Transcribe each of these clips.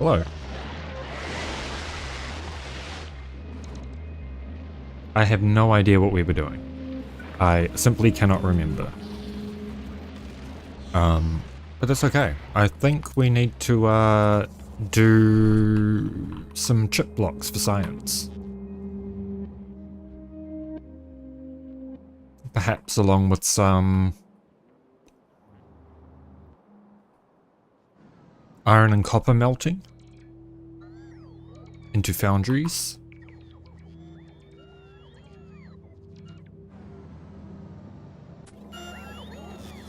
Hello. I have no idea what we were doing. I simply cannot remember. But that's okay. I think we need to do some chip blocks for science. Perhaps along with some iron and copper melting into foundries.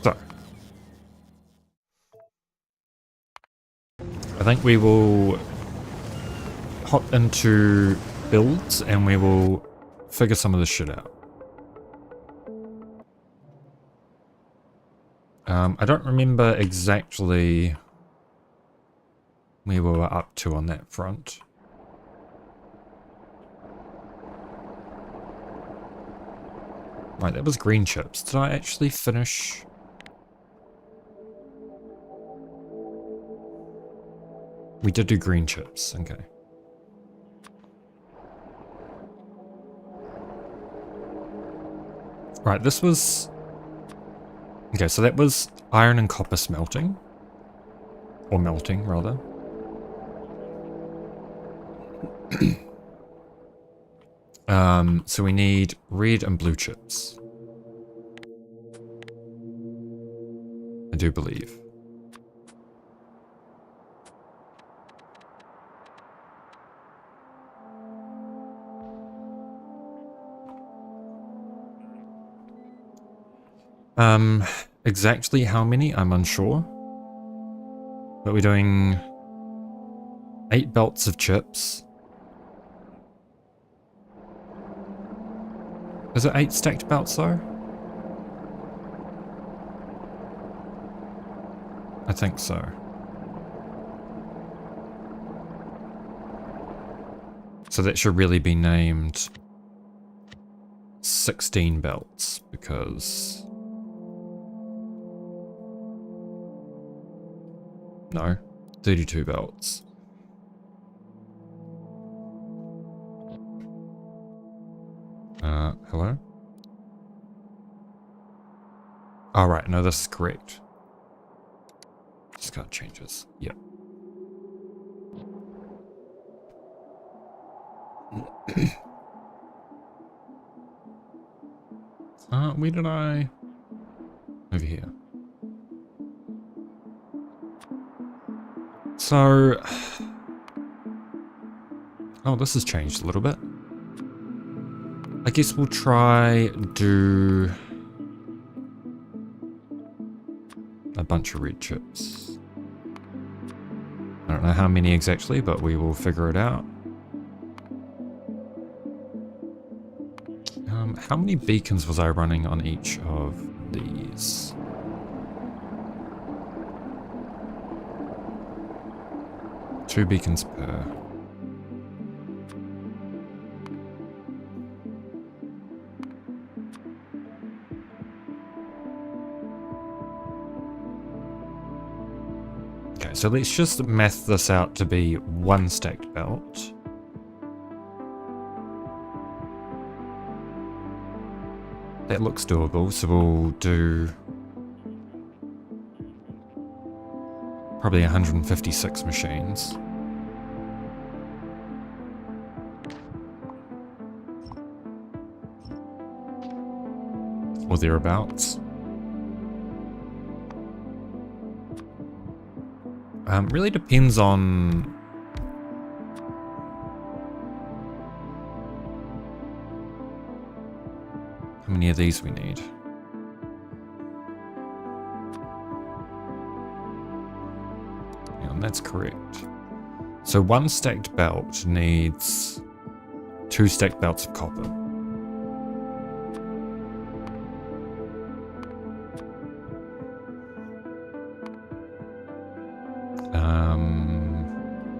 So, I think we will hop into builds and we will figure some of this shit out. I don't remember exactly where we were up to on that front. Right, that was green chips. Did I actually finish? We did do green chips, okay. Right, this was... Okay, so that was iron and copper smelting. Or melting, rather. So we need red and blue chips. I do believe. Exactly how many, I'm unsure. But we're doing 8 belts of chips. Is it 8 stacked belts though? I think so. So that should really be named 16 belts because... No, 32 belts. Hello? Oh, right, no, this is correct. Just got changes. Yep. Where did I... Over here. So... Oh, this has changed a little bit. I guess we'll try do... a bunch of red chips. I don't know how many exactly, but we will figure it out. How many beacons was I running on each of these? Two beacons per. Okay, so let's just math this out to be 1 stacked belt. That looks doable, so we'll do probably 156 machines. Or thereabouts. Really depends on how many of these we need. And that's correct. So 1 stacked belt needs 2 stacked belts of copper.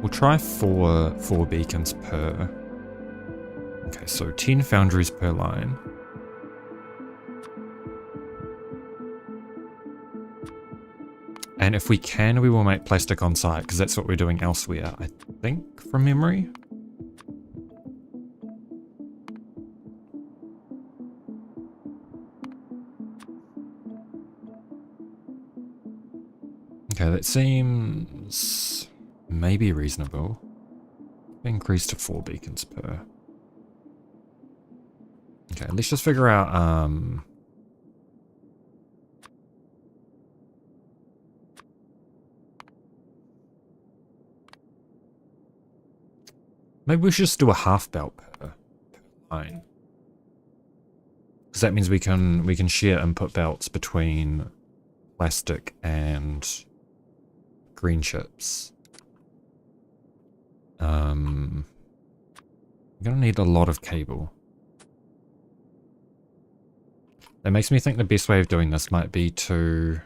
We'll try four beacons per. Okay, so 10 foundries per line. And if we can, we will make plastic on site, because that's what we're doing elsewhere, I think, from memory. Okay, that seems maybe reasonable. Increase to 4 beacons per. Okay, let's just figure out, maybe we should just do a half belt per line. Because that means we can share input belts between plastic and green chips. We're gonna need a lot of cable. That makes me think the best way of doing this might be to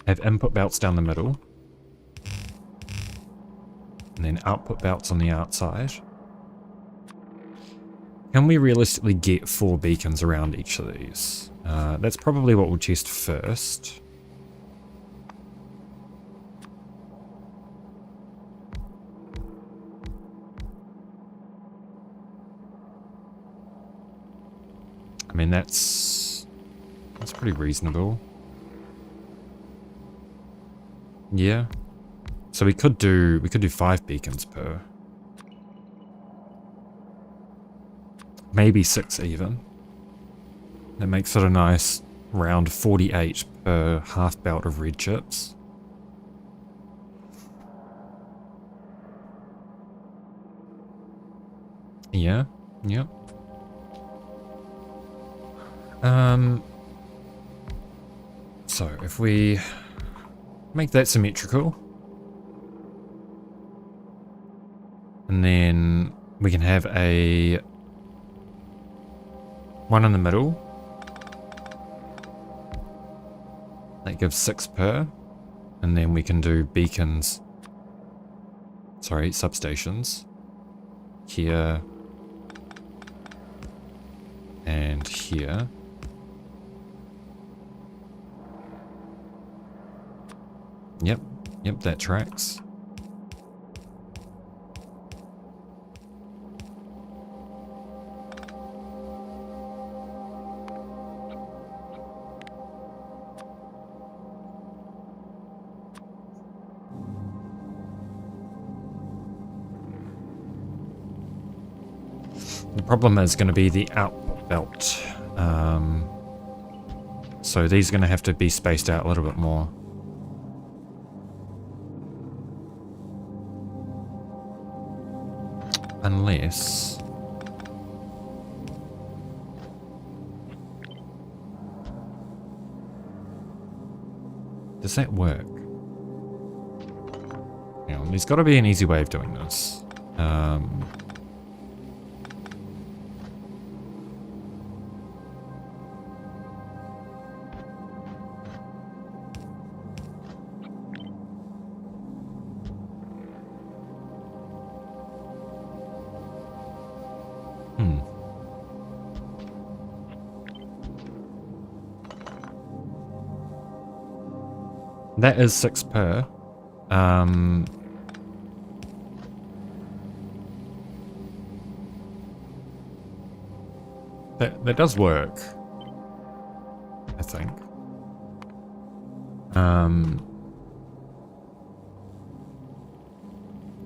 have input belts down the middle, and then output belts on the outside. Can we realistically get 4 beacons around each of these? That's probably what we'll test first. I mean, that's pretty reasonable. Yeah. So we could do 5 beacons per. Maybe 6 even. That makes it a nice round 48 per half belt of red chips. Yeah, yep. So if we make that symmetrical, and then we can have a one in the middle. That gives 6 per, and then we can do beacons, sorry, substations here and here. Yep, that tracks. The problem is going to be the output belt. So these are going to have to be spaced out a little bit more. Unless... does that work? Hang on, there's got to be an easy way of doing this. That is 6 per. That does work, I think. I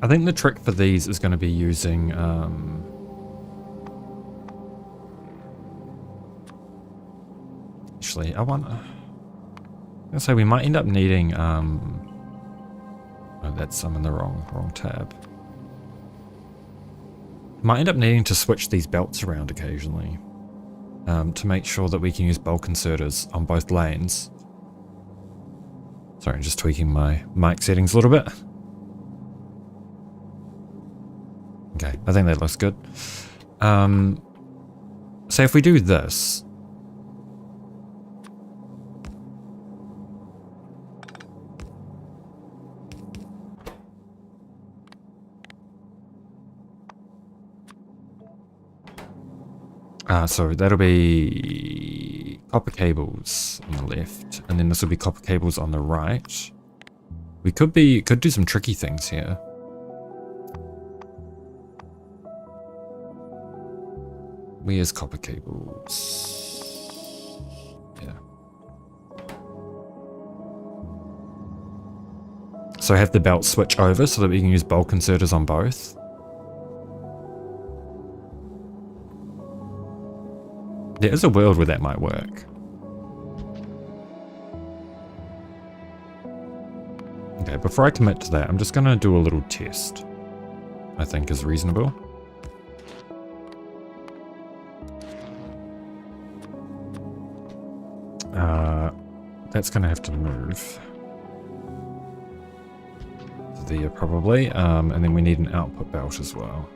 think the trick for these is going to be using actually I want so we might end up needing oh, that's I'm in the wrong tab. Might end up needing to switch these belts around occasionally to make sure that we can use bulk inserters on both lanes. Sorry, I'm just tweaking my mic settings a little bit. Okay, I think that looks good. So if we do this, So that'll be copper cables on the left, and then this will be copper cables on the right. We could do some tricky things here. Where's copper cables? Yeah. So have the belt switch over so that we can use bulk inserters on both. There is a world where that might work. Okay, before I commit to that, I'm just going to do a little test. I think is reasonable. That's going to have to move. There probably, and then we need an output belt as well.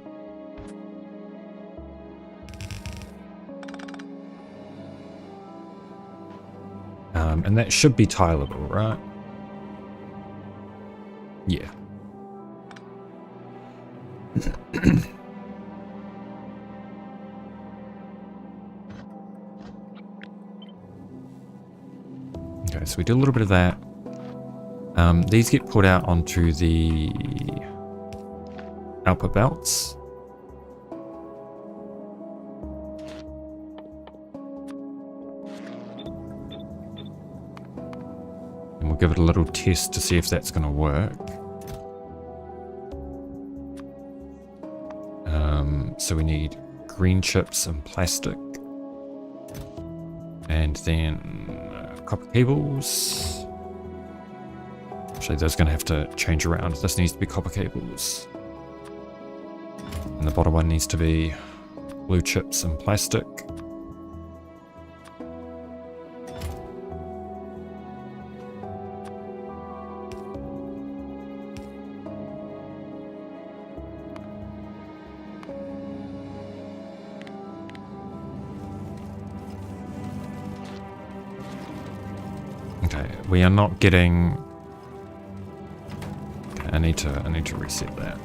And that should be tileable, right? Yeah. Okay, so we do a little bit of that. These get put out onto the output belts. And we'll give it a little test to see if that's going to work. So we need green chips and plastic. And then copper cables. Actually, those are going to have to change around. This needs to be copper cables. And the bottom one needs to be blue chips and plastic. Okay, we are not getting... I need to reset that.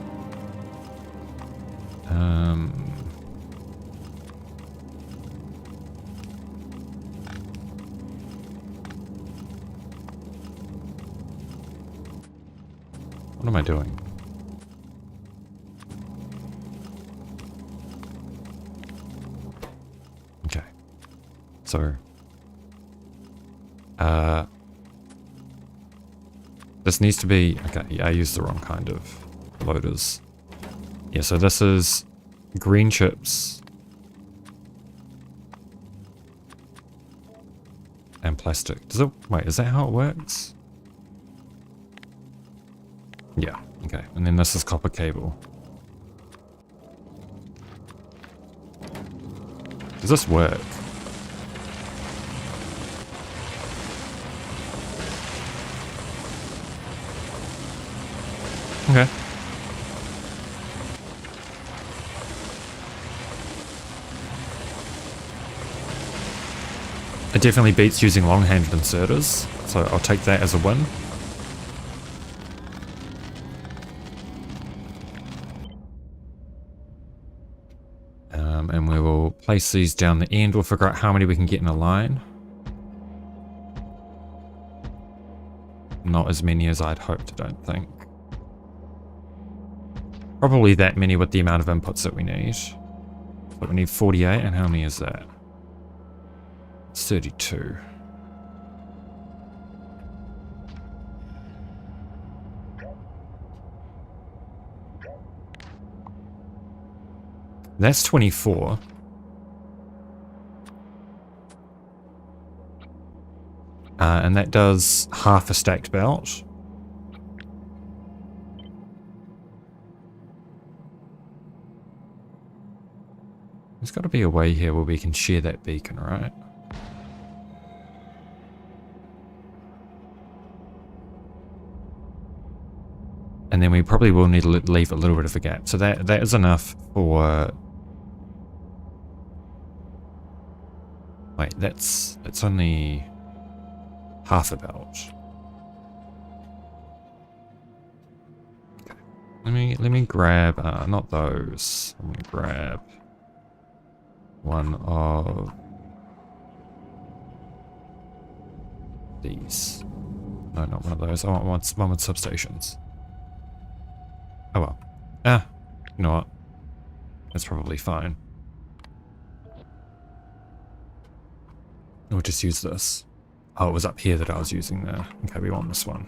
What am I doing? Okay. So this needs to be... Okay, yeah, I used the wrong kind of loaders. Yeah, so this is green chips and plastic. Does it... Wait, is that how it works? Yeah, okay. And then this is copper cable. Does this work? Okay. It definitely beats using long-handed inserters, so I'll take that as a win. And we will place these down the end. We'll figure out how many we can get in a line. Not as many as I'd hoped, I don't think. Probably that many with the amount of inputs that we need. But we need 48, and how many is that? It's 32. That's 24. And that does half a stacked belt. There's got to be a way here where we can share that beacon, right? And then we probably will need to leave a little bit of a gap. So that is enough for... Wait, that's only half a belt. Okay. Let me grab not those. I'm gonna grab one of these. No, not one of those. I want one with substations. Oh well. You know what? That's probably fine. We'll just use this. Oh, it was up here that I was using there. Okay, we want this one.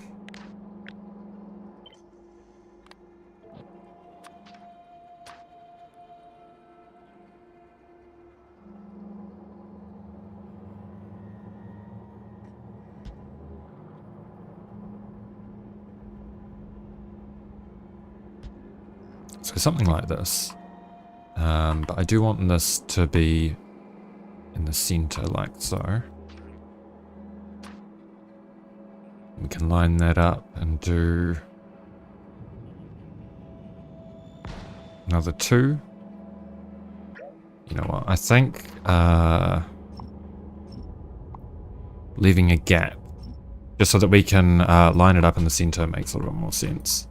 So something like this. But I do want this to be in the center like so. We can line that up and do another 2. You know what, I think leaving a gap just so that we can line it up in the center makes a little bit more sense.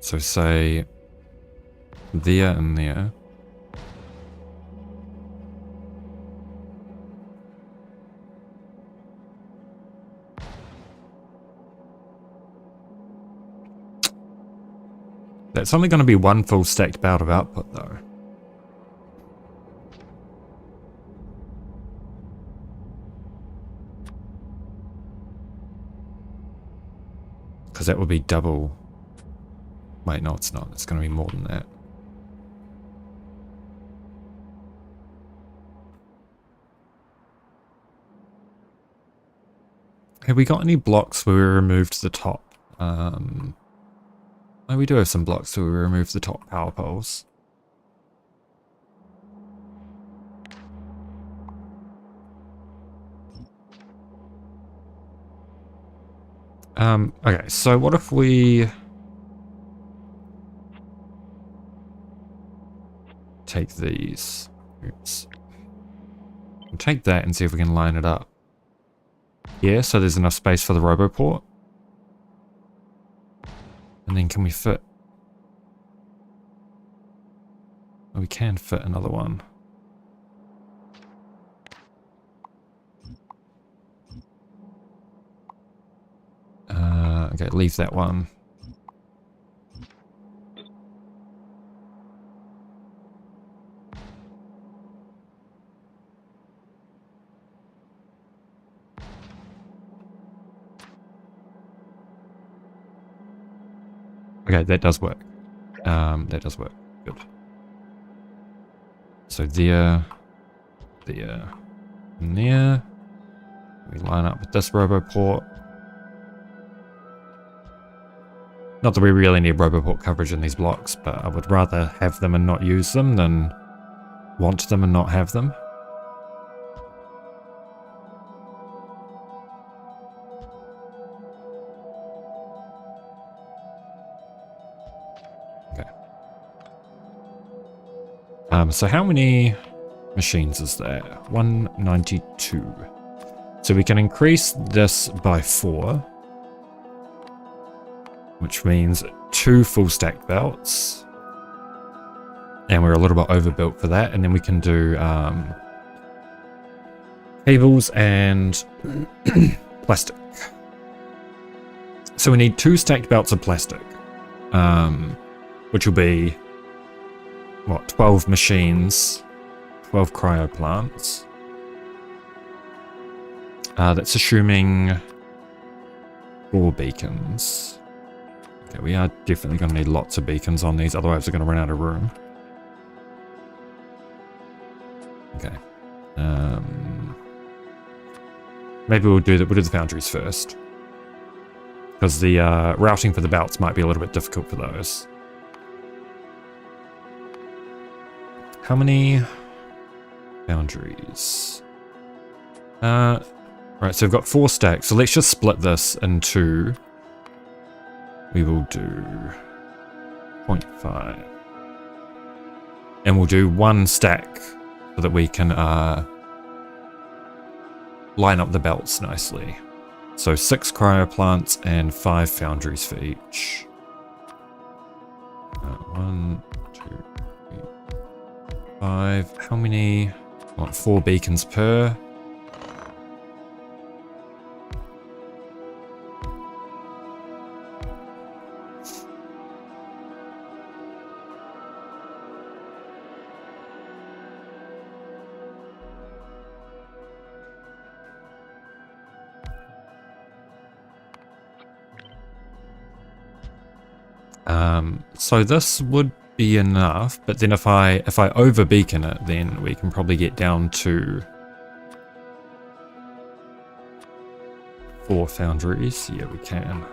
So say there and there. That's only going to be one full stacked belt of output though. Because that would be double. Wait, no it's not. It's going to be more than that. Have we got any blocks where we removed the top? Oh, we do have some blocks where we removed the top power poles. Okay, so what if we take these? Oops. We'll take that and see if we can line it up. Yeah, so there's enough space for the roboport. And then can we fit? Oh, we can fit another one. Okay, leave that one. Okay, that does work. That does work. Good. So there, and there. We line up with this roboport. Not that we really need roboport coverage in these blocks, but I would rather have them and not use them than want them and not have them. So how many machines is there? 192. So we can increase this by 4. Which means 2 full stack belts. And we're a little bit overbuilt for that. And then we can do cables and plastic. So we need 2 stacked belts of plastic. Which will be... what, 12 machines, 12 cryo plants. That's assuming 4 beacons. Okay, we are definitely going to need lots of beacons on these, otherwise we're going to run out of room. Okay. Maybe we'll do the foundries first. Because the routing for the belts might be a little bit difficult for those. How many foundries? Right, so we've got 4 stacks. So let's just split this into... we will do 0.5. And we'll do 1 stack so that we can line up the belts nicely. So 6 cryo plants and 5 foundries for each. 5. How many? I want 4 beacons per. So this would be enough, but then if I over beacon it, then we can probably get down to 4 foundries. Yeah, we can.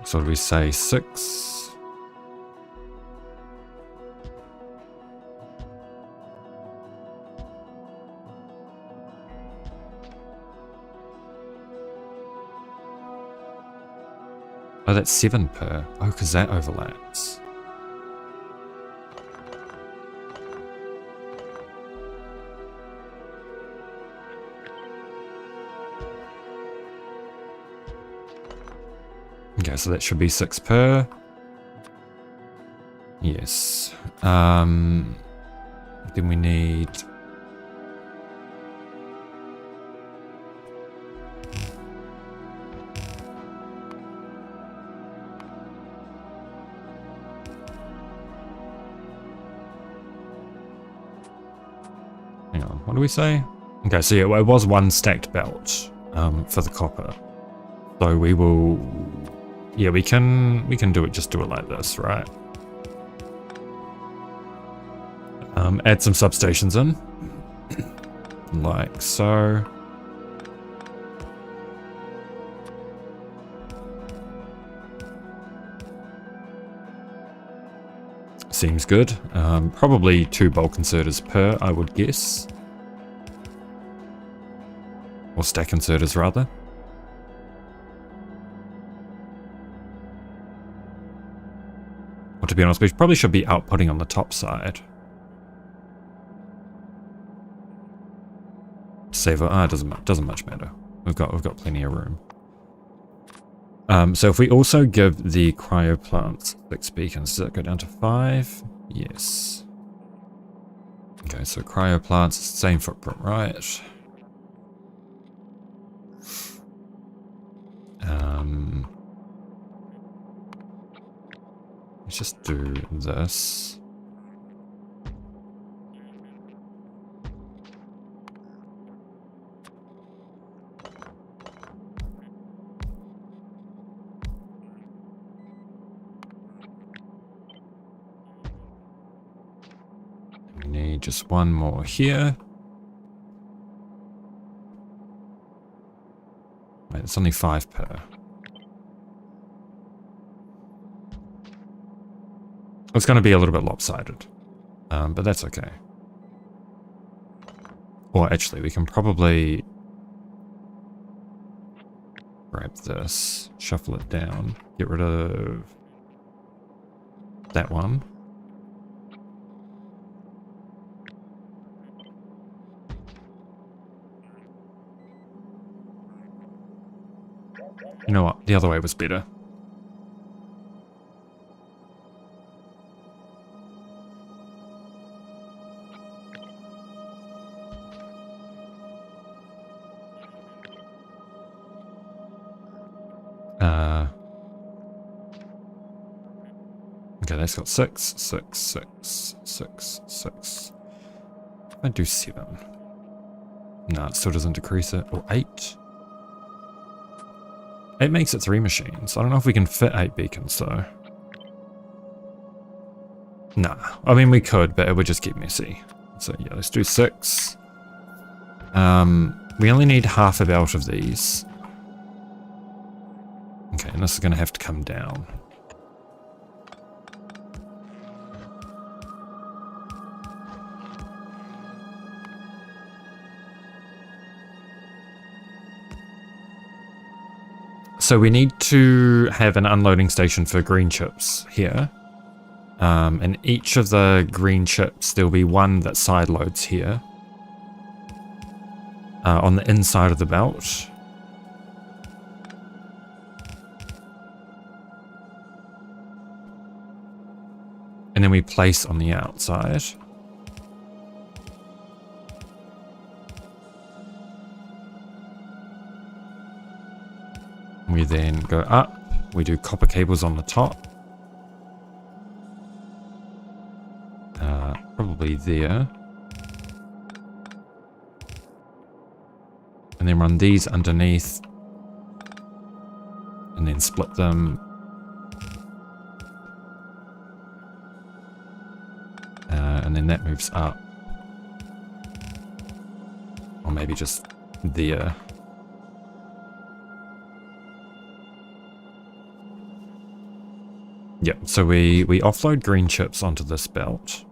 So we say 6. Oh, that's 7 per. Oh, because that overlaps. Okay, so that should be 6 per. Yes. Then we need... Hang on, what do we say? Okay, so yeah, it was 1 stacked belt for the copper. So we will... Yeah, we can do it, just do it like this, right? Add some substations in. Like so. Seems good. Probably 2 bulk inserters per, I would guess. Or stack inserters, rather. Well, to be honest, we probably should be outputting on the top side. Save it. It doesn't much matter. We've got plenty of room. So if we also give the cryo plants 6 beacons, does that go down to 5? Yes. Okay, so cryo plants, same footprint, right? Let's just do this. We need just 1 more here. Wait, it's only 5 per. It's going to be a little bit lopsided, but that's okay. Or actually, we can probably grab this, shuffle it down, get rid of that one. You know what? The other way was better. Okay, that's got 6, 6, 6, 6, 6. I do 7. No, it still doesn't decrease it. Or 8. 8 makes it 3 machines. I don't know if we can fit 8 beacons though. Nah, I mean we could, but it would just get messy. So yeah, let's do 6. We only need half a belt of these. Okay, and this is going to have to come down. So we need to have an unloading station for green chips here. And each of the green chips, there'll be 1 that side loads here. On the inside of the belt. then we place on the outside. We then go up. We do copper cables on the top. Probably there. And then run these underneath. And then split them. And then that moves up. Or maybe just there. Yep, so we offload green chips onto this belt.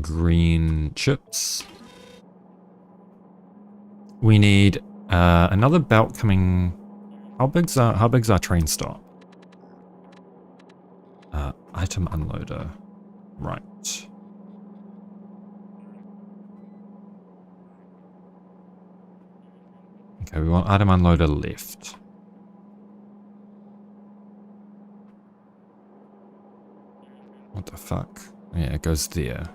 Green chips. We need another belt coming. How big's our train stop? Item unloader. Right. Okay, we want item unloader left. What the fuck? Yeah, it goes there.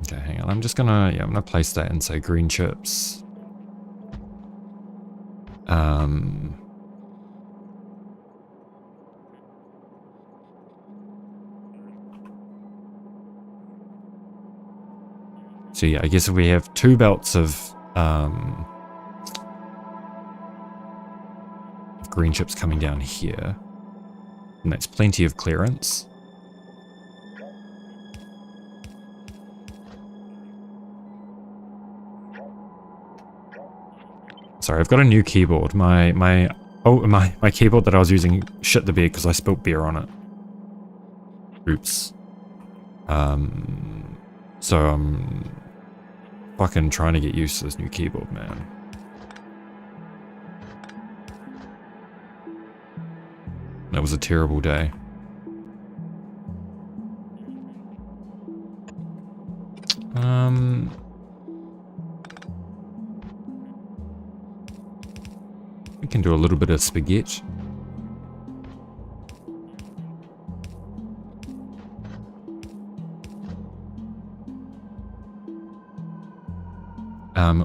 Okay, hang on. I'm gonna place that and say green chips. So yeah, I guess if we have 2 belts of green chips coming down here, and that's plenty of clearance. Sorry, I've got a new keyboard. My keyboard that I was using shit the bed because I spilt beer on it. Oops. So I'm fucking trying to get used to this new keyboard, man. That was a terrible day. We can do a little bit of spaghetti.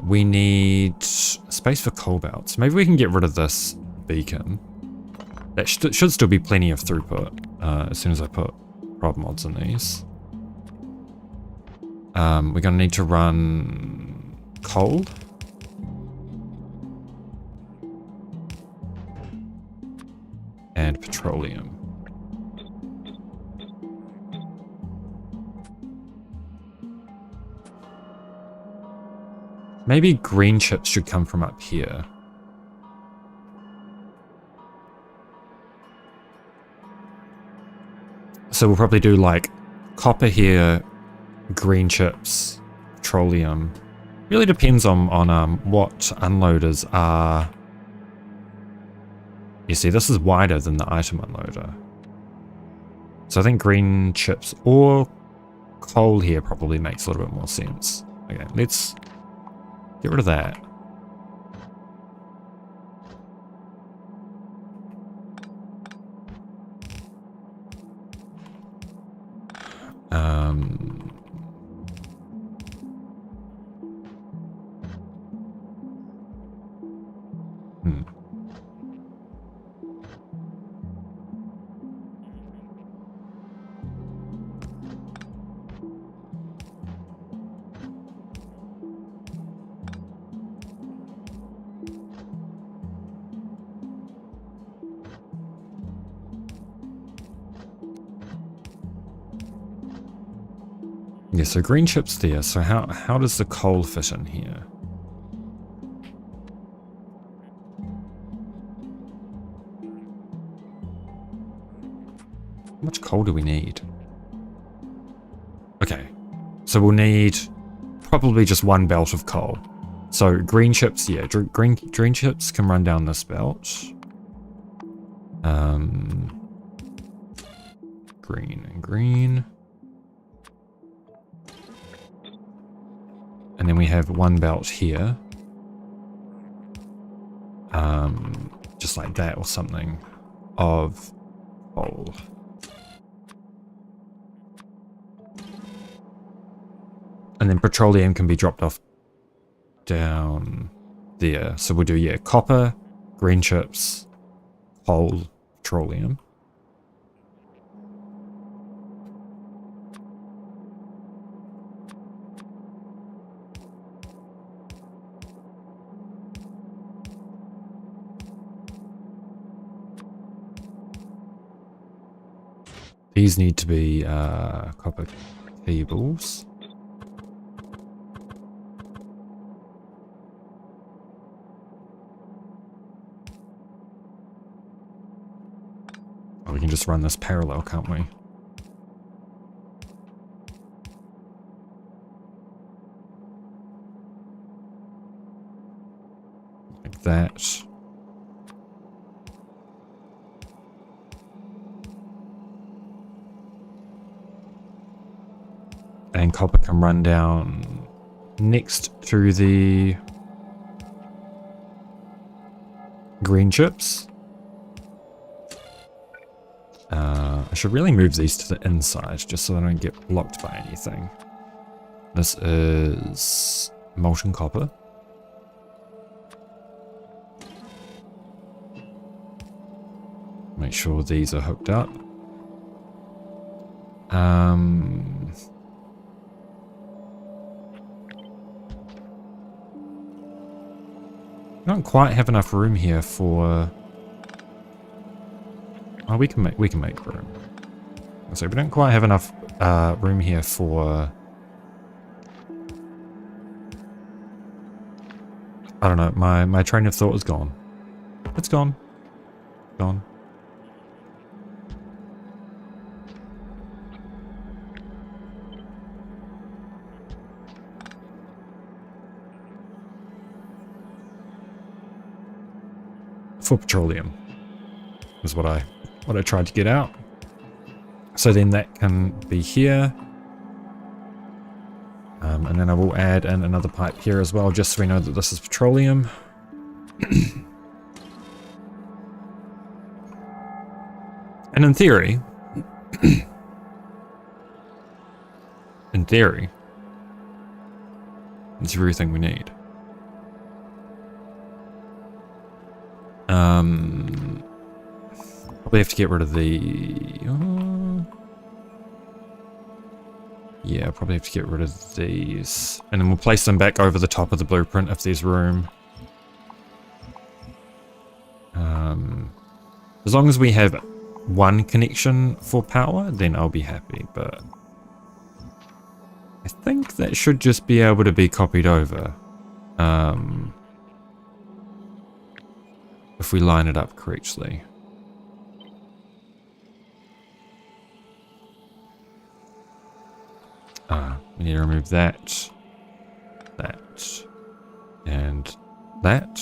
We need space for coal belts. Maybe we can get rid of this beacon. That should still be plenty of throughput as soon as I put prod mods in these. We're going to need to run coal. And petroleum. Maybe green chips should come from up here. So we'll probably do like copper here, green chips, petroleum. Really depends on what unloaders are. You see, this is wider than the item unloader. So I think green chips or coal here probably makes a little bit more sense. Okay, let's get rid of that. Yeah, so green chips there. So how does the coal fit in here? How much coal do we need? Okay, so we'll need probably just 1 belt of coal. So green chips, yeah, green chips can run down this belt. Green and green. And then we have one belt here. Just like that or something of coal. And then petroleum can be dropped off down there. So we'll do, yeah, copper, green chips, coal, petroleum. These need to be copper cables. Oh, we can just run this parallel, can't we? Like that. And copper can run down next to the green chips. I should really move these to the inside just so I don't get blocked by anything. This is molten copper. Make sure these are hooked up. Don't quite have enough room here for. Oh, we can make room. So we don't quite have enough room here for. I don't know. My train of thought is gone. It's gone. Gone. For petroleum is what I tried to get out. So then that can be here. And then I will add in another pipe here as well, just so we know that this is petroleum. And in theory, it's everything we need. Probably have to get rid of the. Yeah, probably have to get rid of these. And then we'll place them back over the top of the blueprint if there's room. As long as we have one connection for power, then I'll be happy, but I think that should just be able to be copied over. If we line it up correctly. We need to remove that, and that.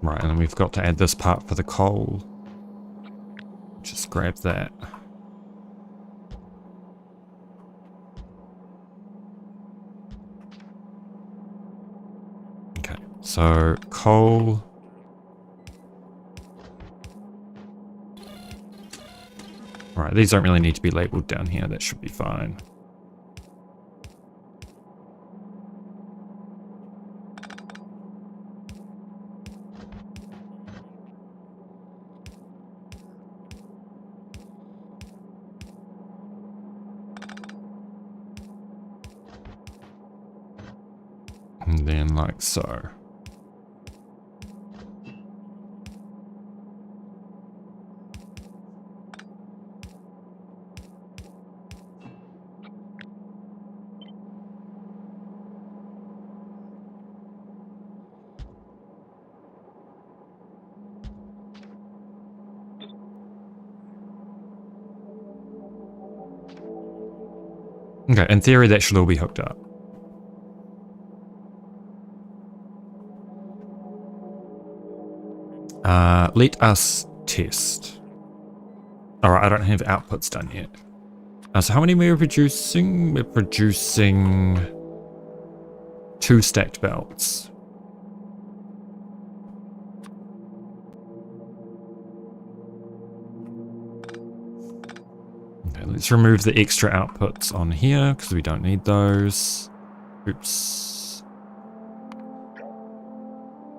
Right, and then we've got to add this part for the coal. Just grab that. Okay, so coal. Right, these don't really need to be labeled down here. That should be fine. And then like so. Okay, in theory that should all be hooked up. Let us test. Alright, I don't have outputs done yet. So how many are we producing? We're producing 2 stacked belts. Okay, let's remove the extra outputs on here because we don't need those. Oops.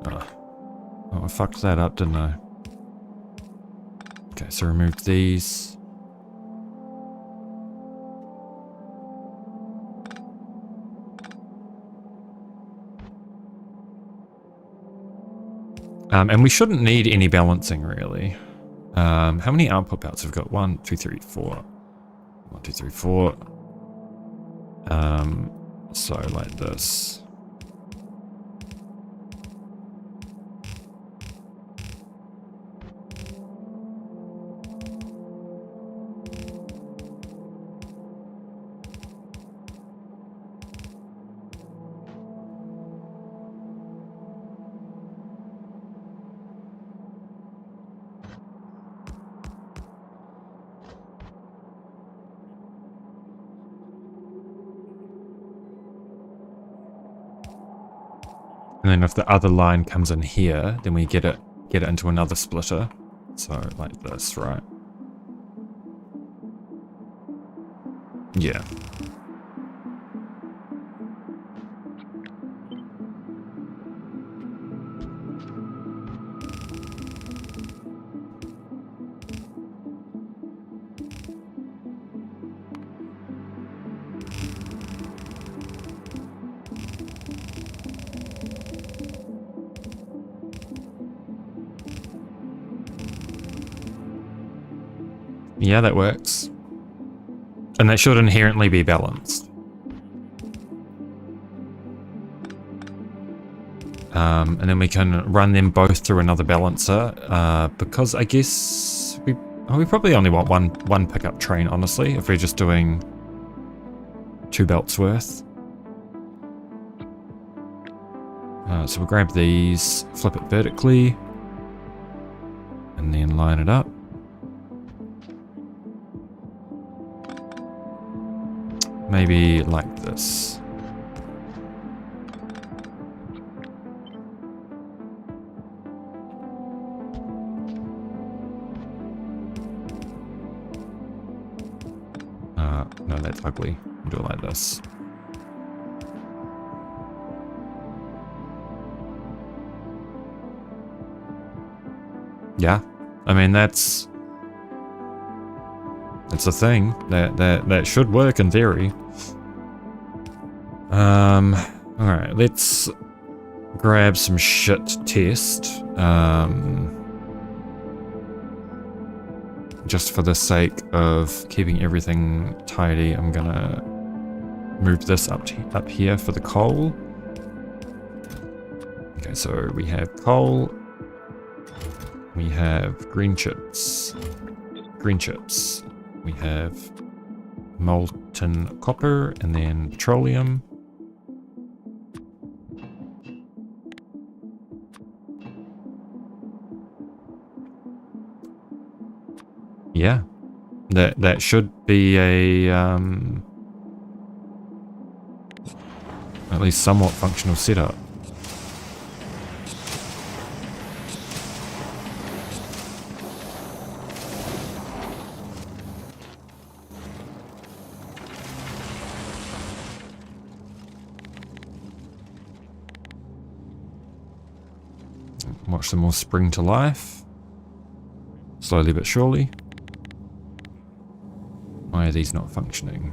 Oh, I fucked that up, didn't I? Okay, so remove these. And we shouldn't need any balancing, really. How many output belts have we got? 1, 2, 3, 4. 1, 2, 3, 4. So like this. And then if the other line comes in here, then we get it into another splitter. So like this, right? Yeah. Yeah, that works. And that should inherently be balanced. And then we can run them both through another balancer, because I guess we probably only want one pickup train, honestly, if we're just doing 2 belts worth. So we'll grab these, flip it vertically, and then line it up. Maybe like this. No, that's ugly. We'll do it like this. Yeah, I mean that's a thing that should work in theory. All right, let's grab some shit test. Just for the sake of keeping everything tidy, I'm gonna move this up here for the coal. Okay, so we have coal. We have green chips. We have molten copper and then petroleum. Yeah, that should be a at least somewhat functional setup. Watch them all spring to life. Slowly but surely. Why are these not functioning?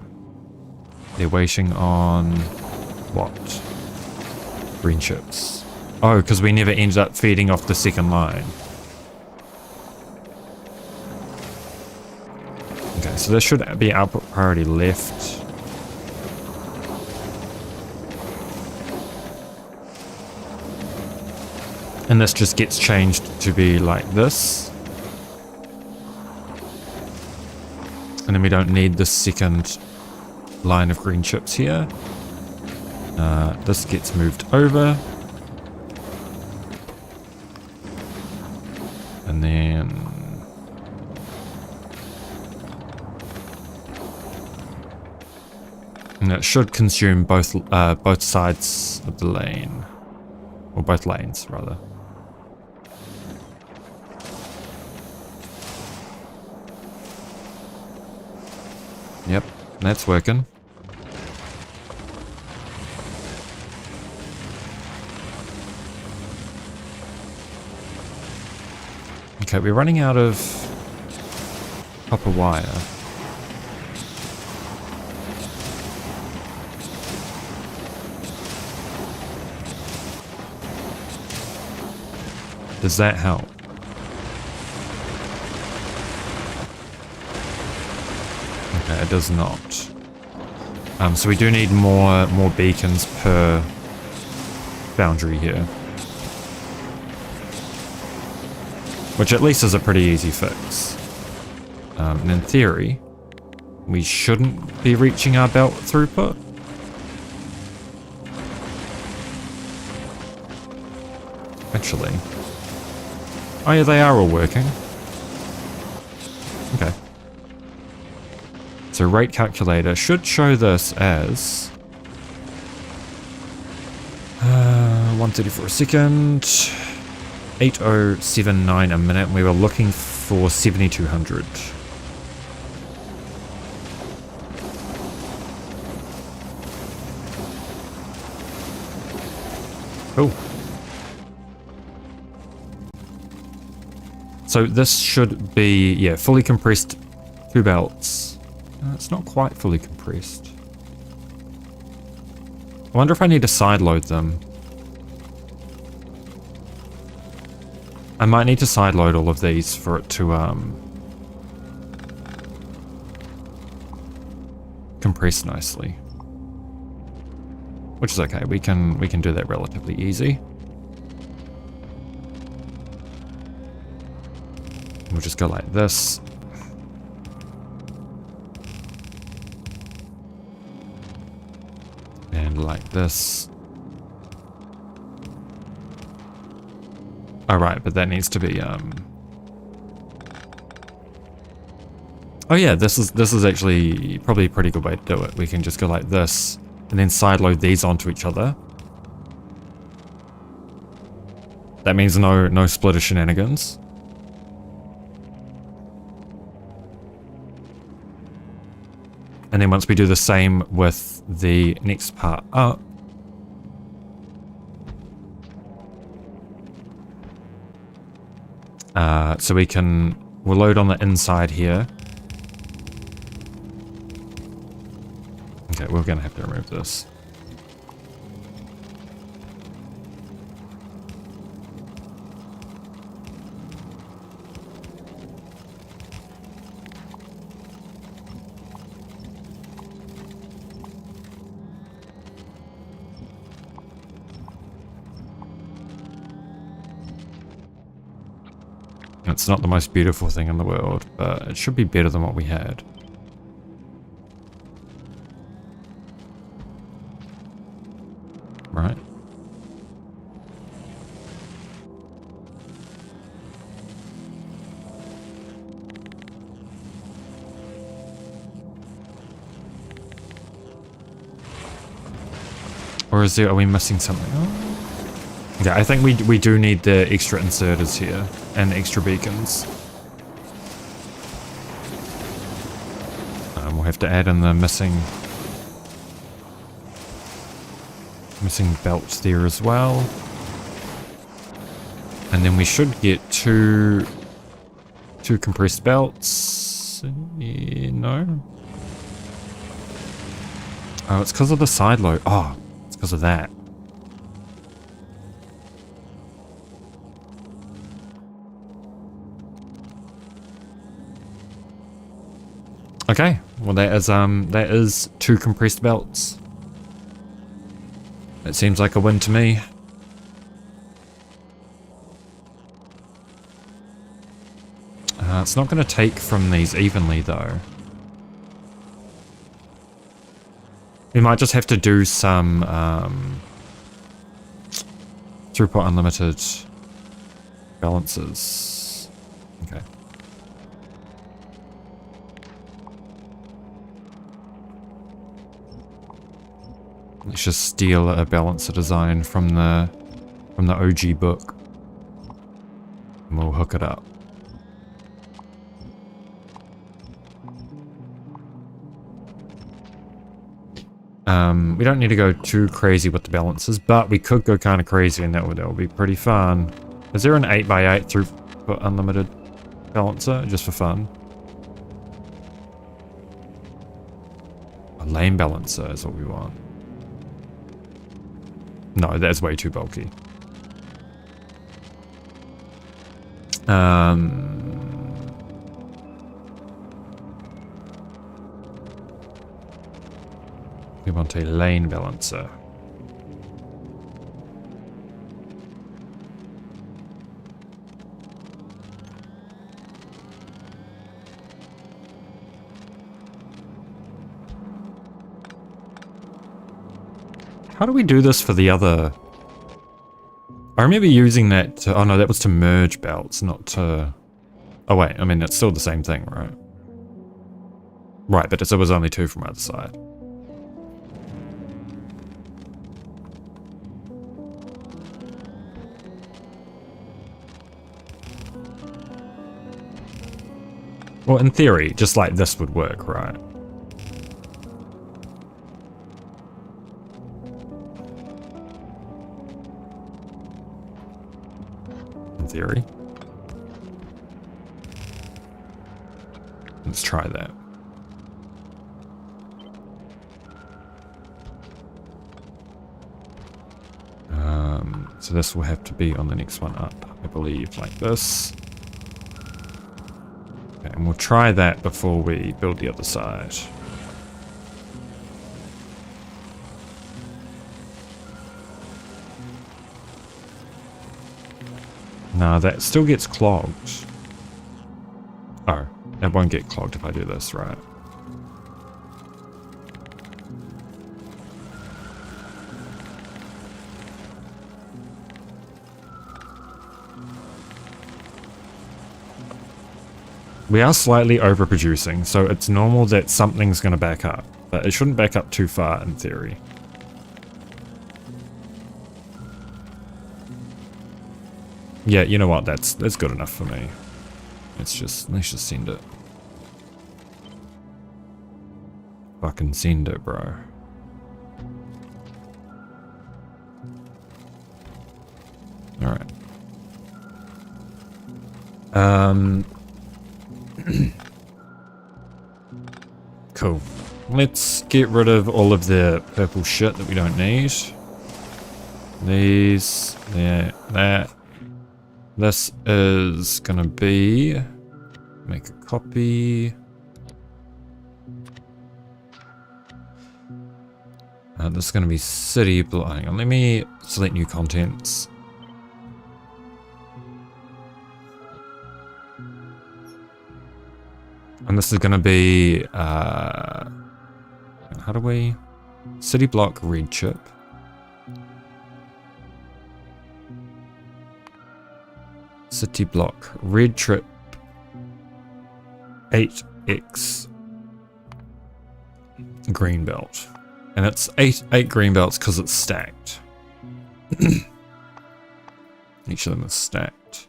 They're waiting on what? Green chips. Oh, because we never ended up feeding off the second line. Okay, so there should be output priority left. And this just gets changed to be like this. And then we don't need the second line of green chips here. This gets moved over. And then... and it should consume both sides of the lane. Or both lanes, rather. Yep, that's working. Okay, we're running out of copper wire. Does that help? Okay, it does not. So we do need more beacons per boundary here. Which at least is a pretty easy fix. And in theory, we shouldn't be reaching our belt throughput. Actually. Oh yeah, they are all working. Okay. So rate calculator should show this as 134 a second, 8079 a minute. We were looking for 7200. Cool. So this should be, yeah, fully compressed 2 belts. It's not quite fully compressed. I wonder if I need to sideload them. I might need to sideload all of these for it to compress nicely. Which is okay, we can do that relatively easy. We'll just go like this. And like this. Alright, but that needs to be oh yeah, this is actually probably a pretty good way to do it. We can just go like this and then sideload these onto each other. That means no splitter shenanigans. And then once we do the same with the next part up, so we'll load on the inside here. Okay, we're gonna have to remove this. It's not the most beautiful thing in the world, but it should be better than what we had. Right? Or are we missing something? Oh. Yeah, I think we do need the extra inserters here and extra beacons. We'll have to add in the missing belts there as well. And then we should get two compressed belts. No. Oh, it's because of the side load. Oh, it's because of that. Okay, well that is 2 compressed belts. It seems like a win to me. It's not going to take from these evenly though. We might just have to do some throughput unlimited balances. Okay. Let's just steal a balancer design from the OG book. And we'll hook it up. We don't need to go too crazy with the balances, but we could go kind of crazy and that would be pretty fun. Is there an 8x8 throughput unlimited balancer, just for fun? A lane balancer is what we want. No, that's way too bulky. We want a lane balancer. How do we do this for the other? I remember using that to, oh no, that was to merge belts, not to... Oh wait, I mean, it's still the same thing, right? Right, but it was only 2 from either side. Well, in theory, just like this would work, right? In theory. Let's try that. So this will have to be on the next one up, I believe, like this. Okay, and we'll try that before we build the other side. No, that still gets clogged. Oh, it won't get clogged if I do this, right? We are slightly overproducing, so it's normal that something's going to back up, but it shouldn't back up too far in theory. Yeah, you know what? That's good enough for me. Let's just send it. Fucking send it, bro. All right. Cool. Let's get rid of all of the purple shit that we don't need. These, that. This is gonna be... Make a copy. This is gonna be city block. Hang on, let me select new contents. And this is going to be, how do we, city block red chip. City block red chip 8x green belt. And it's eight green belts because it's stacked. Each of them is stacked.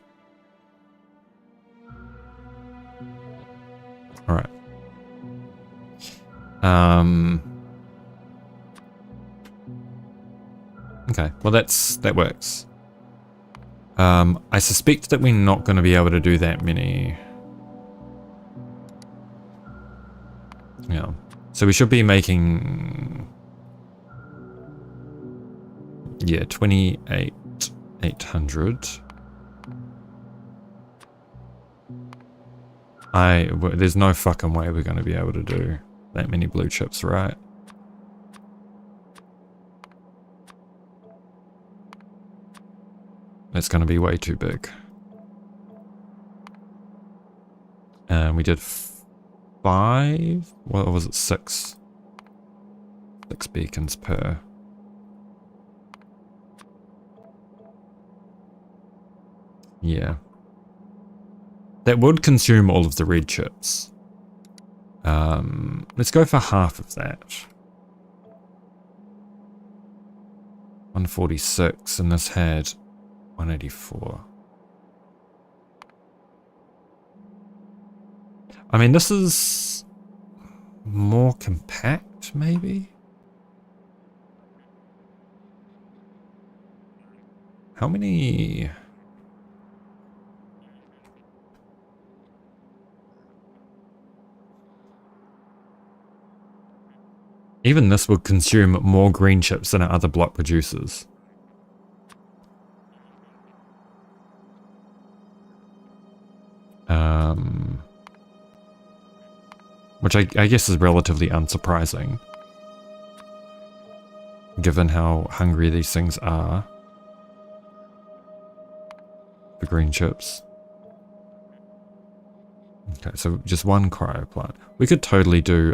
All right. Okay, well that works. I suspect that we're not going to be able to do that many. Yeah. So we should be making, yeah, 28,800. There's no fucking way we're going to be able to do that many blue chips, right? That's going to be way too big. And we did 5? What was it, 6? 6 beacons per. Yeah. That would consume all of the red chips. Let's go for half of that. 146, and this had 184. I mean, this is more compact, maybe? How many... Even this would consume more green chips than our other block producers. Which I guess is relatively unsurprising, given how hungry these things are for green chips. Okay, so just one cryo plant. We could totally do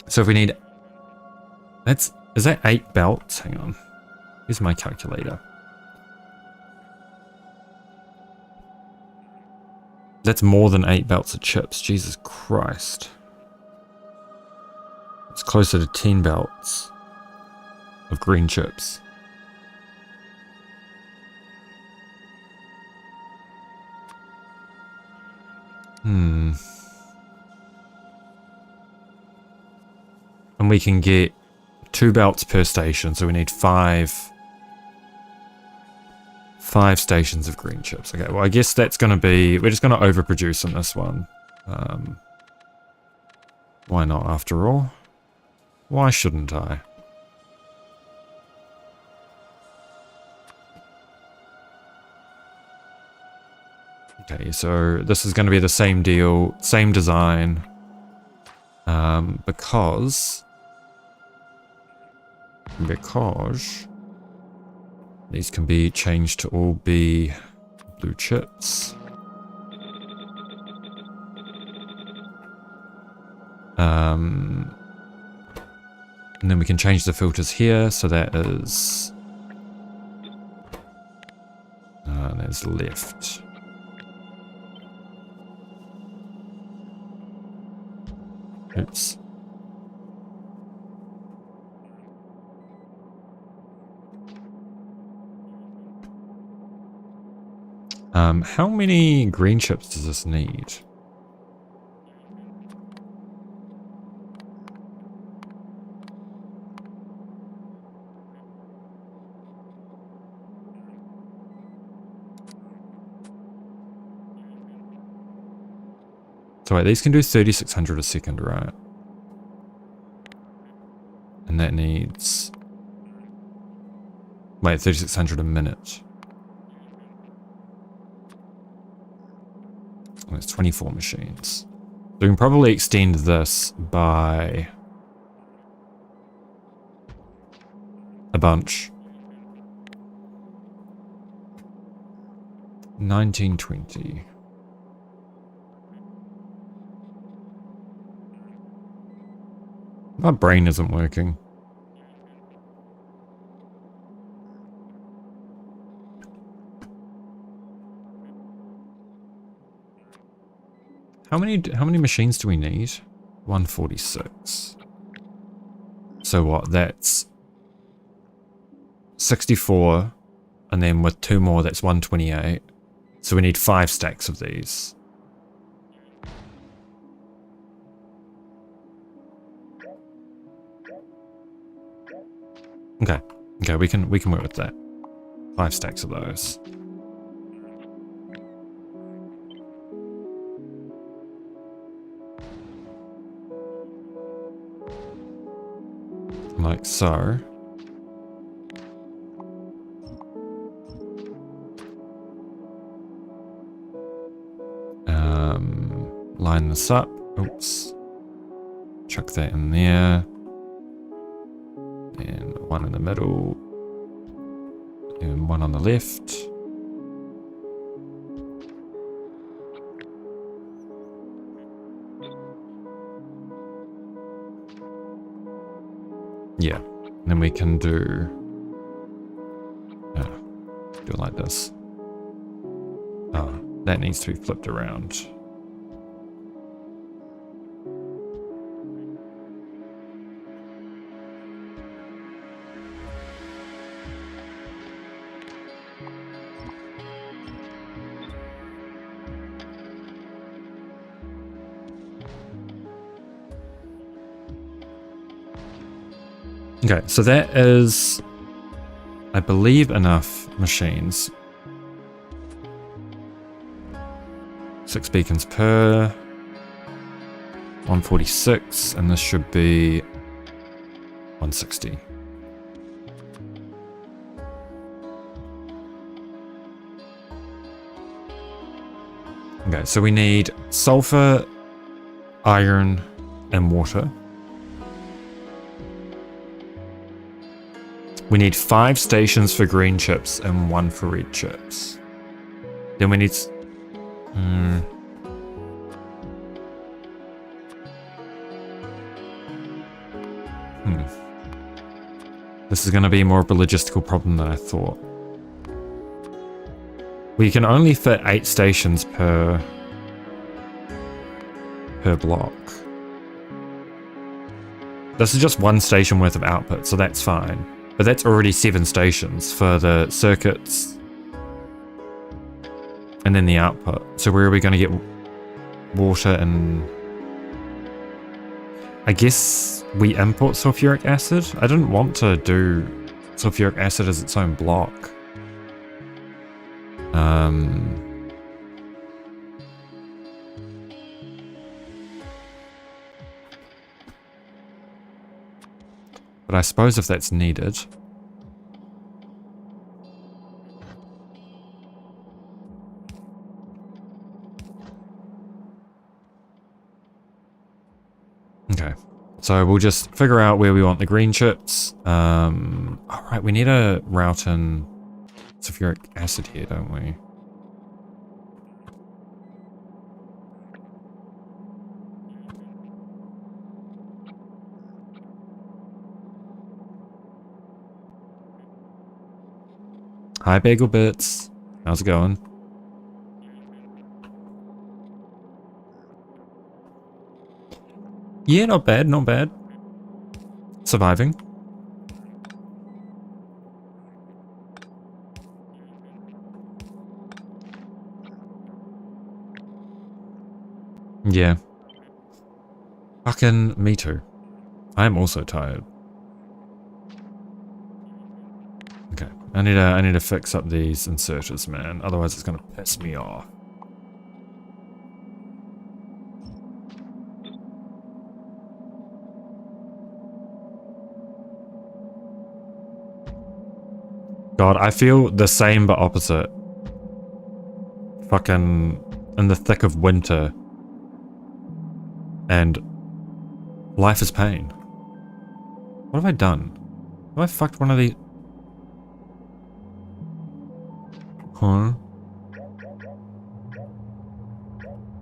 So if we need... Is that 8 belts? Hang on. Here's my calculator. That's more than 8 belts of chips. Jesus Christ. It's closer to 10 belts of green chips. And we can get 2 belts per station, so we need 5 stations of green chips. Okay, well I guess that's going to be... We're just going to overproduce on this one. Why not, after all? Why shouldn't I? Okay, so this is going to be the same deal, same design. Because these can be changed to all be blue chips. And then we can change the filters here, so that is there's left. Oops. How many green chips does this need? So wait, these can do 3,600 a second, right? And that needs... Wait, 3,600 a minute. Oh, it's 24 machines. So we can probably extend this by... a bunch. 1920. My brain isn't working. How many machines do we need? 146. So what? That's 64, and then with 2 more, that's 128. So we need 5 stacks of these. Okay. Okay, we can work with that. 5 stacks of those. Like so. Line this up. Oops. Chuck that in there. And one in the middle. And one on the left. Yeah. And then we can do it like this. Oh, that needs to be flipped around. Okay, so that is, I believe, enough machines. 6 beacons per. 146, and this should be 160. Okay, so we need sulfur, iron, and water. We need 5 stations for green chips and 1 for red chips. Then we need... This is going to be more of a logistical problem than I thought. We can only fit 8 stations per block. This is just 1 station worth of output, so that's fine. But that's already 7 stations for the circuits and then the output. So where are we going to get water and... I guess we import sulfuric acid? I didn't want to do sulfuric acid as its own block. But I suppose if that's needed... Okay, so we'll just figure out where we want the green chips. Alright, we need a route in sulfuric acid here, don't we? Hi, Bagel Bits. How's it going? Yeah, not bad, not bad. Surviving. Yeah. Fucking me too. I am also tired. Okay, I need to fix up these inserters, man. Otherwise it's gonna piss me off. God, I feel the same but opposite. Fucking in the thick of winter. And life is pain. What have I done? Have I fucked one of these? Huh?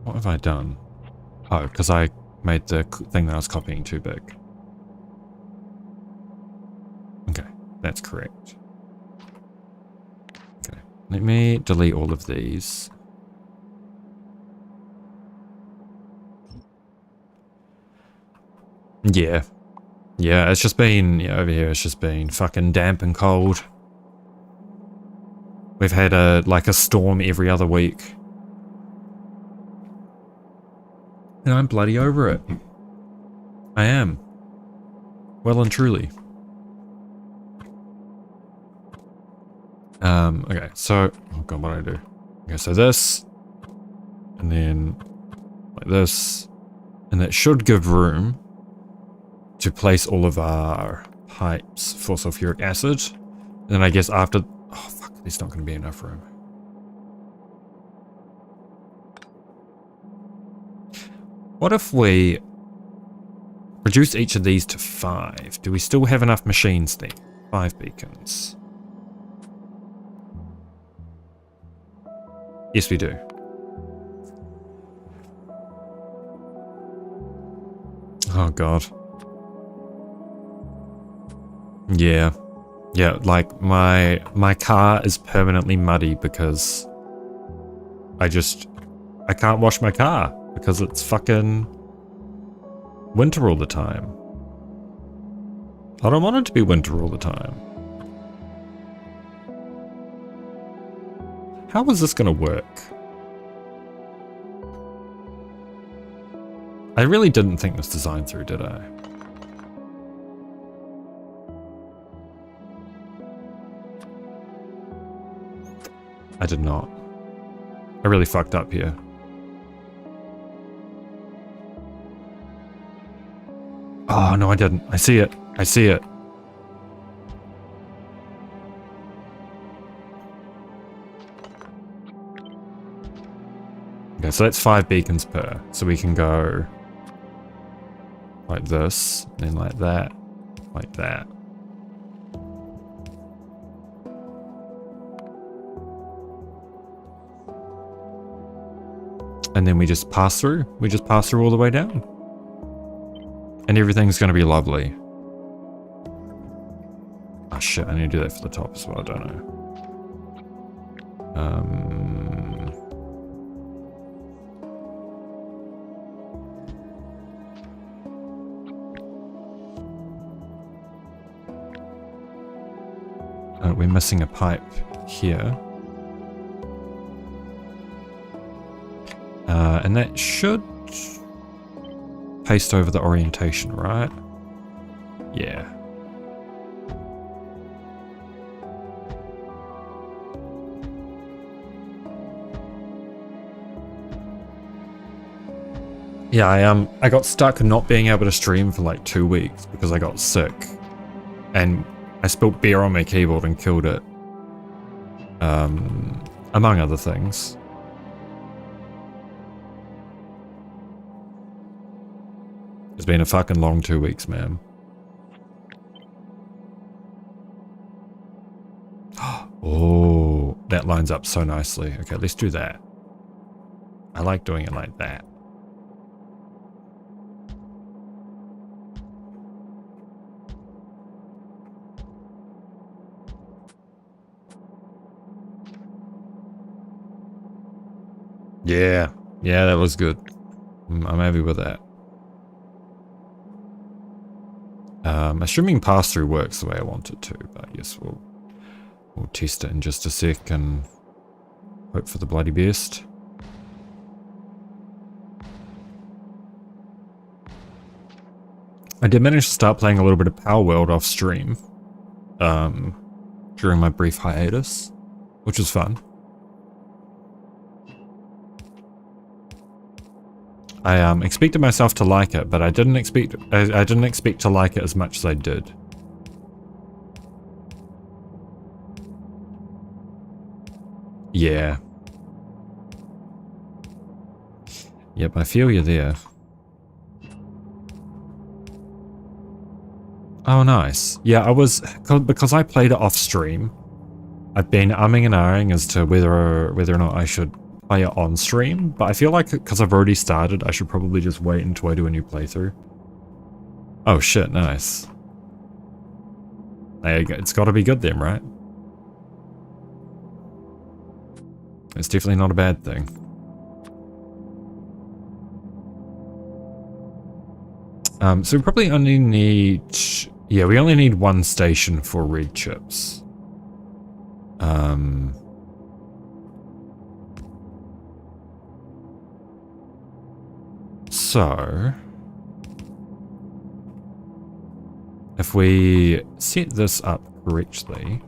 What have I done? Oh, because I made the thing that I was copying too big. Okay, that's correct. Okay, let me delete all of these. Yeah. Yeah, it's just been, yeah, over here it's just been fucking damp and cold. We've had like a storm every other week. And I'm bloody over it. I am. Well and truly. Okay, so, oh god, what do I do? Okay, so this, and then like this, and that should give room to place all of our pipes for sulfuric acid. And then I guess after, oh fuck, there's not going to be enough room. What if we reduce each of these to 5? Do we still have enough machines then? 5 beacons. Yes, we do. Oh, God. Yeah. Yeah, like, my car is permanently muddy because I can't wash my car because it's fucking winter all the time. I don't want it to be winter all the time. How is this gonna work? I really didn't think this design through, did I? I did not. I really fucked up here. Oh, no, I didn't. I see it. I see it. Okay, so that's 5 beacons per. So we can go like this, then like that, like that. And then we just pass through. We just pass through all the way down. And everything's going to be lovely. Oh shit, I need to do that for the top as well, don't I? We're missing a pipe here. And that should paste over the orientation, right? Yeah. Yeah, I got stuck not being able to stream for like 2 weeks because I got sick. And I spilled beer on my keyboard and killed it. Among other things. It's been a fucking long 2 weeks, man. Oh, that lines up so nicely. Okay, let's do that. I like doing it like that. Yeah. Yeah, that was good. I'm happy with that. Assuming pass-through works the way I want it to, but yes, we'll test it in just a sec and hope for the bloody best. I did manage to start playing a little bit of Power World off stream during my brief hiatus, which was fun. I expected myself to like it, but I didn't expect to like it as much as I did. Yeah. Yep, I feel you there. Oh, nice. Yeah, because I played it off stream. I've been umming and ahhing as to whether or not I should play it on stream, but I feel like because I've already started, I should probably just wait until I do a new playthrough. Oh shit, nice. There you go. It's got to be good then, right? It's definitely not a bad thing. So we probably only need... Yeah, we only need 1 station for red chips. So... if we set this up correctly...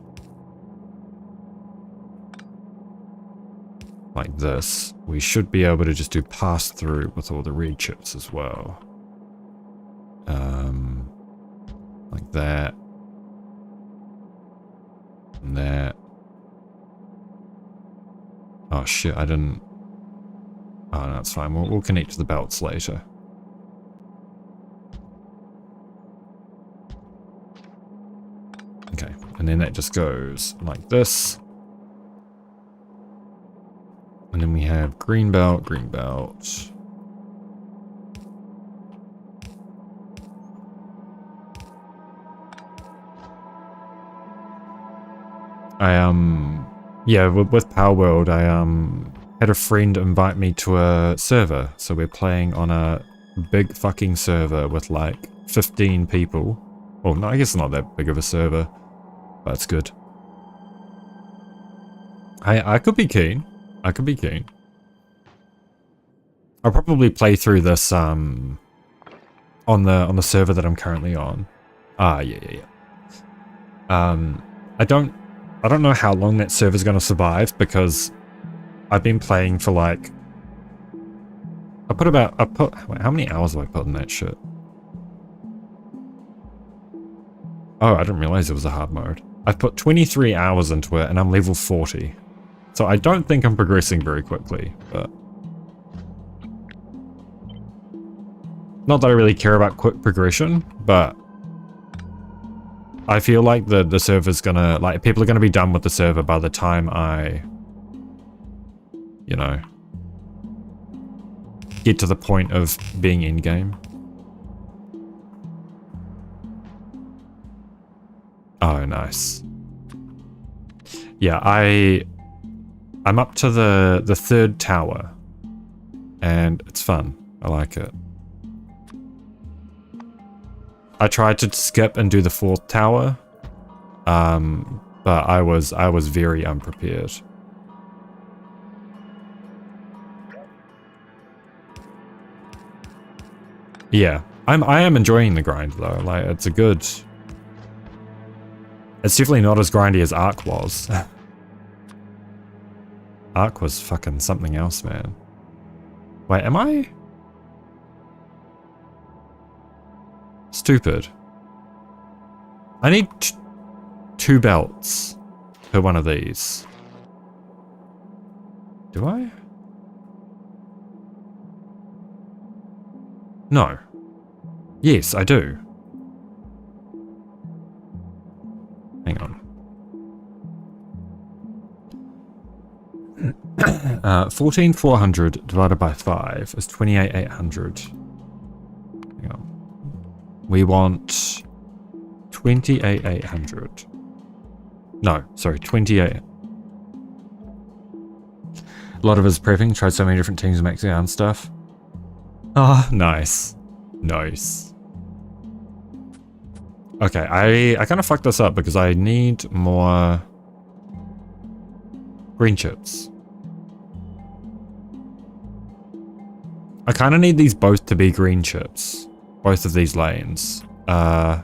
like this, we should be able to just do pass-through with all the red chips as well. Like that. And that. Oh shit, I didn't... Oh no, it's fine. We'll connect to the belts later. Okay, and then that just goes like this. And then we have green belt, green belt. Yeah, with Power World, I had a friend invite me to a server. So we're playing on a big fucking server with like 15 people. Well, no, I guess not that big of a server, but it's good. I could be keen. I could be keen. I'll probably play through this on the server that I'm currently on. Yeah. I don't know how long that server's gonna survive because I've been playing for like wait, how many hours have I put in that shit? Oh, I didn't realize it was a hard mode. I've put 23 hours into it and I'm level 40. So I don't think I'm progressing very quickly, but not that I really care about quick progression, but I feel like the server's gonna, like, people are gonna be done with the server by the time I, you know, get to the point of being in-game. Oh, nice. Yeah, I'm up to the third tower, and it's fun. I like it. I tried to skip and do the fourth tower, but I was very unprepared. Yeah, I am enjoying the grind though. Like, it's a good. It's definitely not as grindy as Ark was. Ark was fucking something else, man. Wait, am I? Stupid. I need 2 belts per one of these. Do I? No. Yes, I do. Hang on. 14,400 divided by 5 is 28,800. Hang on. We want 28,800. No, sorry, 28. A lot of us prepping, tried so many different teams and maxing out and stuff. Ah, oh, nice. Nice. Okay, I kind of fucked this up because I need more green chips. I kind of need these both to be green chips. Both of these lanes. Okay,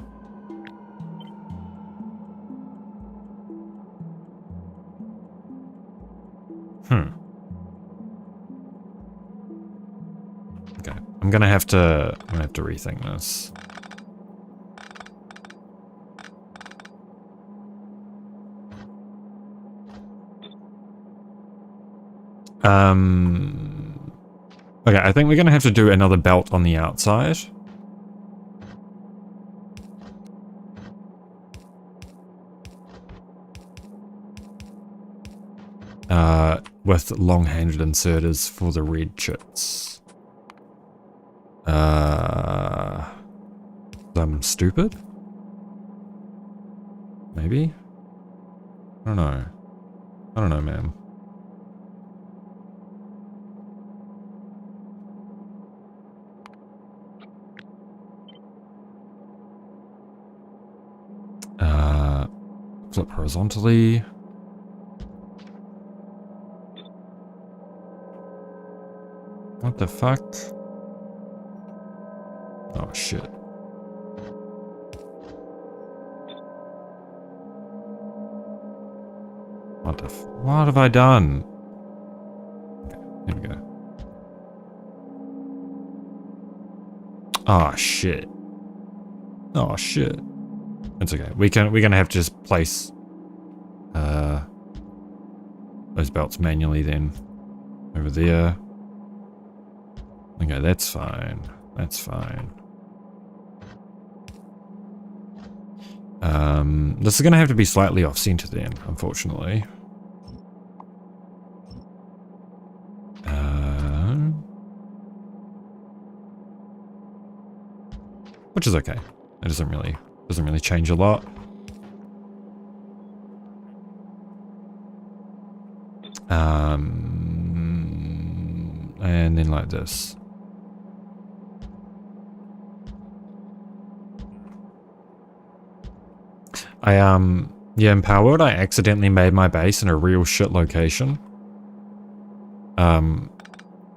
I'm gonna have to rethink this. Okay, I think we're gonna have to do another belt on the outside. With long-handed inserters for the red chips. I'm stupid? Maybe? I don't know. I don't know, man. Flip horizontally. What the fuck? Oh shit. What have I done? Okay, here we go. Oh shit. Oh shit. It's okay. We're gonna have to just place those belts manually then. Over there. Okay, that's fine. That's fine. This is gonna have to be slightly off center then, unfortunately. which is okay. It doesn't really change a lot. And then like this. Yeah, in Power World, I accidentally made my base in a real shit location.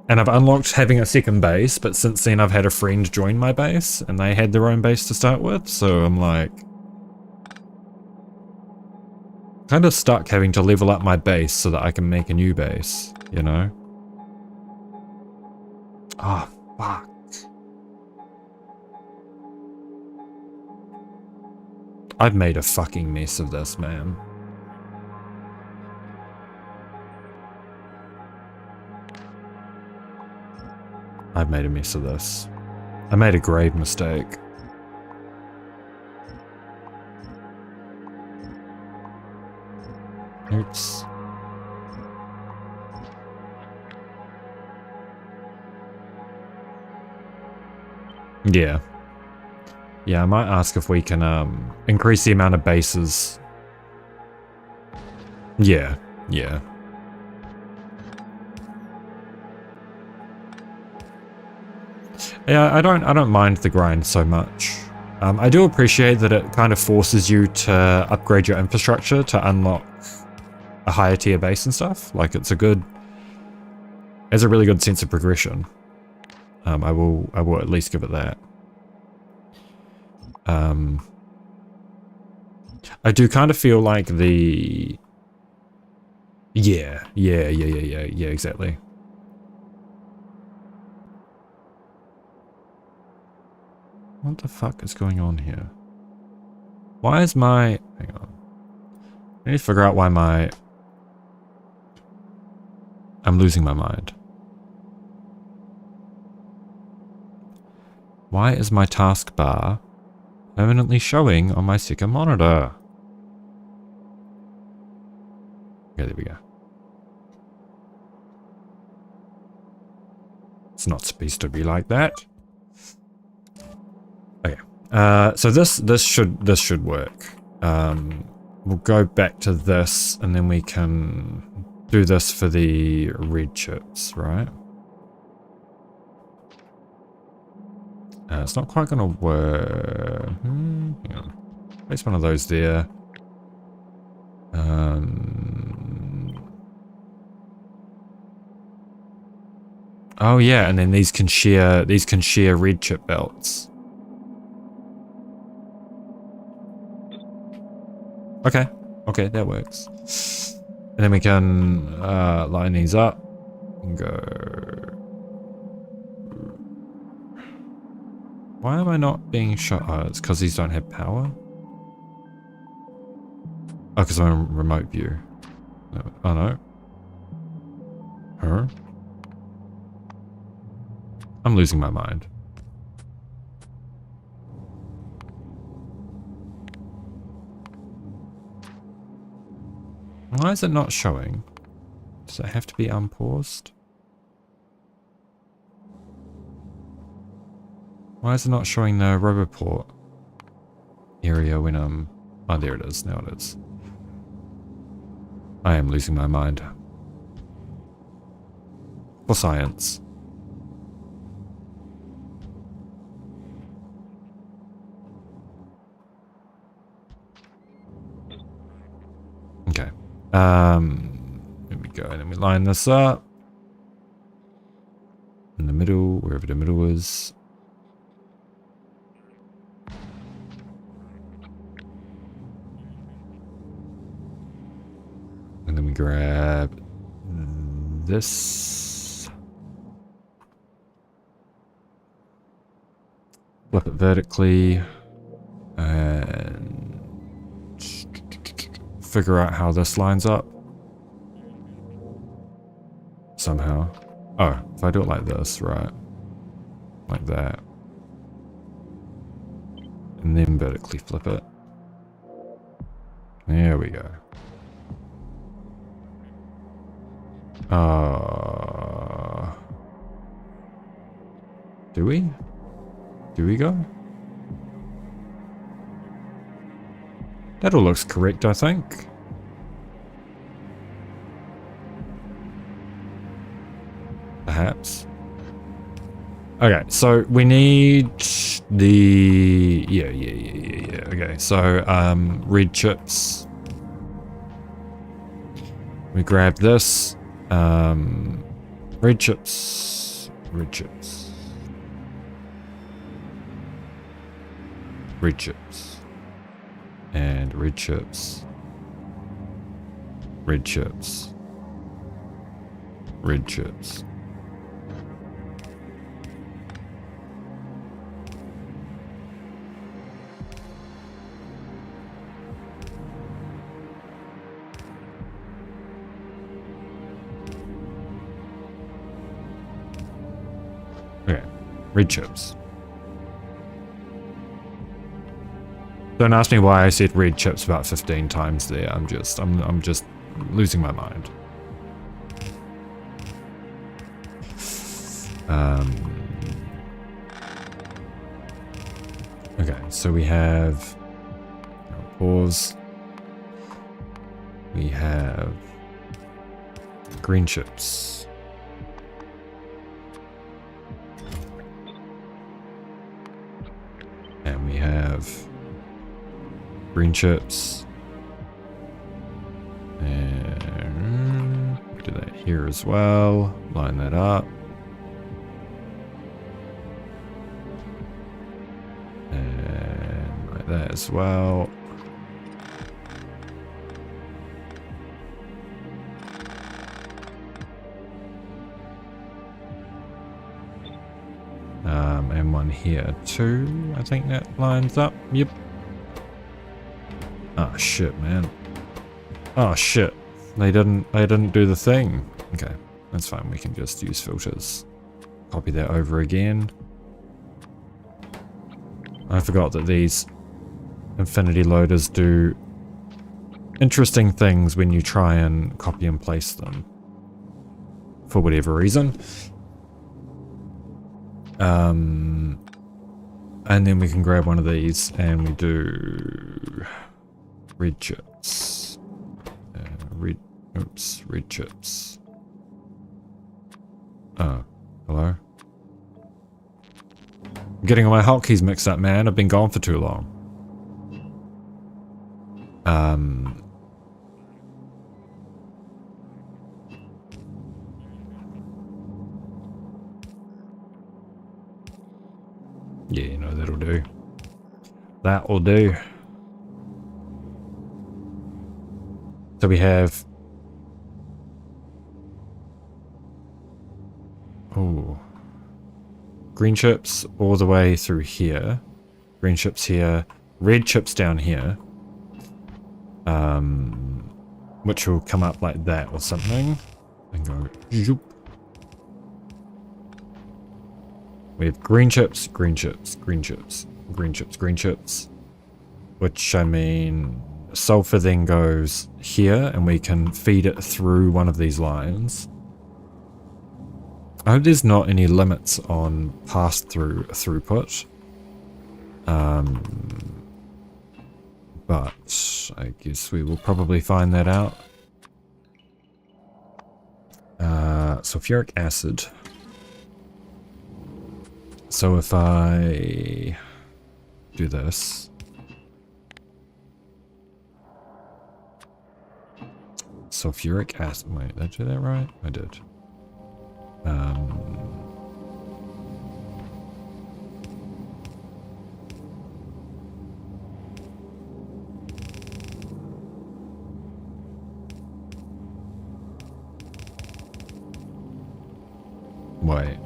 And I've unlocked having a second base, but since then I've had a friend join my base, and they had their own base to start with, so I'm like... kind of stuck having to level up my base so that I can make a new base, you know? Oh, fuck. I've made a fucking mess of this, man. I've made a mess of this. I made a grave mistake. Oops. Yeah. Yeah, I might ask if we can increase the amount of bases. Yeah, yeah. Yeah, I don't mind the grind so much. I do appreciate that it kind of forces you to upgrade your infrastructure to unlock a higher tier base and stuff. Like it's a really good sense of progression. I will at least give it that. I do kind of feel like the... Yeah, exactly. What the fuck is going on here? Why is my... Hang on. I need to figure out why my... I'm losing my mind. Why is my taskbar permanently showing on my second monitor? Okay, there we go. It's not supposed to be like that. Okay. So this should work. We'll go back to this, and then we can do this for the red chips, right? It's not quite gonna work. Hang on. Place one of those there. Oh yeah, and then these can share red chip belts. Okay, okay, that works. And then we can line these up and go. Why am I not being shot? Oh, it's because these don't have power. Oh, because I'm in remote view. Oh no. Huh? I'm losing my mind. Why is it not showing? Does it have to be unpaused? Why is it not showing the Roboport area when I'm... Oh, there it is. Now it is. I am losing my mind. For science. Okay. There we go. And then we line this up. In the middle, wherever the middle is. And then we grab this. Flip it vertically. And figure out how this lines up. Somehow. Oh, if I do it like this, right? Like that. And then vertically flip it. There we go. Do we? Do we go? That all looks correct, I think. Perhaps. Okay, so we need the... Yeah. Okay, so, red chips. We grab this. Red chips. Red chips. Red chips. And red chips. Red chips. Red chips. Okay, red chips. Don't ask me why I said red chips about 15 times there. I'm just losing my mind. Okay, so we have pause. We have green chips. And we have green chips. And do that here as well. Line that up. And like that as well. And one here too. I think that lines up. Yep. Oh shit, man. Oh shit. They didn't do the thing. Okay, that's fine. We can just use filters. Copy that over again. I forgot that these infinity loaders do interesting things when you try and copy and paste them. For whatever reason. And then we can grab one of these and we do red chips. Red chips. Oh, hello? I'm getting all my hotkeys mixed up, man. I've been gone for too long. Yeah, you know, that'll do. That will do. So we have... Oh. Green chips all the way through here. Green chips here. Red chips down here. Which will come up like that or something. And go... Zoop. We have green chips, green chips, green chips, green chips, green chips. Which, I mean, sulfur then goes here, and we can feed it through one of these lines. I hope there's not any limits on pass-through throughput. But I guess we will probably find that out. Sulfuric acid. So if I do this, sulfuric acid, wait, did I do that right? I did. Wait.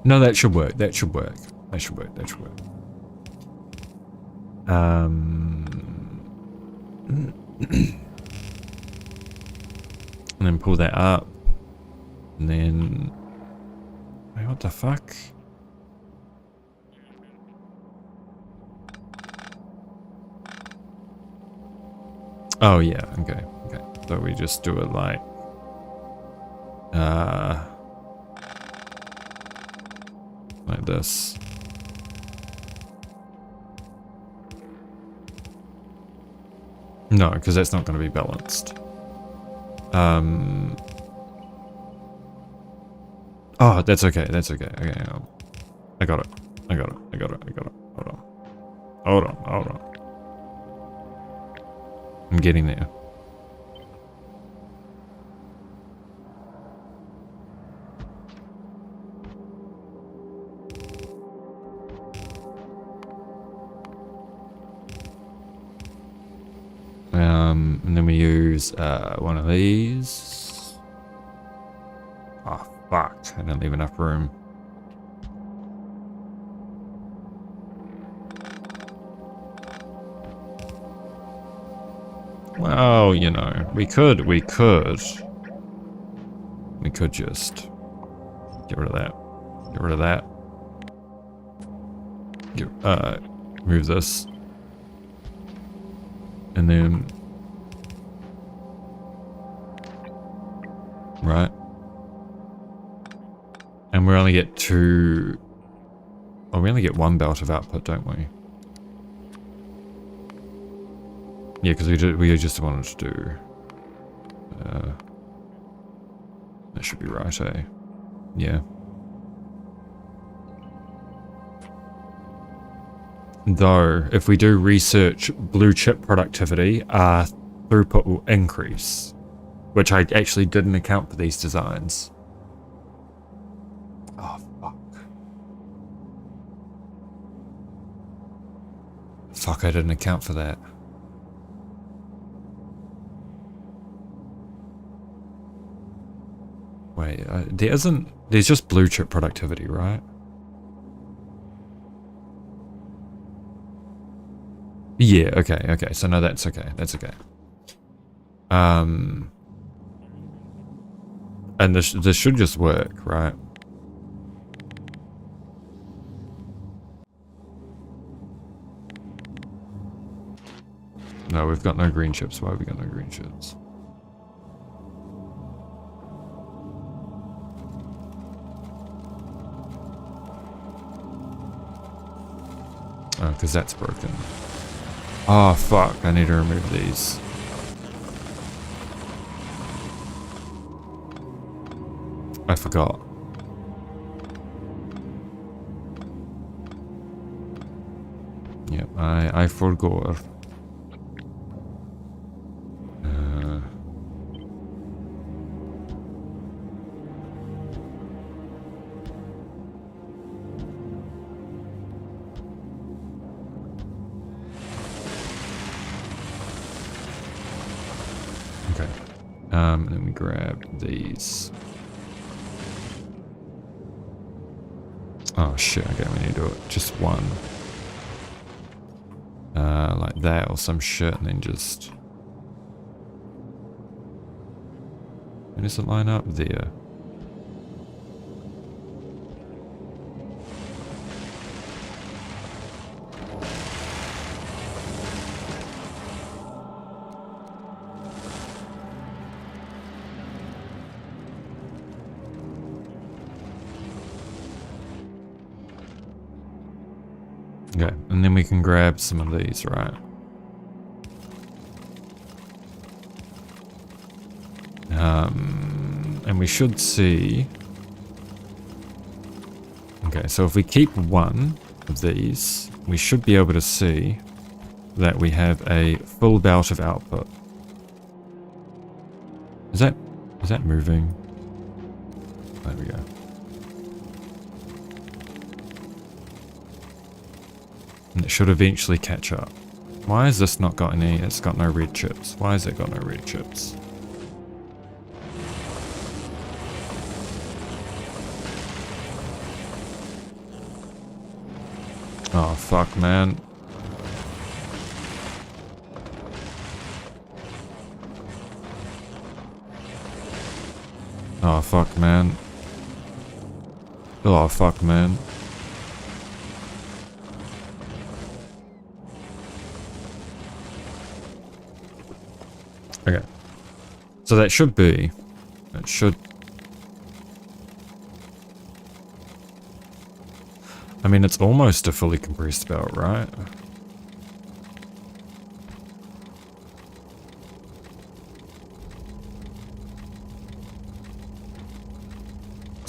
No, that should work. That should work. That should work. That should work. And then pull that up. And then... Wait, what the fuck? Oh, yeah. Okay. Okay. So we just do it like... like this. No, because that's not going to be balanced. Oh, that's okay. That's okay. Okay, I got it. I got it. I got it. I got it. Hold on. Hold on. Hold on. I'm getting there. And then we use one of these. Oh, fuck. I didn't leave enough room. Well, you know, we could just get rid of that. Get rid of that. Move this. And then... Right. And we only get two... Oh, we only get one belt of output, don't we? Yeah, because we just wanted to do... that should be right, eh? Yeah. Though, if we do research blue chip productivity, our throughput will increase. Which I actually didn't account for these designs. Oh, fuck. Fuck, I didn't account for that. Wait, there's just blue chip productivity, right? Yeah, okay, so no, that's okay, and this should just work, right? No, we've got no green chips. Why have we got no green chips? Oh, because that's broken. Oh, fuck. I need to remove these. I forgot. Yep, I forgot. Okay. Let me grab these. Oh shit, okay, we need to do it. Just one. Like that or some shit, and then just... Where does it line up? There. Okay, and then we can grab some of these, right? And we should see... Okay, so if we keep one of these, we should be able to see that we have a full bout of output. Is that moving? There we go. And it should eventually catch up. Why has this not got any? It's got no red chips. Why has it got no red chips? Oh, fuck, man. Oh, fuck, man. Oh, fuck, man. Okay. So that should be... It should... I mean, it's almost a fully compressed belt, right?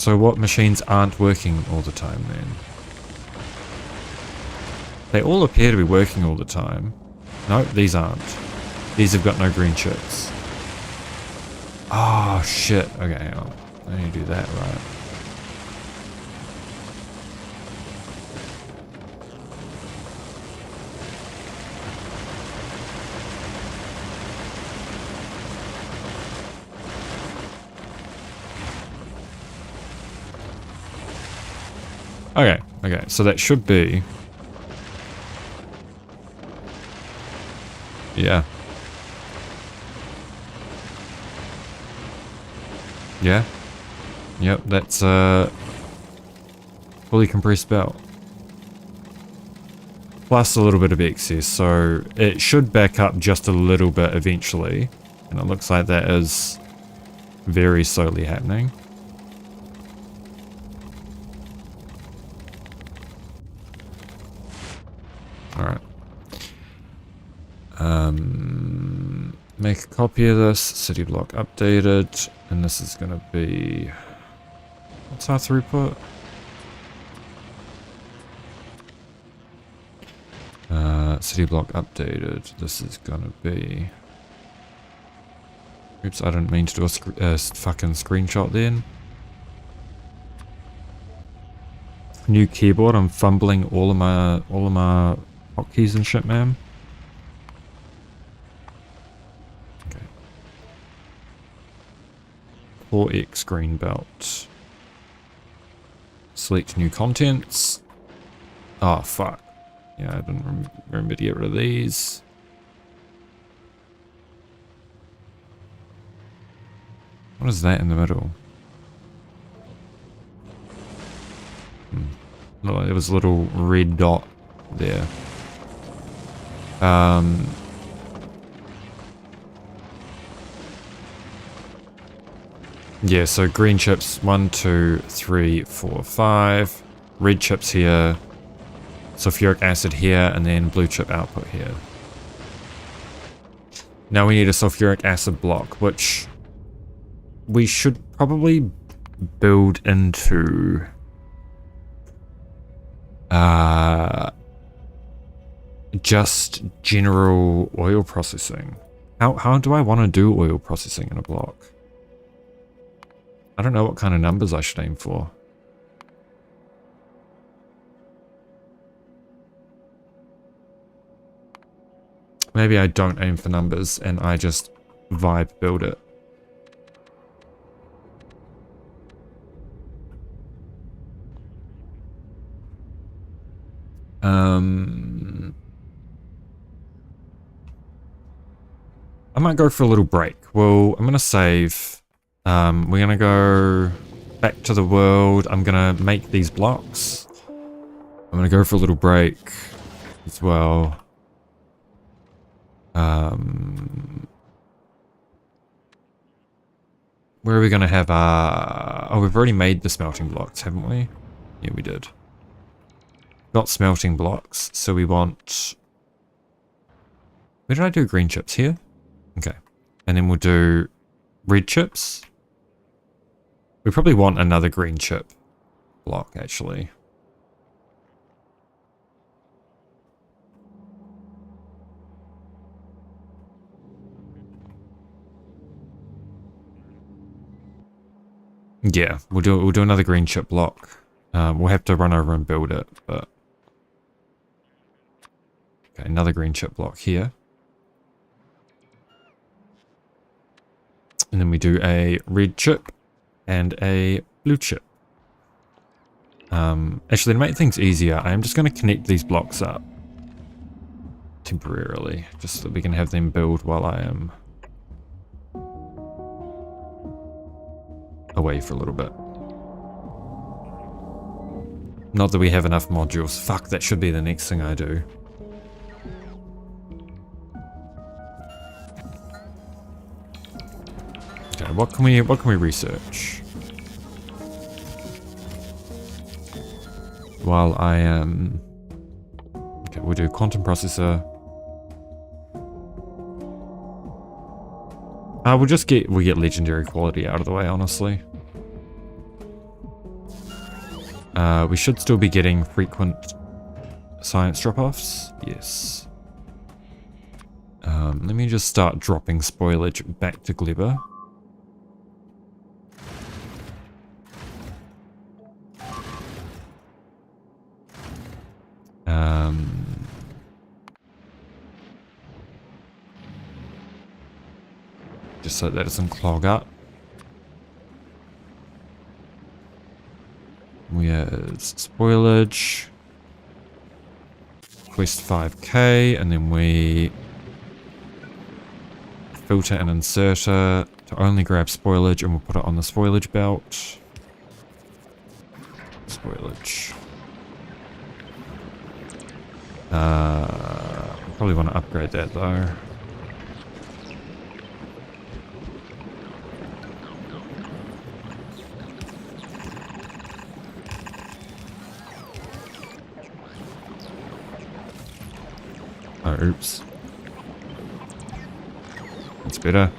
So what machines aren't working all the time then? They all appear to be working all the time. No, these aren't. These have got no green chips. Oh, shit. Okay, hang on. I need to do that right. Okay, so that should be... Yeah. Yeah. Yep, that's fully compressed belt. Plus a little bit of excess, so it should back up just a little bit eventually. And it looks like that is very slowly happening. Alright. Make a copy of this, city block updated, and this is going to be... What's our throughput? City block updated, this is going to be... Oops, I didn't mean to do a fucking screenshot then. New keyboard, I'm fumbling all of my hotkeys and shit, man. Okay. 4X green belt. Select new contents. Oh, fuck. Yeah, I didn't remember to get rid of these. What is that in the middle? No, there was a little red dot there. Yeah, so green chips, 1, 2, 3, 4, 5. Red chips here. Sulfuric acid here, and then blue chip output here. Now we need a sulfuric acid block, which we should probably build into just general oil processing. How do I want to do oil processing in a block? I don't know what kind of numbers I should aim for. Maybe I don't aim for numbers and I just vibe build it. I might go for a little break. Well, I'm gonna save. We're gonna go back to the world. I'm gonna make these blocks. I'm gonna go for a little break as well. Where are we gonna have our... Oh, we've already made the smelting blocks, haven't we? Yeah, we did. Got smelting blocks, so we want... Where did I do green chips? Here? Okay. And then we'll do red chips. We probably want another green chip block, actually. Yeah, we'll do another green chip block. We'll have to run over and build it, but... Okay, another green chip block here. And then we do a red chip and a blue chip. Actually, to make things easier, I am just going to connect these blocks up temporarily, just so that we can have them build while I am away for a little bit. Not that we have enough modules. Fuck, that should be the next thing I do. Okay, what can we research? While I am... Okay, we'll do quantum processor. We'll get legendary quality out of the way, honestly. We should still be getting frequent science drop-offs. Yes. Let me just start dropping spoilage back to Gleba. Just so that it doesn't clog up. Where's spoilage? Quest 5k, and then we filter and inserter to only grab spoilage, and we'll put it on the spoilage belt. Spoilage. Probably want to upgrade that though. Oh, oops. That's better.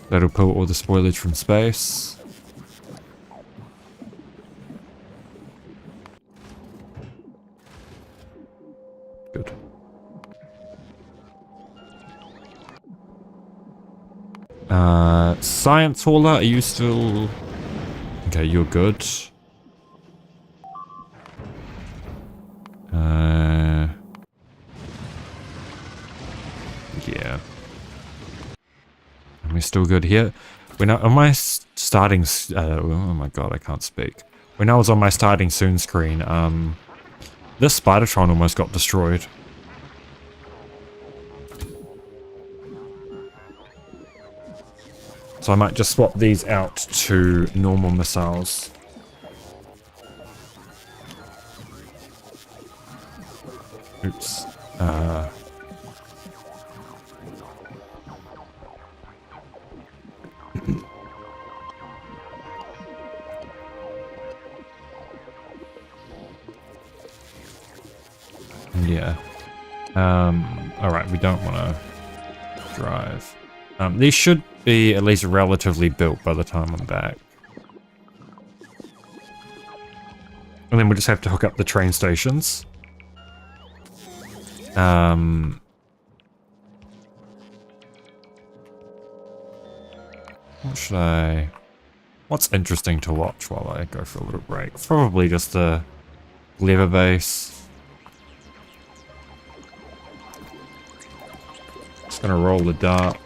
That'll pull all the spoilage from space. Good. Science hauler, are you still... Okay, you're good. Yeah. Are we still good here? When on my starting... oh my god, I can't speak. When I was on my starting soon screen, this Spidertron almost got destroyed. So I might just swap these out to normal missiles. Oops. Yeah. Alright, we don't want to drive. These should be at least relatively built by the time I'm back. And then we'll just have to hook up the train stations. What should I... What's interesting to watch while I go for a little break? Probably just the lever base. Just gonna roll the dart.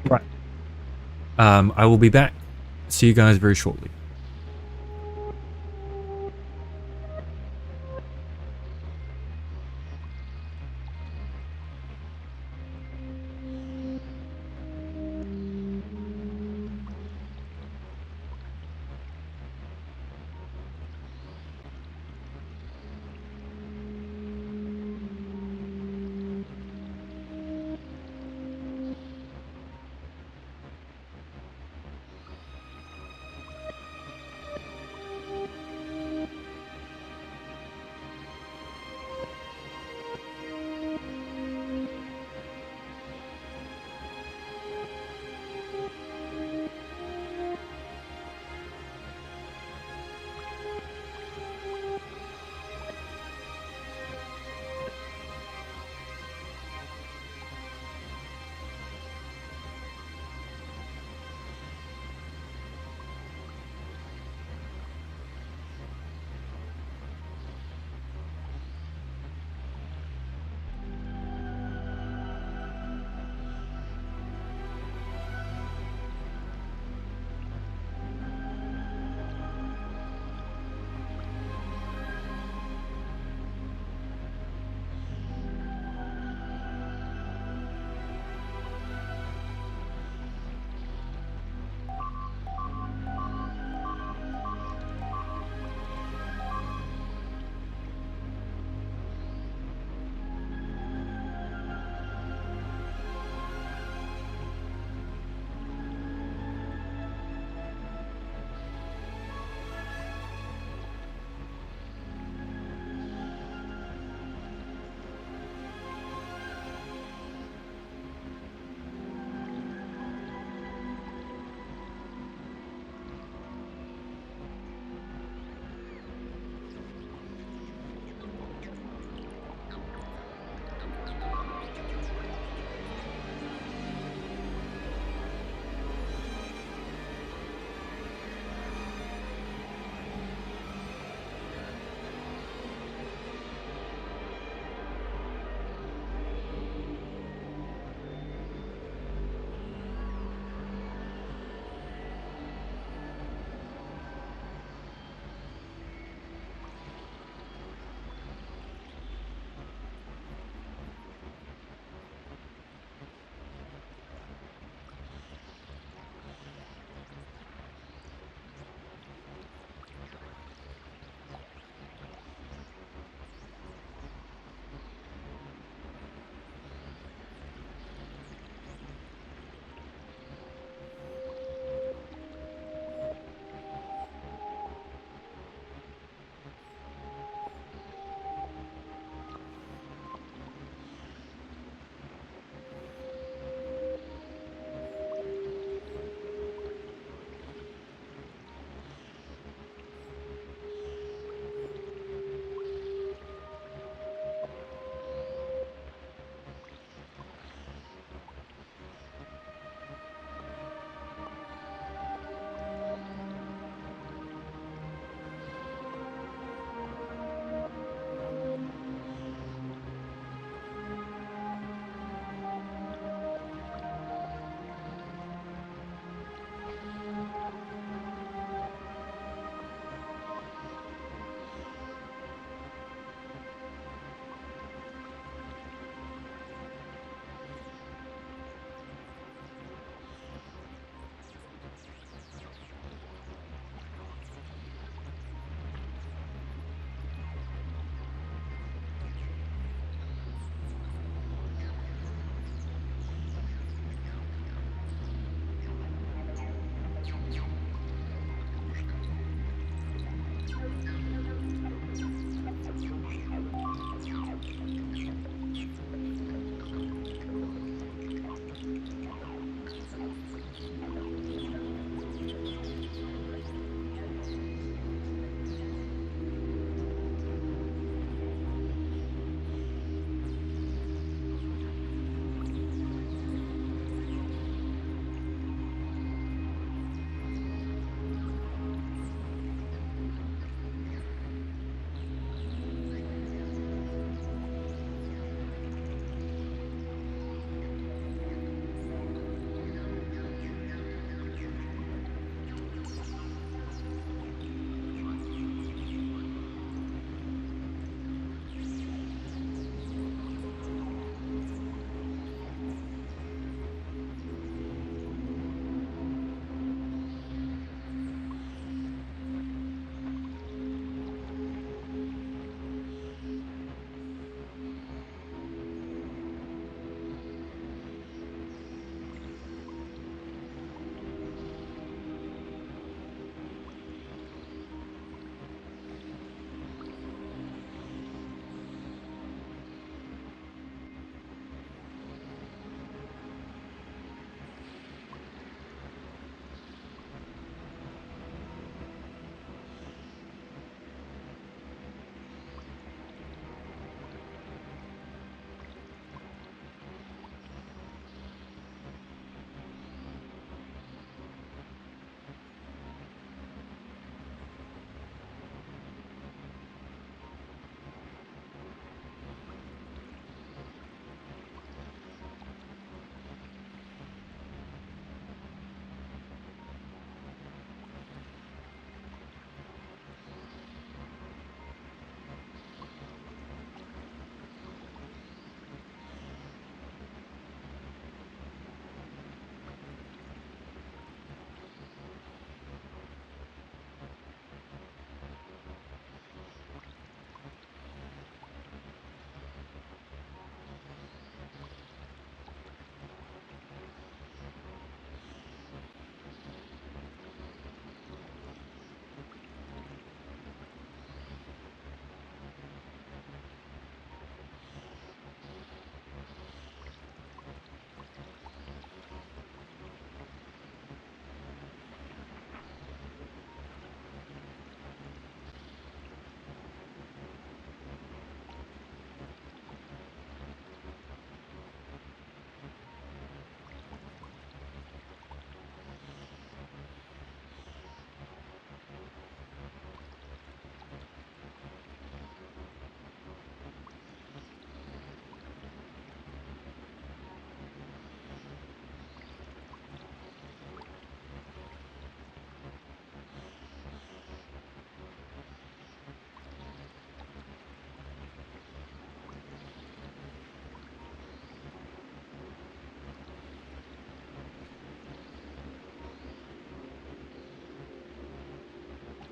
Right. I will be back. See you guys very shortly.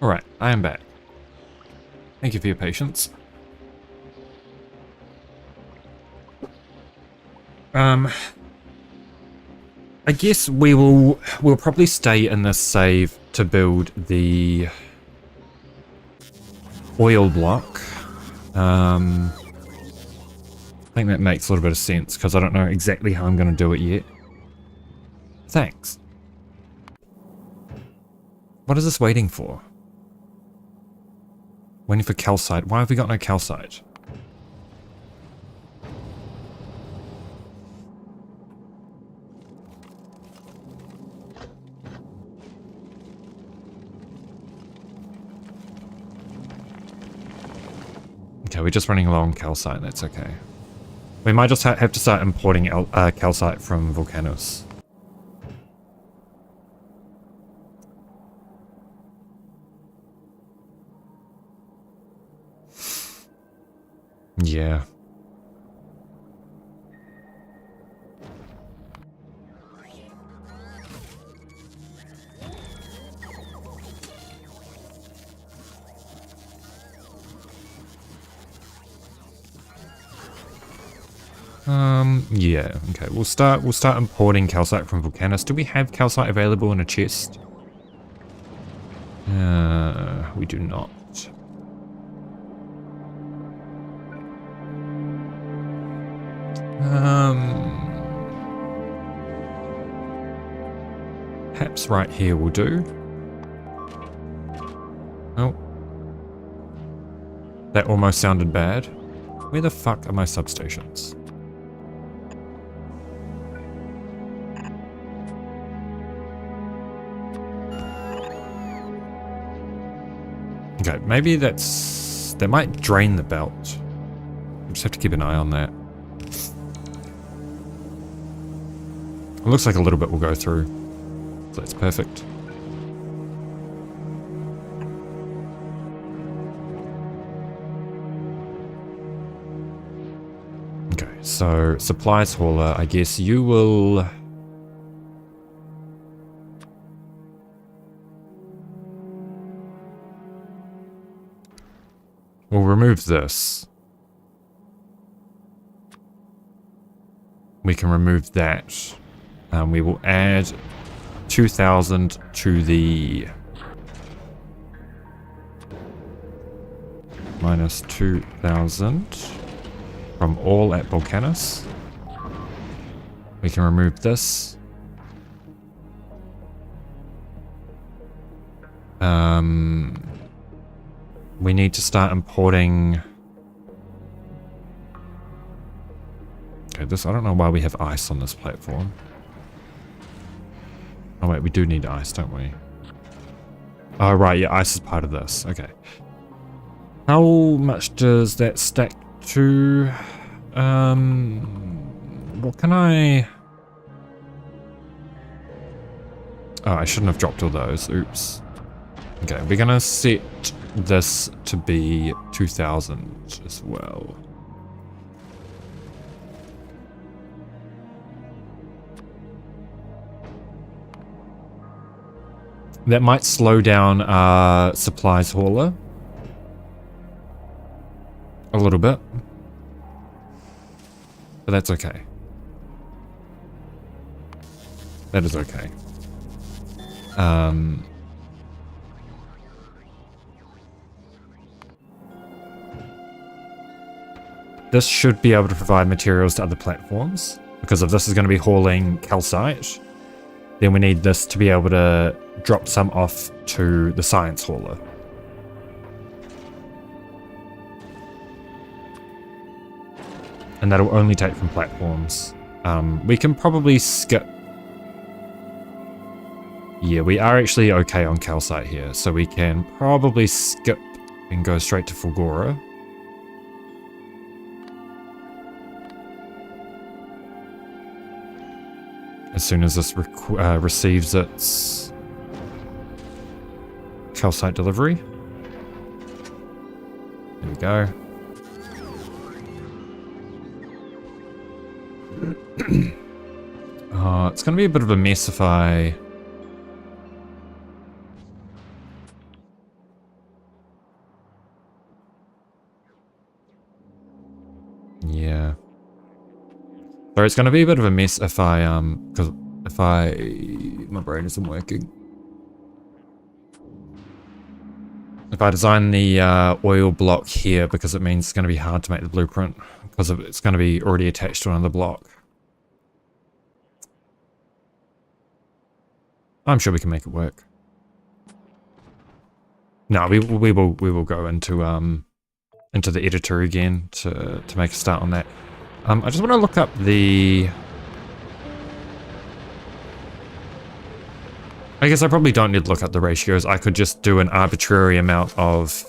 Alright, I am back. Thank you for your patience. I guess we'll probably stay in this save to build the oil block. I think that makes a little bit of sense because I don't know exactly how I'm going to do it yet. Thanks. What is this waiting for? Waiting for calcite. Why have we got no calcite? Okay, we're just running low on calcite, that's okay. We might just have to start importing calcite from volcanoes. Yeah. Yeah, okay. We'll start importing calcite from volcanoes. Do we have calcite available in a chest? We do not. Perhaps right here will do. Oh. That almost sounded bad. Where the fuck are my substations? Okay, maybe that might drain the belt. I just have to keep an eye on that. It looks like a little bit will go through. So that's perfect. Okay, so supplies hauler, I guess you will... We'll remove this. We can remove that. We will add 2,000 to the minus 2,000 from all at Volcanus. We can remove this. We need to start importing. Okay, this, I don't know why we have ice on this platform. Oh wait, we do need ice, don't we? Oh right, yeah, ice is part of this. Okay. How much does that stack to? What can I... Oh, I shouldn't have dropped all those. Oops. Okay, we're gonna set this to be 2,000 as well. That might slow down our supplies hauler a little bit, but that's okay. That is okay. This should be able to provide materials to other platforms, because if this is going to be hauling calcite, then we need this to be able to drop some off to the science hauler. And that'll only take from platforms. We can probably skip... Yeah, we are actually okay on calcite here, so we can probably skip and go straight to Fulgora. As soon as this receives its calcite delivery. There we go. It's going to be a bit of a mess if I... Yeah. So it's going to be a bit of a mess if I, because my brain isn't working. If I design the oil block here, because it means it's going to be hard to make the blueprint, because it's going to be already attached to another block. I'm sure we can make it work. No, we will go into the editor again to make a start on that. I just want to look up the... I guess I probably don't need to look up the ratios. I could just do an arbitrary amount of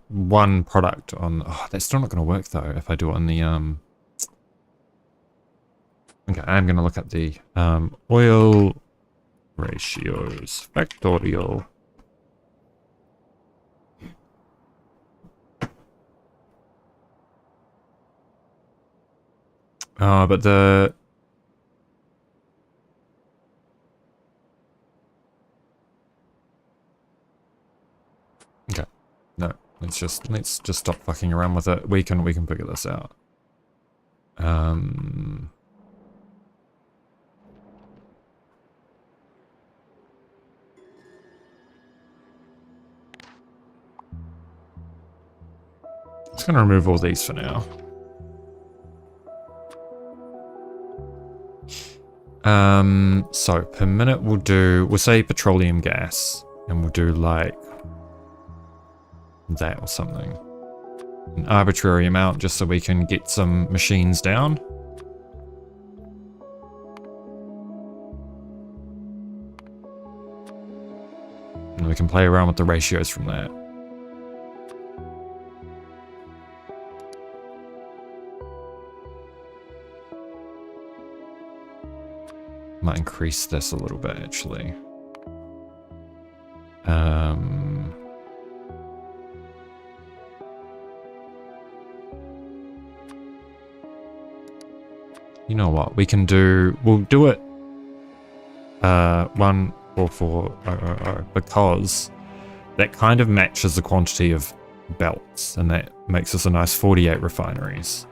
one product on... Oh, that's still not going to work though if I do it on the Okay, I'm going to look at the oil ratios. Factorio. Oh, but the... Okay. No, let's just stop fucking around with it. We can figure this out. Just gonna remove all these for now. So per minute we'll say petroleum gas, and we'll do like that or something. An arbitrary amount just so we can get some machines down. And we can play around with the ratios from that. Might increase this a little bit actually. You know what? We'll do it 144,000 because that kind of matches the quantity of belts, and that makes us a nice 48 refineries.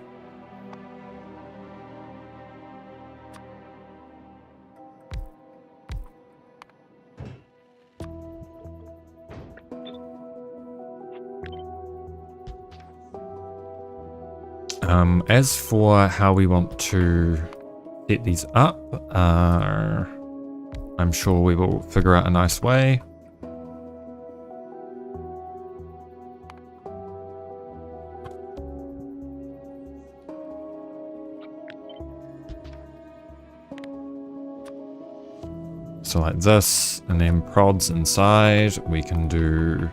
As for how we want to set these up, I'm sure we will figure out a nice way. So like this, and then prods inside, we can do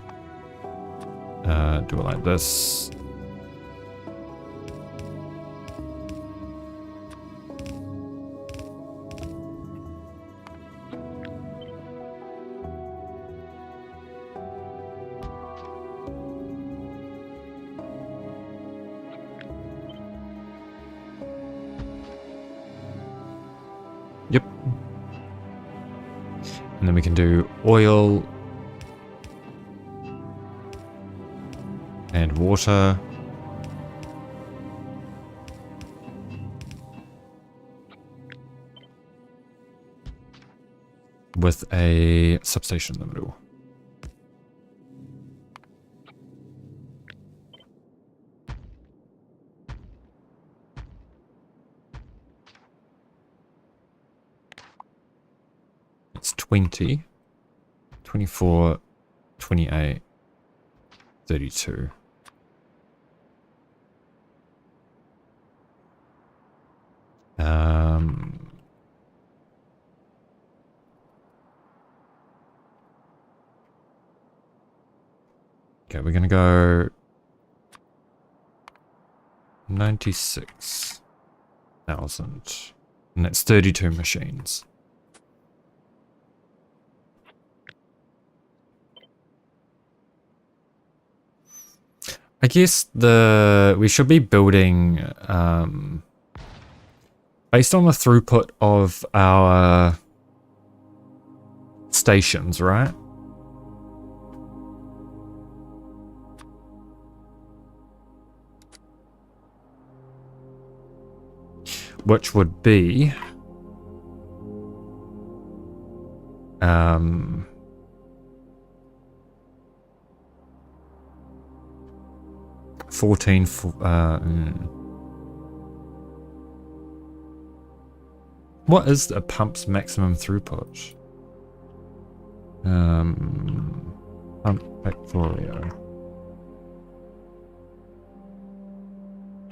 it like this. Yep. And then we can do oil and water. With a substation in the middle. It's 20, 24, 28, 32. Okay, we're gonna go 96,000, and that's 32 machines. I guess we should be building Based on the throughput of our stations, right? Which would be 14 What is a pump's maximum throughput? Pump Factorio.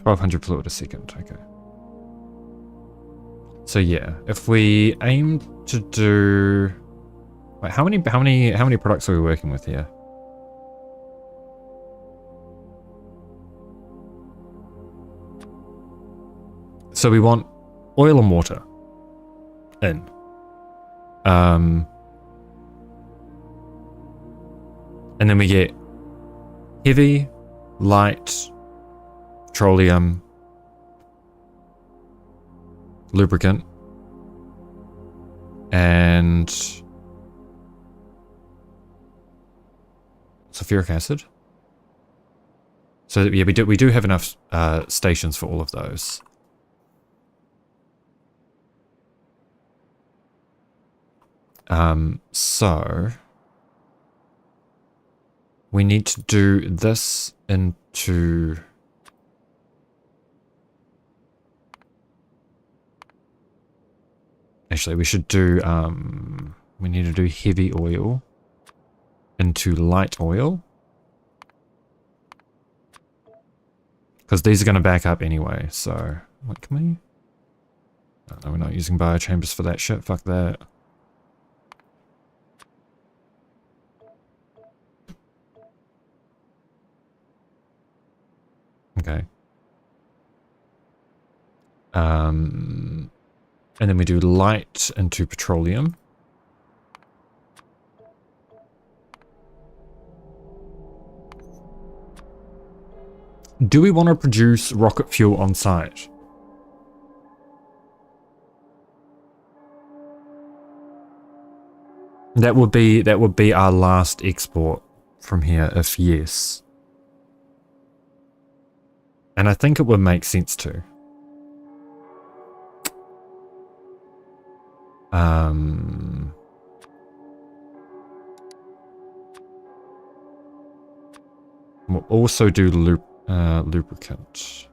1200 fluid a second, okay. So yeah, if we aim to do... Wait, how many products are we working with here? So we want oil and water in. And then we get heavy, light, petroleum, lubricant, and sulfuric acid. So yeah, we do have enough stations for all of those. So we need to do this into... Actually, we should do, we need to do heavy oil into light oil. Because these are going to back up anyway, so... What can we... No, we're not using biochambers for that shit, fuck that. Okay. And then we do light into petroleum. Do we want to produce rocket fuel on site? That would be our last export from here, if yes. And I think it would make sense to. We'll also do lubricant.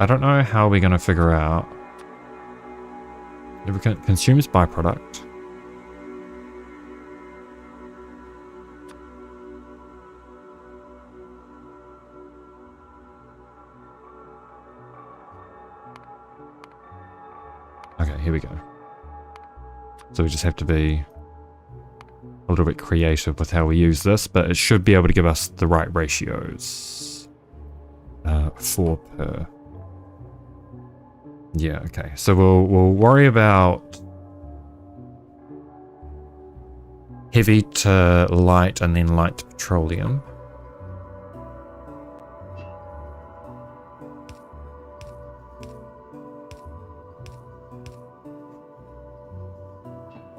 I don't know how we're going to figure out. Lubricant consumes byproduct. Okay, here we go. So we just have to be a little bit creative with how we use this, but it should be able to give us the right ratios. 4 per. Yeah, okay. So we'll worry about heavy to light and then light to petroleum.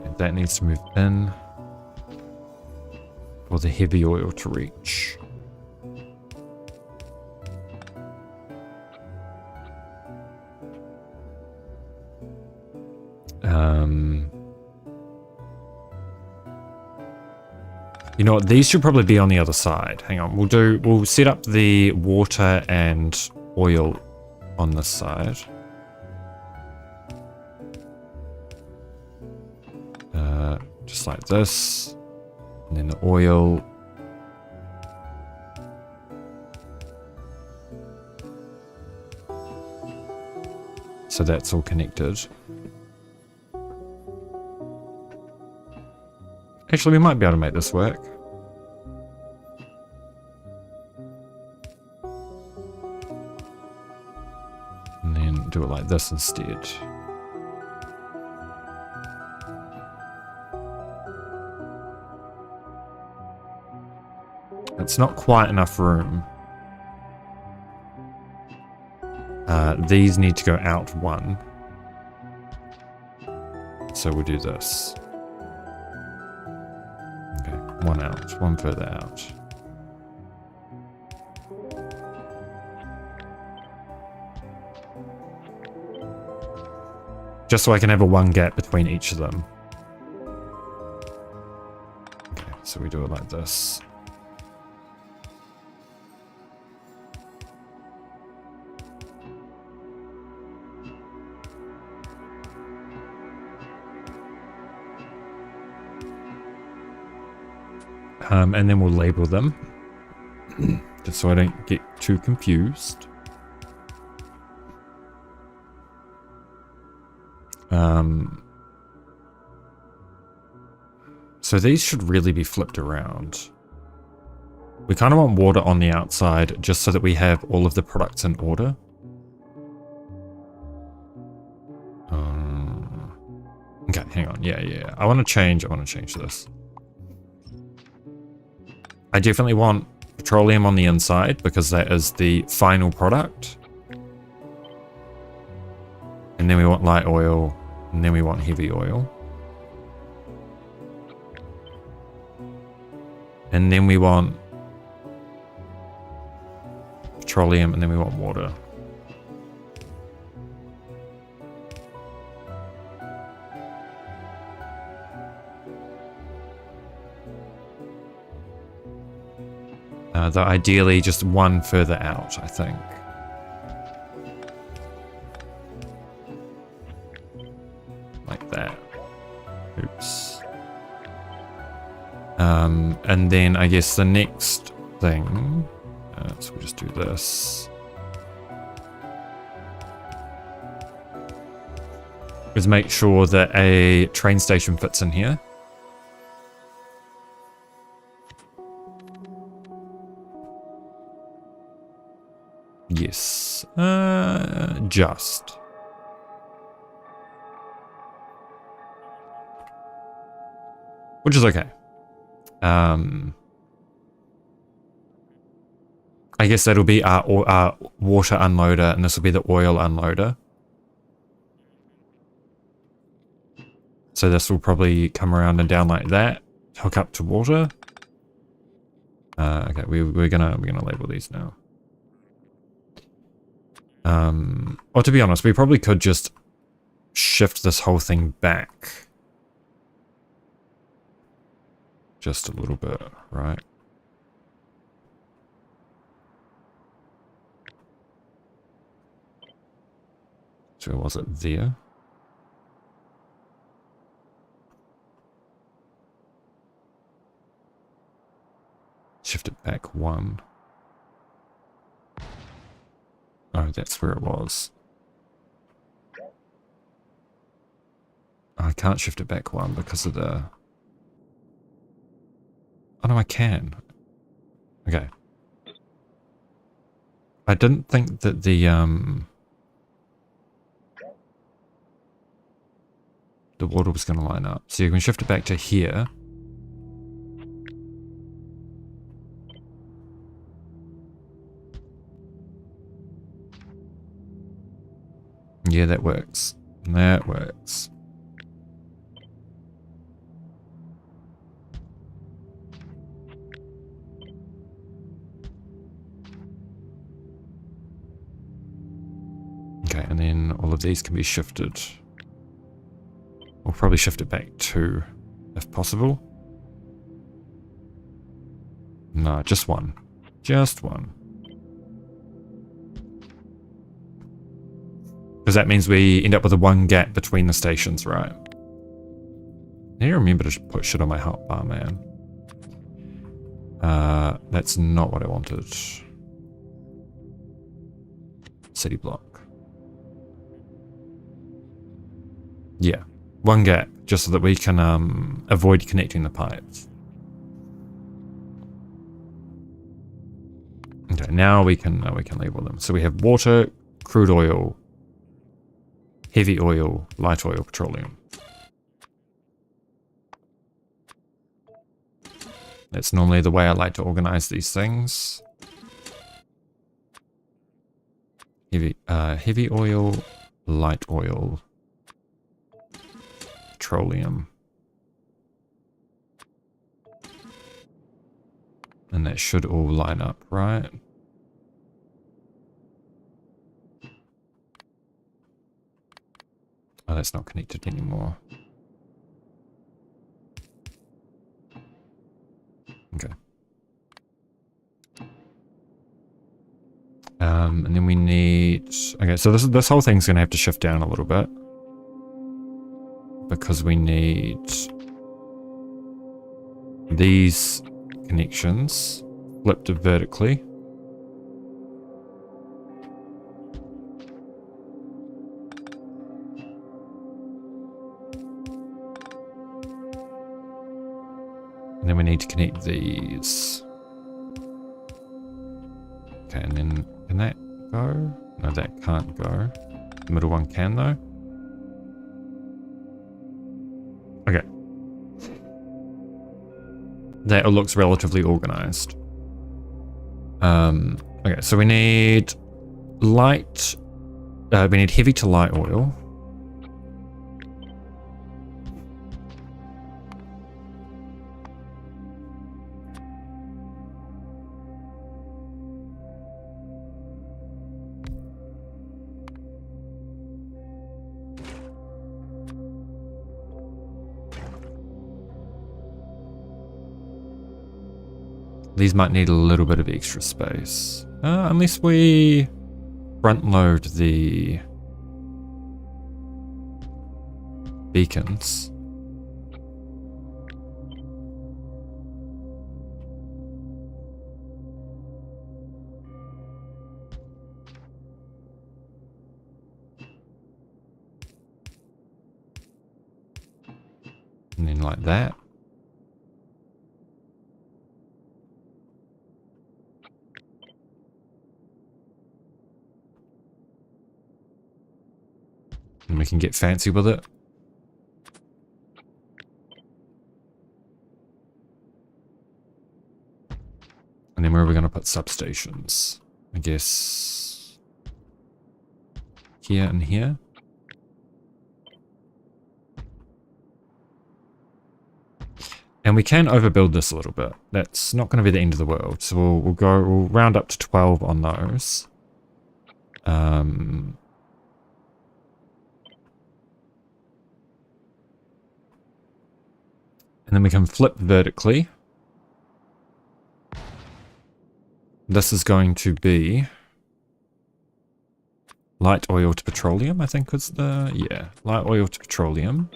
And that needs to move in for the heavy oil to reach. You know what, these should probably be on the other side. Hang on, we'll set up the water and oil on this side. Just like this. And then the oil. So that's all connected. Actually, we might be able to make this work. And then do it like this instead. It's not quite enough room. These need to go out one. So we'll do this. Okay, one out, one further out. Just so I can have a one gap between each of them. Okay, so we do it like this. And then we'll label them, just so I don't get too confused. So these should really be flipped around. We kind of want water on the outside, just so that we have all of the products in order. Okay, hang on. Yeah. I want to change this. I definitely want petroleum on the inside because that is the final product. And then we want light oil, and then we want heavy oil. And then we want petroleum, and then we want water. Though ideally just one further out, I think. Like that. Oops. And then I guess the next thing, so we'll just do this, is make sure that a train station fits in here. Yes, just. Which is okay. I guess that'll be our water unloader, and this will be the oil unloader. So this will probably come around and down like that, hook up to water. Okay, we're gonna label these now. Or to be honest, we probably could just shift this whole thing back just a little bit, right? So was it there? Shift it back one. Oh, that's where it was. I can't shift it back one because of the... Oh no, I can. Okay. I didn't think that the water was going to line up. So you can shift it back to here. Yeah, that works. That works. Okay, and then all of these can be shifted. We'll probably shift it back 2, if possible. No, just 1. Just 1. Because that means we end up with a 1 gap between the stations, right? I need to remember to put shit on my hotbar, man. That's not what I wanted. City block. Yeah, 1 gap, just so that we can avoid connecting the pipes. Okay, now we can label them. So we have water, crude oil, heavy oil, light oil, petroleum. That's normally the way I like to organize these things. Heavy oil, light oil, petroleum. And that should all line up, right? Oh, that's not connected anymore. Okay. And then we need... Okay, so this whole thing's going to have to shift down a little bit. Because we need these connections flipped vertically. And then we need to connect these. Okay, and then can that go? No, that can't go. The middle one can though. Okay. That looks relatively organized. Okay, so we need light. We need heavy to light oil. These might need a little bit of extra space. Unless we front load the beacons. And then like that. And we can get fancy with it. And then where are we going to put substations? I guess here and here. And we can overbuild this a little bit. That's not going to be the end of the world. So we'll round up to 12 on those. And then we can flip vertically. This is going to be light oil to petroleum, I think was the... Yeah, light oil to petroleum.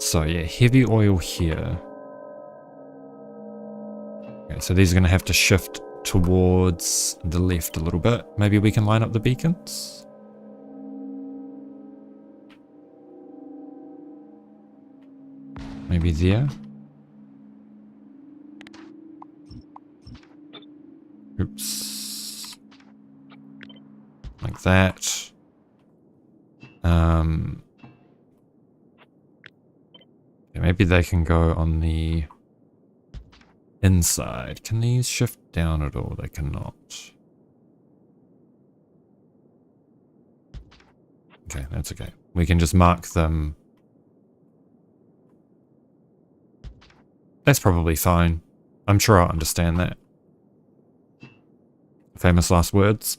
So yeah, heavy oil here. Okay, so these are going to have to shift towards the left a little bit. Maybe we can line up the beacons. Maybe there. Oops. Like that. Yeah, maybe they can go on the inside. Can these shift down at all? They cannot. Okay, that's okay. We can just mark them. That's probably fine. I'm sure I'll understand that. Famous last words.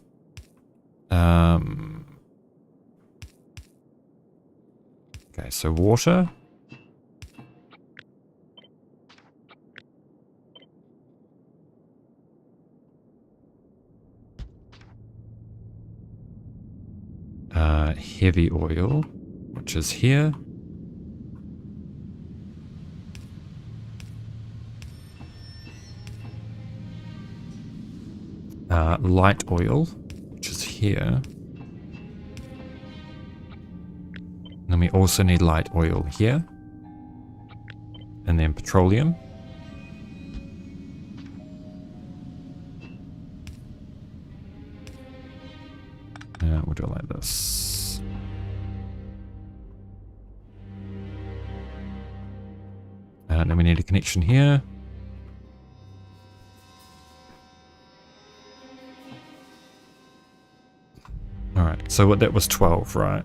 Okay, so water. Heavy oil, which is here. Light oil, which is here. And then we also need light oil here. And then petroleum. We'll do it like this. And then we need a connection here. Alright, so what, that was 12, right?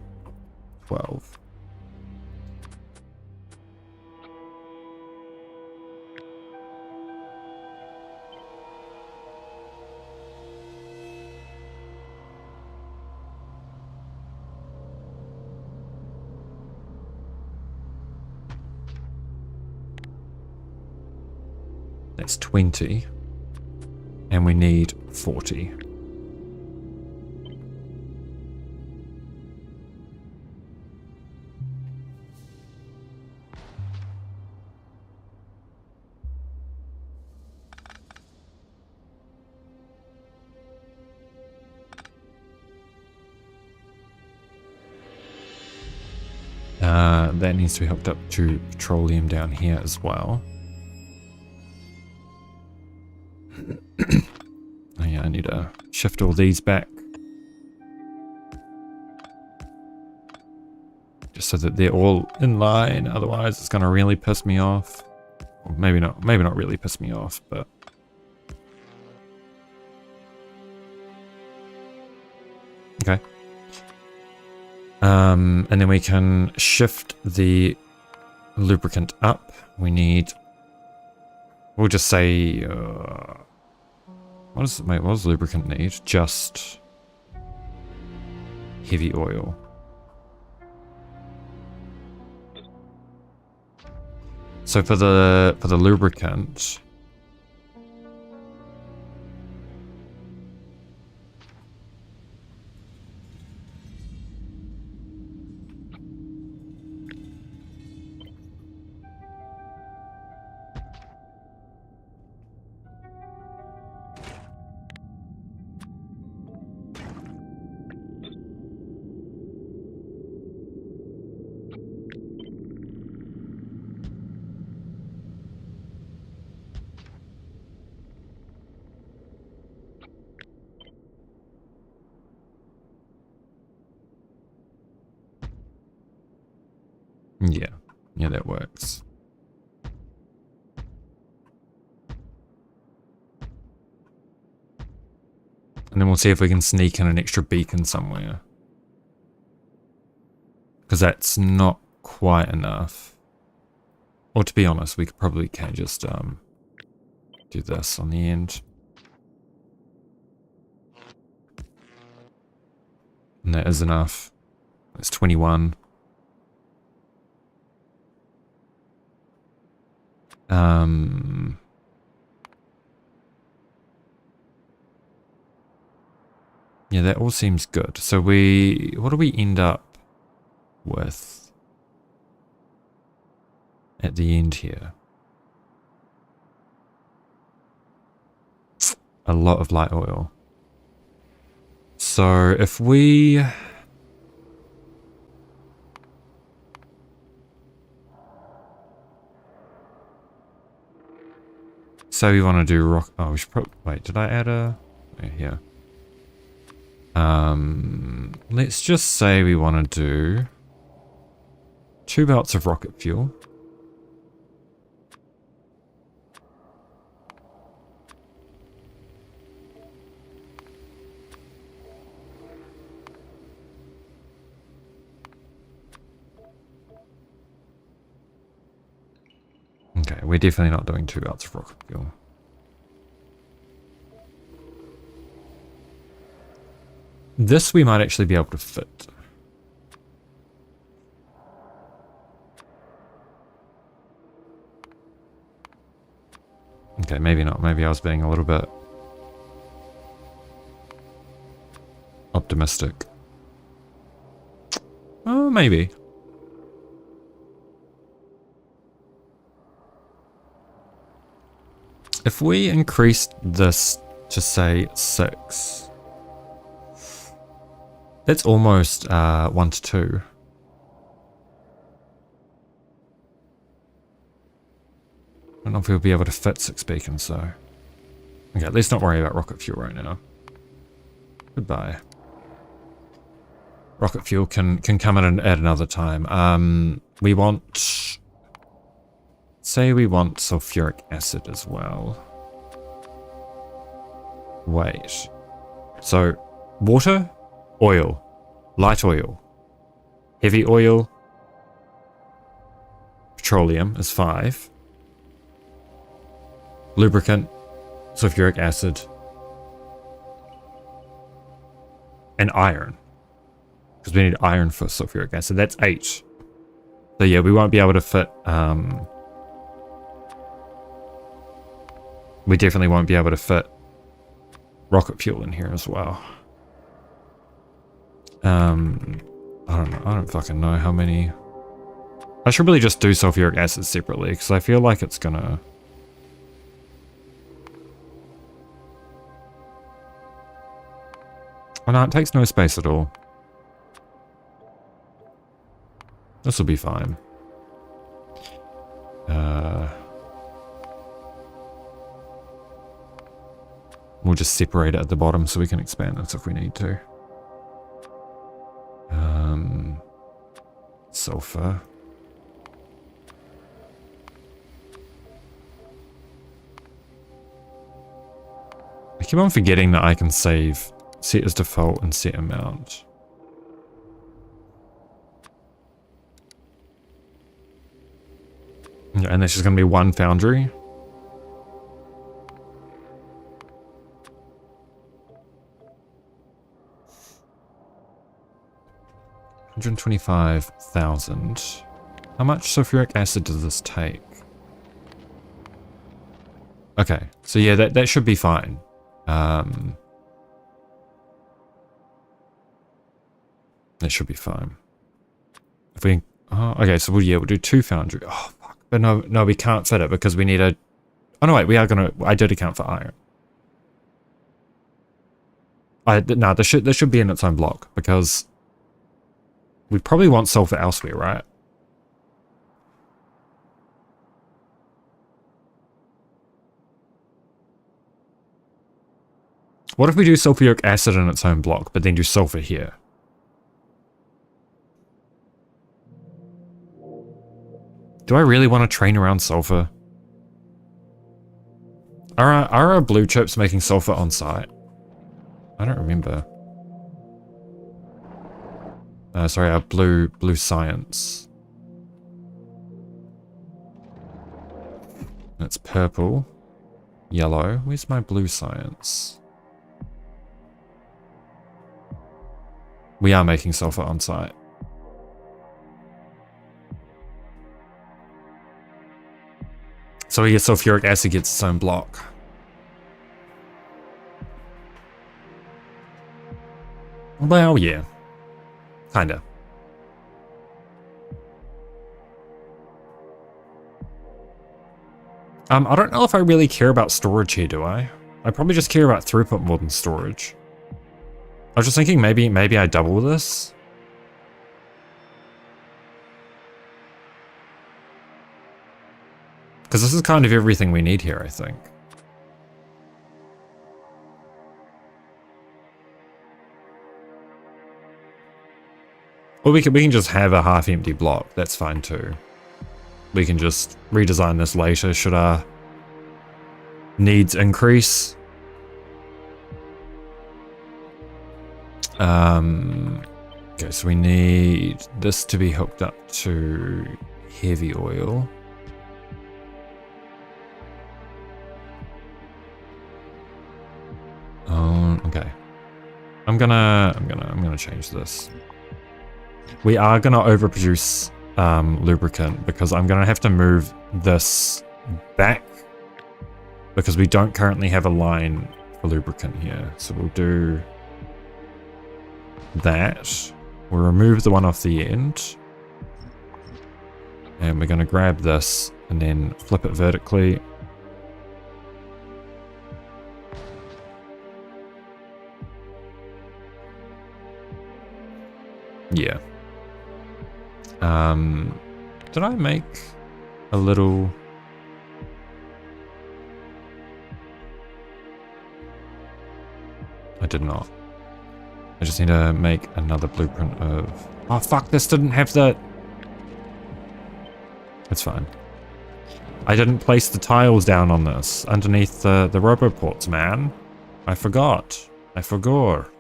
12. That's 20. And we need 40. That needs to be hooked up to petroleum down here as well. Oh yeah, I need to shift all these back. Just so that they're all in line, otherwise it's gonna really piss me off. Or maybe not really piss me off, but... Okay. And then we can shift the lubricant up. We need... We'll just say... what does lubricant need? Just... heavy oil. So for the lubricant... Yeah, that works. And then we'll see if we can sneak in an extra beacon somewhere. Because that's not quite enough. Or to be honest, we probably can just do this on the end. And that is enough. That's 21. Yeah, that all seems good. So what do we end up with at the end here? A lot of light oil. So if we... So we want to do rock... Oh, we should probably... Wait, did I add a... Yeah. Let's just say we want to do 2 belts of rocket fuel. Okay, we're definitely not doing 2 belts of rocket fuel. This we might actually be able to fit. Okay, maybe not. Maybe I was being a little bit optimistic. Oh, maybe. If we increased this to say 6... That's almost 1 to 2. I don't know if we'll be able to fit 6 beacons, so... Okay, let's not worry about rocket fuel right now. Goodbye. Rocket fuel can come in at another time. We want... say we want sulfuric acid as well. Wait. So, water, oil, light oil, heavy oil, petroleum is 5. Lubricant, sulfuric acid, and iron. Because we need iron for sulfuric acid. That's 8. So yeah, we won't be able to fit... we definitely won't be able to fit rocket fuel in here as well. I don't know. I don't fucking know how many... I should really just do sulfuric acid separately, because I feel like it's gonna... Oh no, it takes no space at all. This will be fine. We'll just separate it at the bottom so we can expand this if we need to. Sulfur. I keep on forgetting that I can save set as default and set amount. Yeah, and there's just going to be one foundry. $125,000. How much sulfuric acid does this take? Okay, so yeah, that should be fine. That should be fine. If we... Oh, okay, so we'll do 2 foundry. Oh, fuck. But no, we can't fit it because we need a... Oh, no, wait, we are going to... I did account for iron. No, this should be in its own block because... We probably want sulfur elsewhere, right? What if we do sulfuric acid in its own block, but then do sulfur here? Do I really want to train around sulfur? Are our blue chips making sulfur on site? I don't remember. Sorry, our blue science. That's purple. Yellow. Where's my blue science? We are making sulfur on site. So we get sulfuric acid gets its own block. Well, yeah. Kinda. I don't know if I really care about storage here, do I? I probably just care about throughput more than storage. I was just thinking maybe I double this. Because this is kind of everything we need here, I think. Or we can just have a half-empty block. That's fine too. We can just redesign this later should our needs increase. Okay, so we need this to be hooked up to heavy oil. Okay. I'm gonna change this. We are gonna overproduce lubricant because I'm gonna have to move this back because we don't currently have a line for lubricant here. So we'll do that. We'll remove the one off the end. And we're gonna grab this and then flip it vertically. Yeah. Did I make a little... I did not. I just need to make another blueprint of... Oh fuck, this didn't have the... It's fine. I didn't place the tiles down on this underneath the roboports, man. I forgot. I forgot.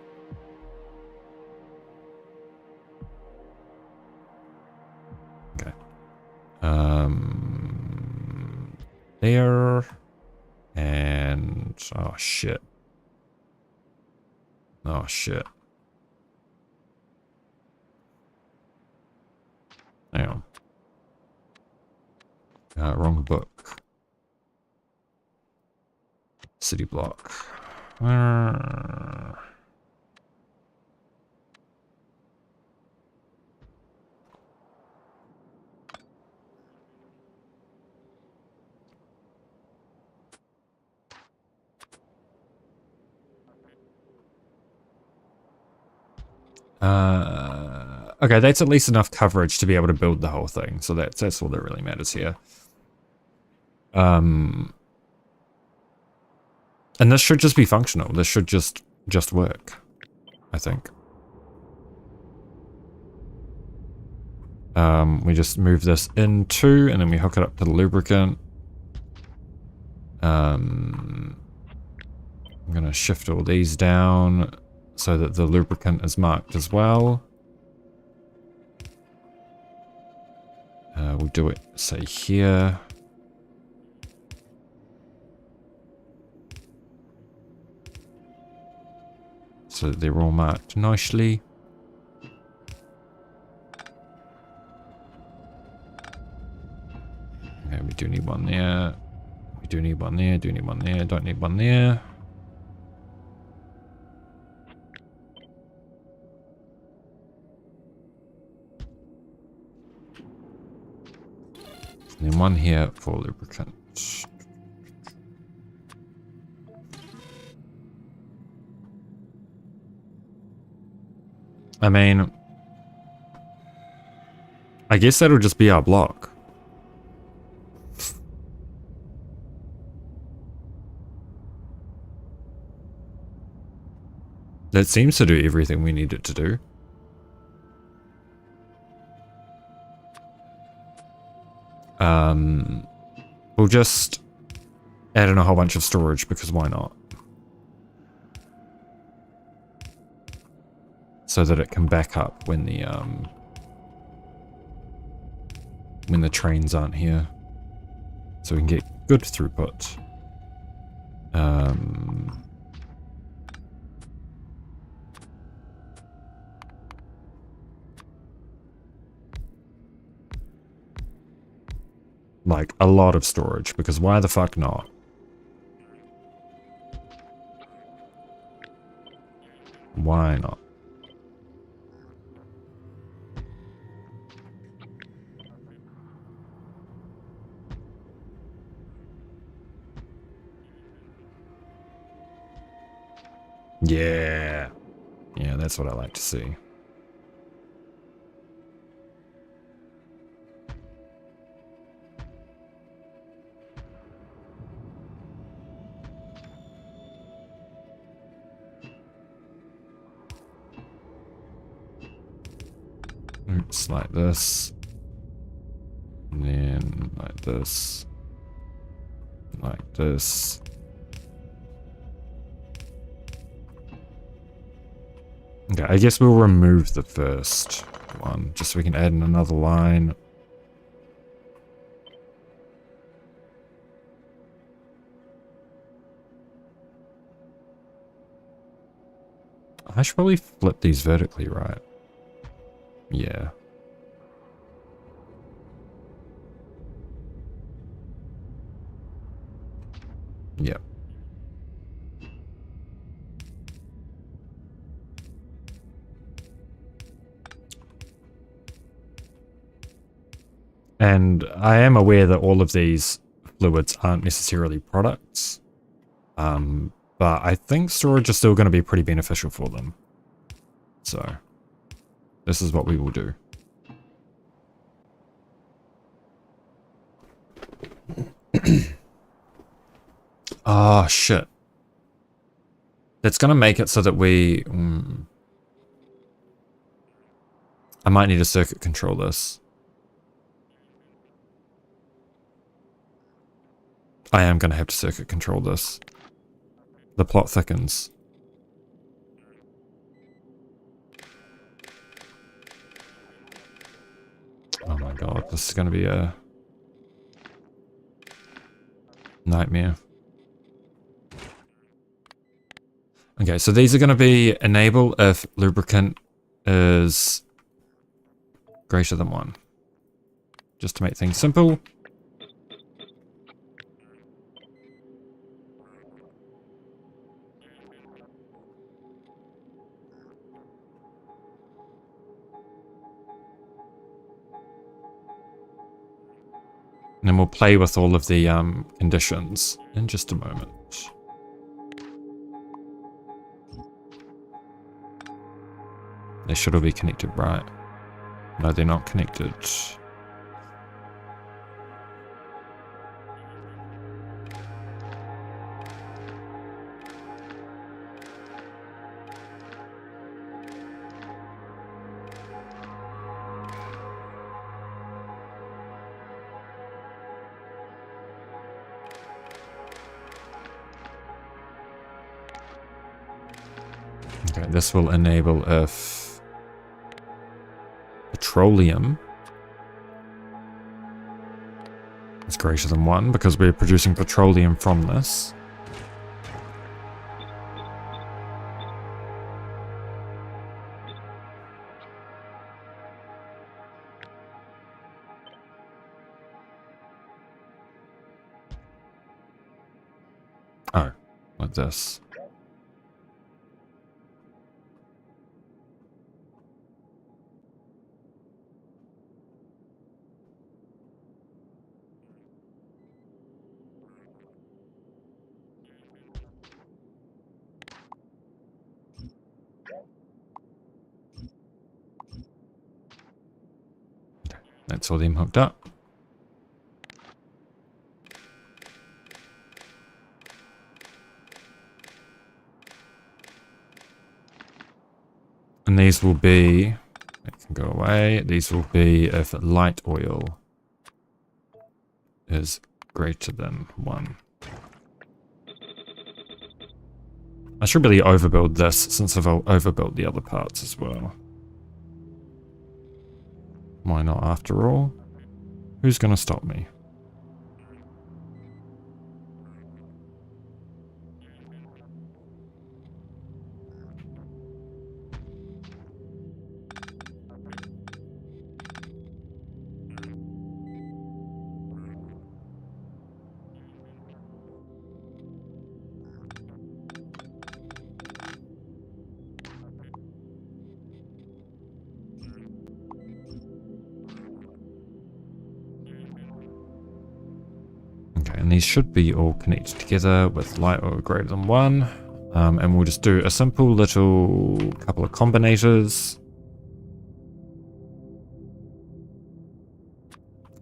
Okay. There. And... oh, shit. Oh, shit. Hang on. Wrong book. City block. Okay, that's at least enough coverage to be able to build the whole thing. So that's all that really matters here. And this should just be functional. This should just work, I think. We just move this into, and then we hook it up to the lubricant. I'm gonna shift all these down so that the lubricant is marked as well. We'll do it, say, here. So that they're all marked nicely. Okay, we do need one there. We do need one there, do need one there, don't need one there. And then one here for lubricant. I mean, I guess that'll just be our block. That seems to do everything we need it to do. We'll just add in a whole bunch of storage, because why not? So that it can back up when the trains aren't here. So we can get good throughput. Like, a lot of storage, because why the fuck not? Why not? Yeah. Yeah, that's what I like to see. Oops, like this. And then like this. Like this. Okay, I guess we'll remove the first one, just so we can add in another line. I should probably flip these vertically, right? Yeah. Yep. And I am aware that all of these fluids aren't necessarily products. But I think storage is still going to be pretty beneficial for them. So, this is what we will do. Oh, shit. That's going to make it so that we... I might need to circuit control this. I am going to have to circuit control this. The plot thickens. Oh my god, this is going to be a nightmare. Okay, so these are going to be enable if lubricant is greater than 1. Just to make things simple. And then we'll play with all of the conditions in just a moment. They should all be connected, right? No, they're not connected. Okay, this will enable if petroleum is greater than 1 because we're producing petroleum from this. Oh, like this. That's all them hooked up. And these will be, it can go away, these will be if light oil is greater than 1. I should really overbuild this since I've overbuilt the other parts as well. Why not after all? Who's gonna stop me? And these should be all connected together with light oil greater than 1. And we'll just do a simple little couple of combinators.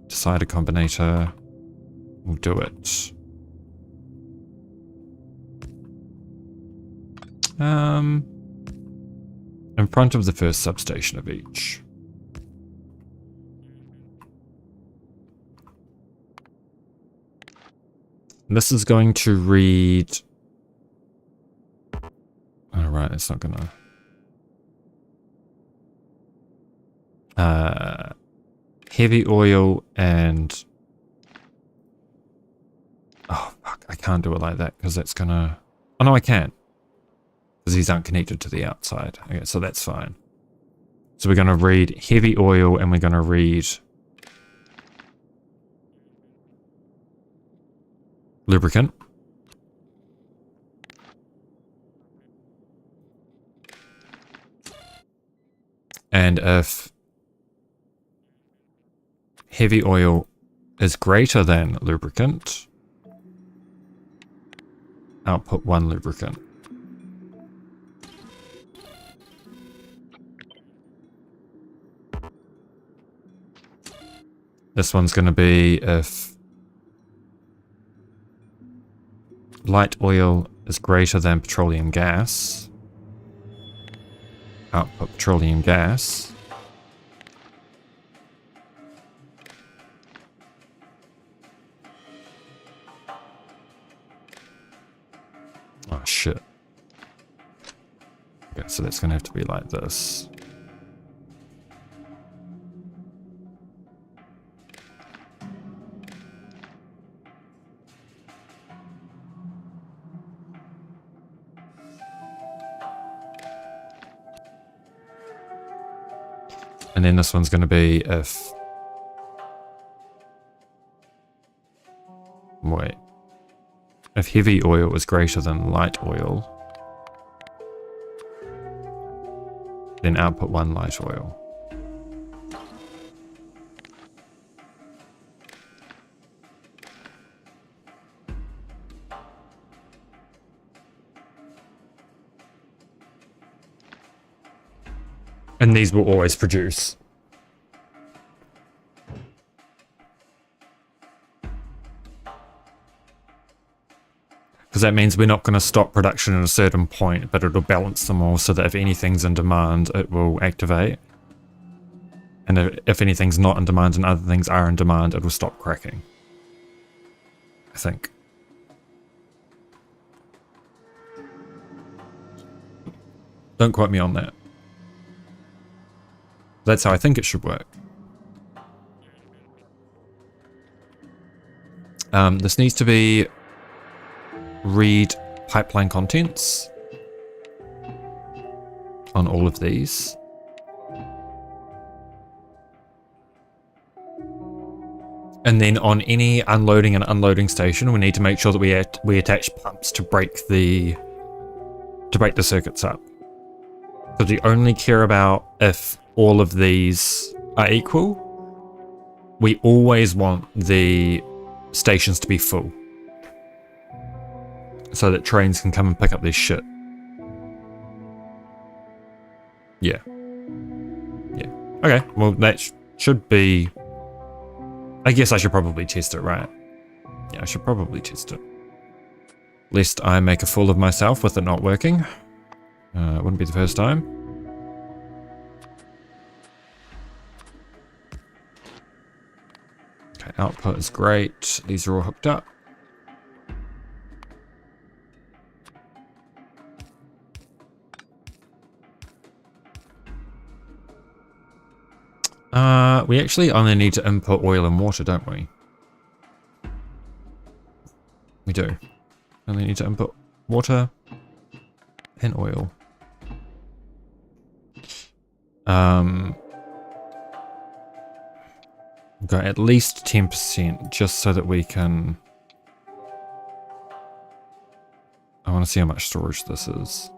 Decide a combinator. We'll do it. In front of the first substation of each. This is going to read... Oh, right, it's not gonna... heavy oil and... Oh, fuck, I can't do it like that, because that's gonna... Oh, no, I can. Because these aren't connected to the outside. Okay, so that's fine. So we're gonna read heavy oil, and we're gonna read... lubricant. And if heavy oil is greater than lubricant, output 1 lubricant. This one's going to be if light oil is greater than petroleum gas, output petroleum gas. Oh shit. Okay, so that's gonna have to be like this. And then this one's gonna be if... Wait. If heavy oil is greater than light oil, then output 1 light oil. And these will always produce. Because that means we're not going to stop production at a certain point, but it'll balance them all so that if anything's in demand, it will activate. And if anything's not in demand and other things are in demand, it will stop cracking. I think. Don't quote me on that. That's how I think it should work. This needs to be read pipeline contents on all of these. And then on any unloading and unloading station, we need to make sure that we attach pumps to break the circuits up. Because we only care about if all of these are equal. We always want the stations to be full, so that trains can come and pick up this shit. Yeah. Yeah. Okay, well that should be... I guess I should probably test it, right? Yeah, I should probably test it. Lest I make a fool of myself with it not working. It wouldn't be the first time. Okay, output is great. These are all hooked up. We actually only need to input oil and water, don't we? We do. Only need to input water and oil. Go at least 10% just so that we can... I want to see how much storage this is.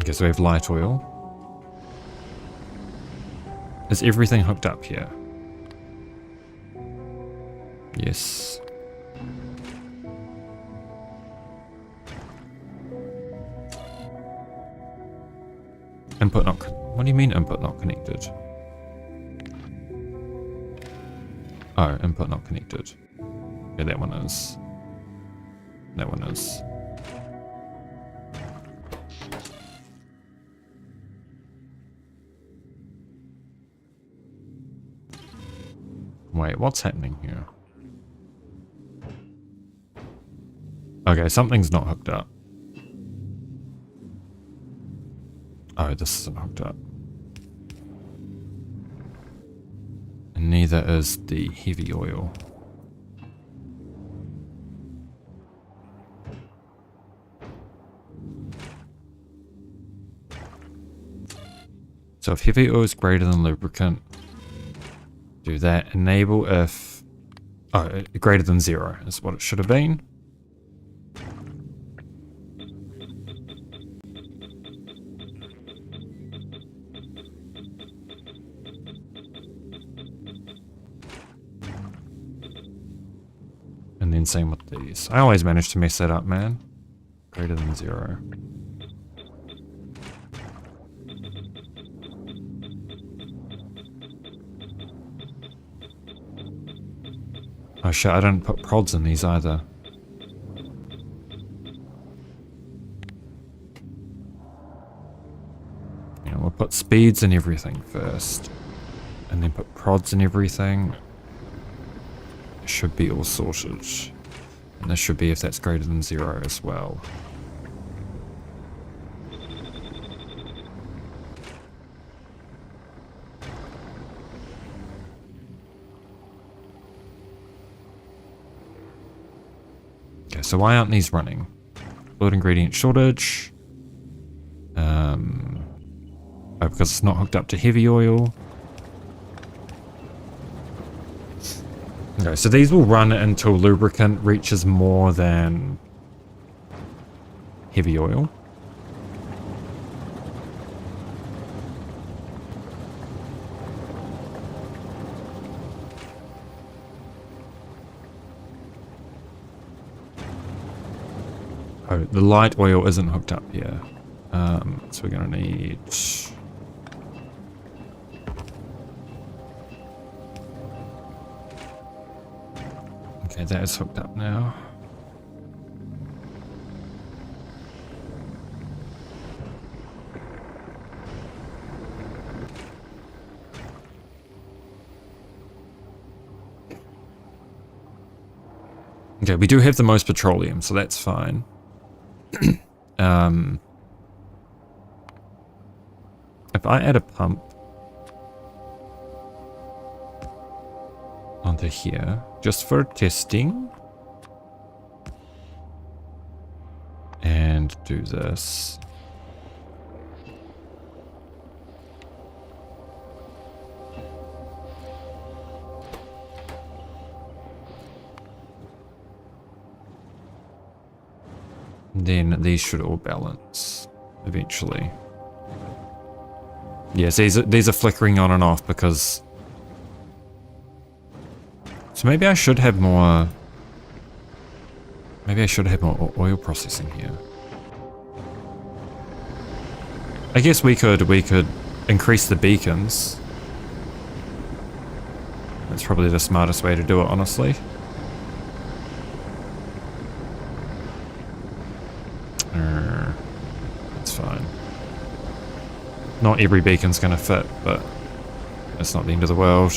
Okay, so we have light oil. Is everything hooked up here? Yes. Input not... What do you mean input not connected? Oh, input not connected. Yeah, that one is. That one is. Wait, what's happening here? Okay, something's not hooked up. Oh, this isn't hooked up. And neither is the heavy oil. So if heavy oil is greater than lubricant, do that. Enable if... Oh, greater than 0 is what it should have been. And then same with these. I always manage to mess that up, man. Greater than 0. Oh shit, I didn't put prods in these either. Yeah, put speeds in everything first, and then put prods in everything. It should be all sorted. And this should be if that's greater than 0 as well. Okay, so why aren't these running? Fluid ingredient shortage. Oh, because it's not hooked up to heavy oil. Okay, so these will run until lubricant reaches more than heavy oil. Oh, the light oil isn't hooked up here. So we're gonna need... Okay, that is hooked up now. Okay, we do have the most petroleum, so that's fine. If I add a pump onto here, just for testing, and do this. Then these should all balance eventually. Yes, these are flickering on and off because... So maybe I should have more... Maybe I should have more oil processing here. I guess we could increase the beacons. That's probably the smartest way to do it, honestly. That's fine. Not every beacon's gonna fit, but it's not the end of the world.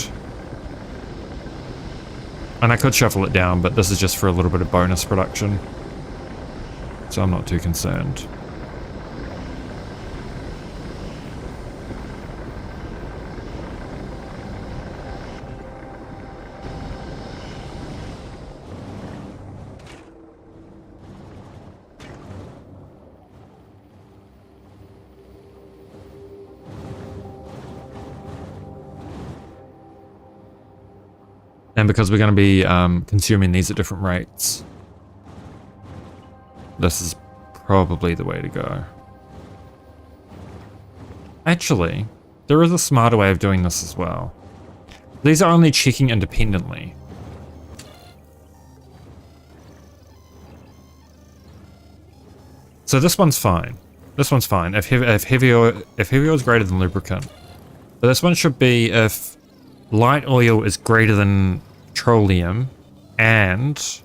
And I could shuffle it down, but this is just for a little bit of bonus production. So I'm not too concerned. And because we're going to be consuming these at different rates, this is probably the way to go. Actually, there is a smarter way of doing this as well. These are only checking independently. So this one's fine. This one's fine if heavy oil is greater than lubricant. But this one should be if light oil is greater than petroleum and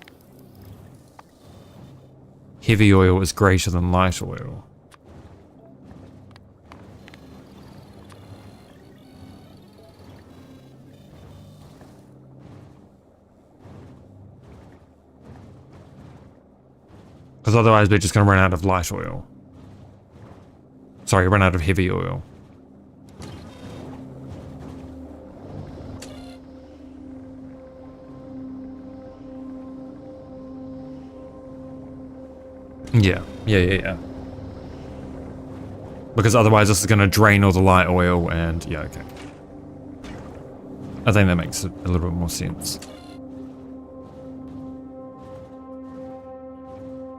heavy oil is greater than light oil. Because otherwise we're just going to run out of light oil. Sorry, run out of heavy oil. Yeah. Because otherwise this is going to drain all the light oil and... Yeah, okay. I think that makes a little bit more sense.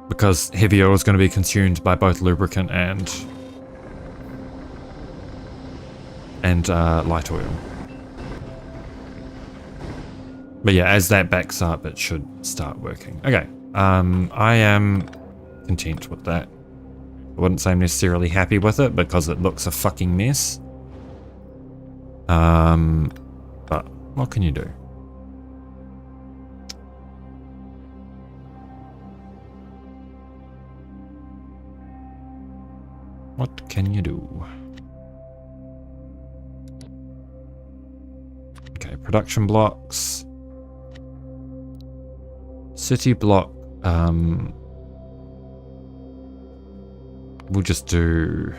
Because heavy oil is going to be consumed by both lubricant and light oil. But yeah, as that backs up, it should start working. Okay, I am content with that. I wouldn't say I'm necessarily happy with it because it looks a fucking mess. But what can you do? What can you do? production blocks. City block, we'll just do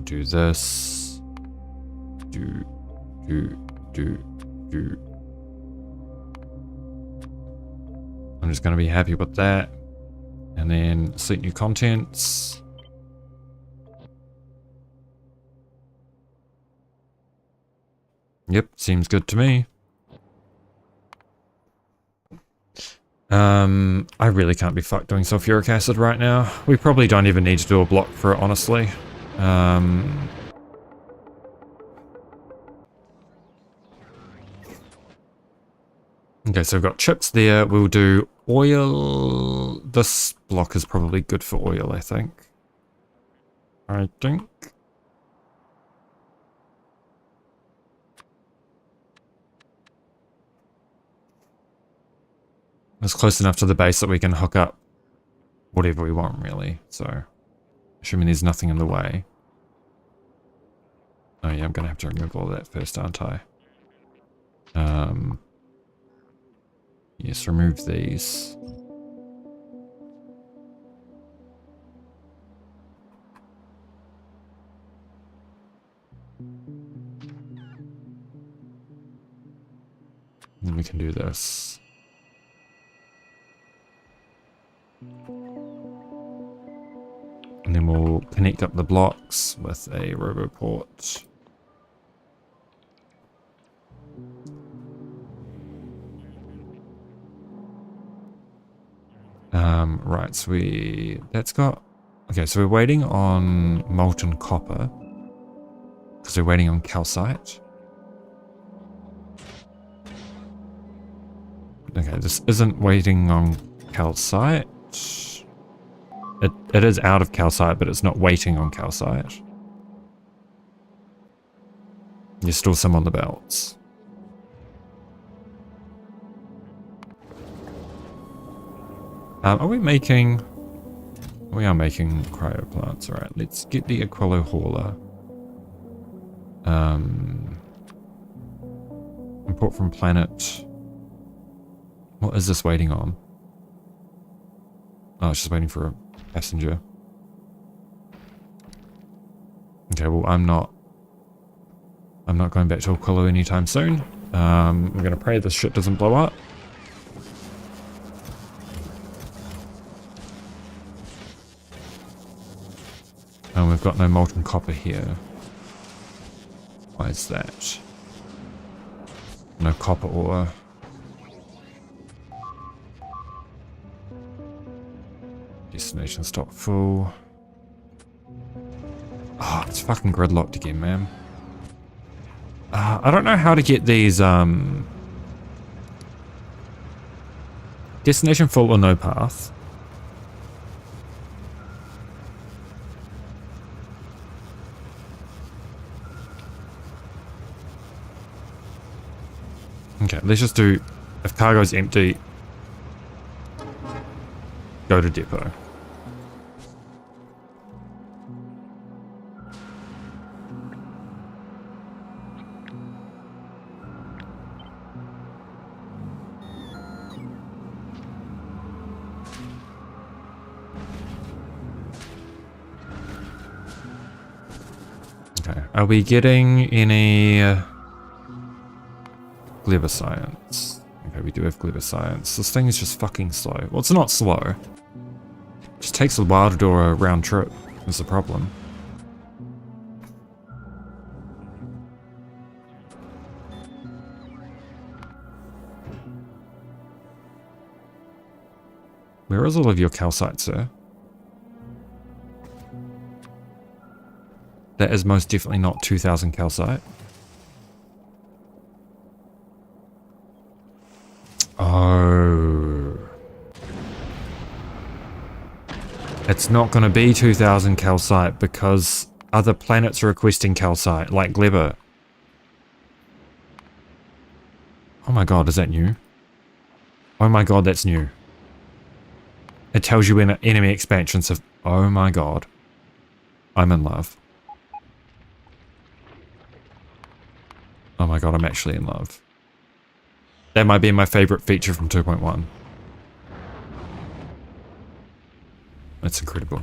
this. Do. I'm just going to be happy with that. And then select new contents. Yep, seems good to me. I really can't be fucked doing sulfuric acid right now. We probably don't even need to do a block for it, honestly. Okay, so we've got chips there. We'll do oil. This block is probably good for oil, I think. It's close enough to the base that we can hook up whatever we want, really. So, assuming there's nothing in the way. Oh yeah, I'm going to have to remove all of that first, aren't I? Yes, remove these. Then we can do this. And then we'll connect up the blocks with a roboport. Right, so that's got, okay, so we're waiting on molten copper, because we're waiting on calcite. Okay, this isn't waiting on calcite. It is out of calcite, but it's not waiting on calcite. There's still some on the belts. Are we making... We are making cryo plants. Alright, let's get the Aquilo hauler. Import from planet. What is this waiting on? Oh, it's just waiting for a passenger. Okay, well, I'm not going back to Aquilo anytime soon. I'm gonna pray this shit doesn't blow up. And we've got no molten copper here. Why is that? No copper ore. Destination stock full. Oh, it's fucking gridlocked again, man. I don't know how to get these, destination full or no path. Okay, let's just do, if cargo's empty, go to depot. Okay, are we getting any Glibber science? Okay, we do have Glibber science. This thing is just fucking slow. Well, it's not slow. It just takes a while to do a round trip, is the problem. Where is all of your calcite, sir? That is most definitely not 2,000 calcite. Oh. It's not going to be 2,000 calcite because other planets are requesting calcite, like Glibber. Oh my god, is that new? Oh my god, that's new. It tells you when enemy expansions have... Oh my god. I'm in love. my god, I'm actually in love. That might be my favorite feature from 2.1. That's incredible.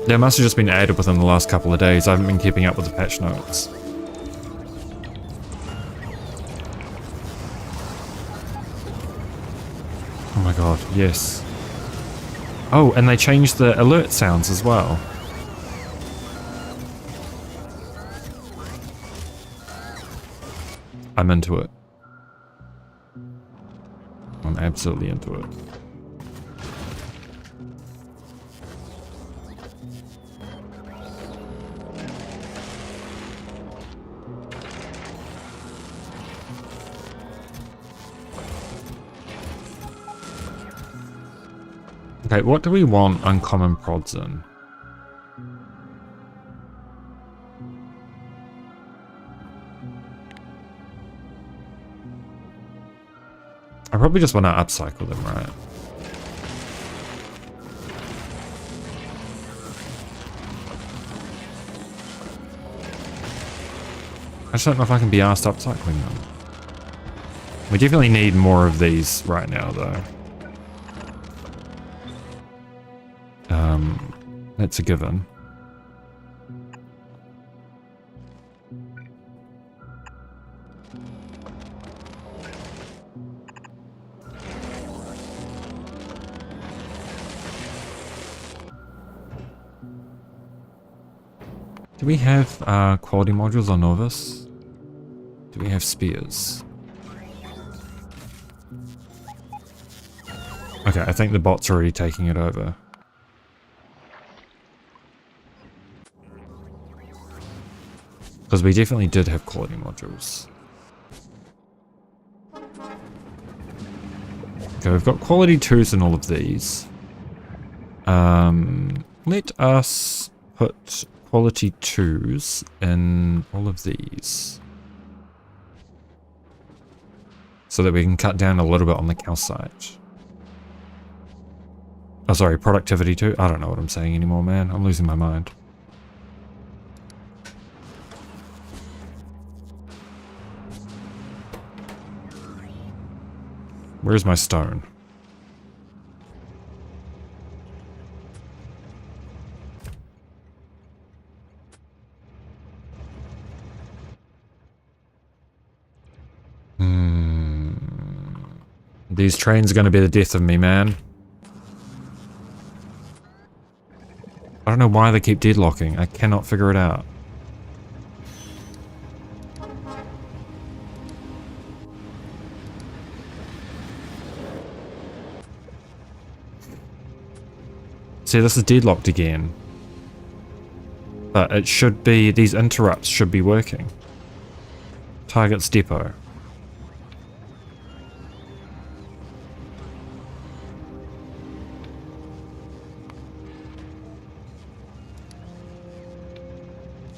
That must have just been added within the last couple of days. I haven't been keeping up with the patch notes. Oh my god, yes. Oh, and they changed the alert sounds as well. I'm into it. I'm absolutely into it. Okay, what do we want uncommon prods in? I probably just want to upcycle them, right? I just don't know if I can be asked upcycling them. We definitely need more of these right now, though. That's a given. Do we have quality modules on Novus? Do we have spears? Okay, I think the bot's already taking it over. Because we definitely did have quality modules. Okay, we've got quality 2s in all of these. Let us put quality 2s in all of these. So that we can cut down a little bit on the calcite. Oh, sorry, productivity 2? I don't know what I'm saying anymore, man. I'm losing my mind. Where's my stone? These trains are going to be the death of me, man. I don't know why they keep deadlocking. I cannot figure it out. See, this is deadlocked again. But it should be, these interrupts should be working. Target's depot.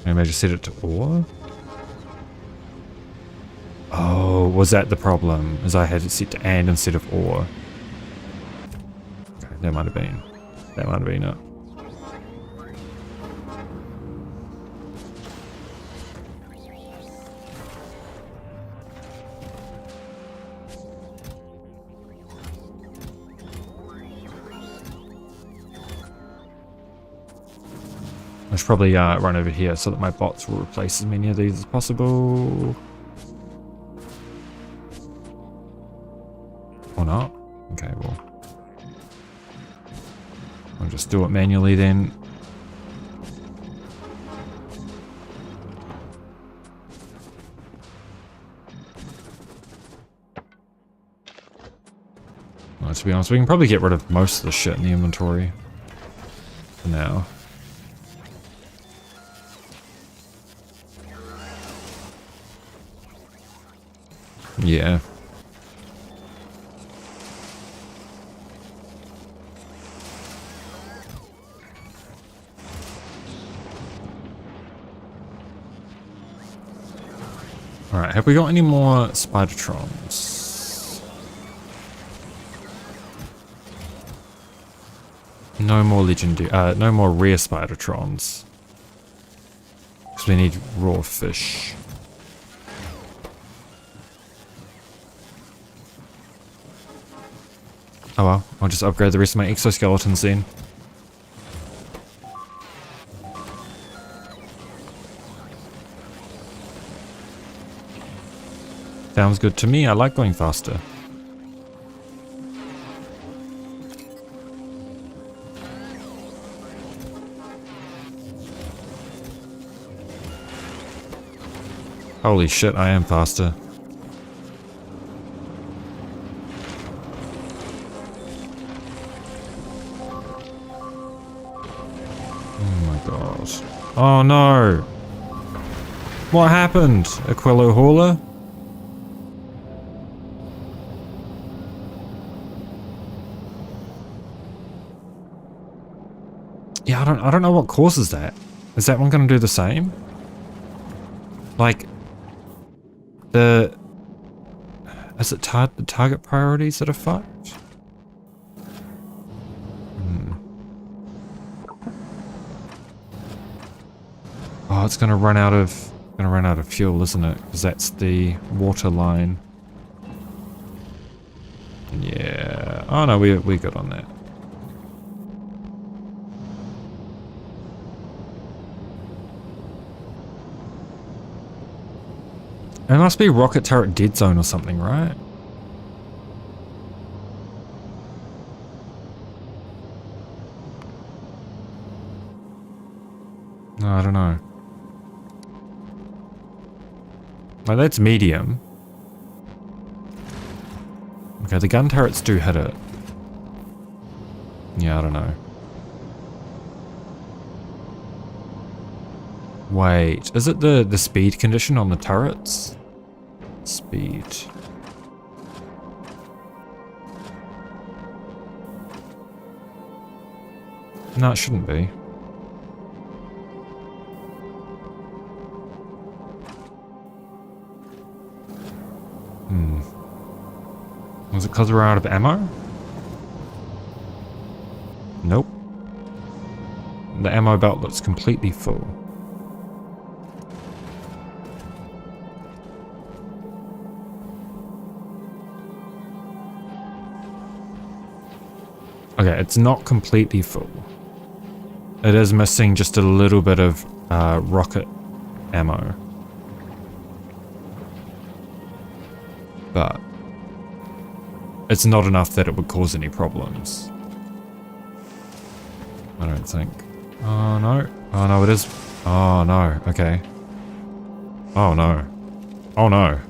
Maybe I just set it to ore? Oh, was that the problem? As I had it set to and instead of ore. Okay, that might have been. That might have been it. I should probably run over here so that my bots will replace as many of these as possible. Or not? Okay, well. I'll just do it manually then. Well, to be honest, we can probably get rid of most of the shit in the inventory for now. Yeah. Alright, have we got any more Spidertrons? No more legendary, no more rare Spidertrons. Because we need raw fish. Oh well, I'll just upgrade the rest of my exoskeletons then. Sounds good to me, I like going faster. Holy shit, I am faster. Oh my god. Oh no! What happened, Aquilo Hauler? Yeah, I don't know what causes that. Is that one gonna do the same? Like, is it the target priorities that are fucked? Oh, it's gonna run out of fuel, isn't it? Because that's the water line. Yeah. Oh no, we're good on that. It must be rocket turret dead zone or something, right? No, I don't know. Like, that's medium. Okay, the gun turrets do hit it. Yeah, I don't know. Wait, is it the speed condition on the turrets? Speed. No, it shouldn't be. Was it because we're out of ammo? Nope. The ammo belt looks completely full. Okay, it's not completely full. It is missing just a little bit of rocket ammo. But it's not enough that it would cause any problems. I don't think. Oh no. Oh no, it is. Oh no. Okay. Oh no. Oh no.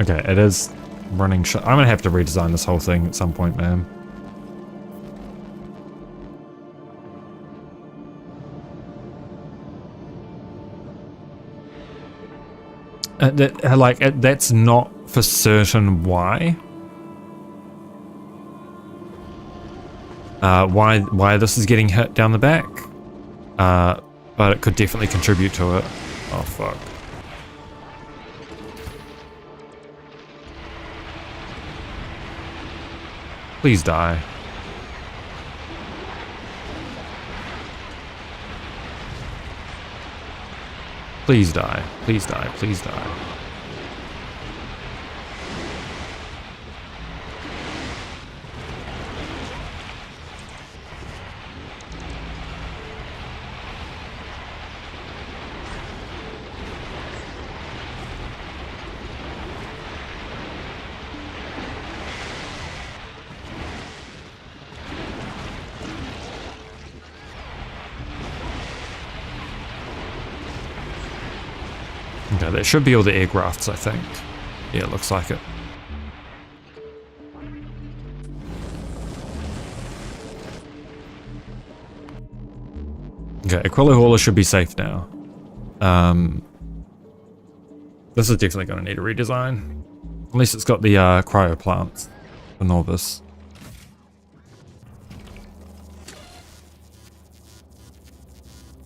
Okay, it is running shut. I'm gonna have to redesign this whole thing at some point, man. That's not for certain why. Why this is getting hit down the back. But it could definitely contribute to it. Oh fuck. Please die. Please die. Please die. Please die. Okay, that should be all the aircrafts, I think. Yeah, it looks like it. Okay, Aquila Hauler should be safe now. This is definitely going to need a redesign. At least it's got the cryo plants for Novice.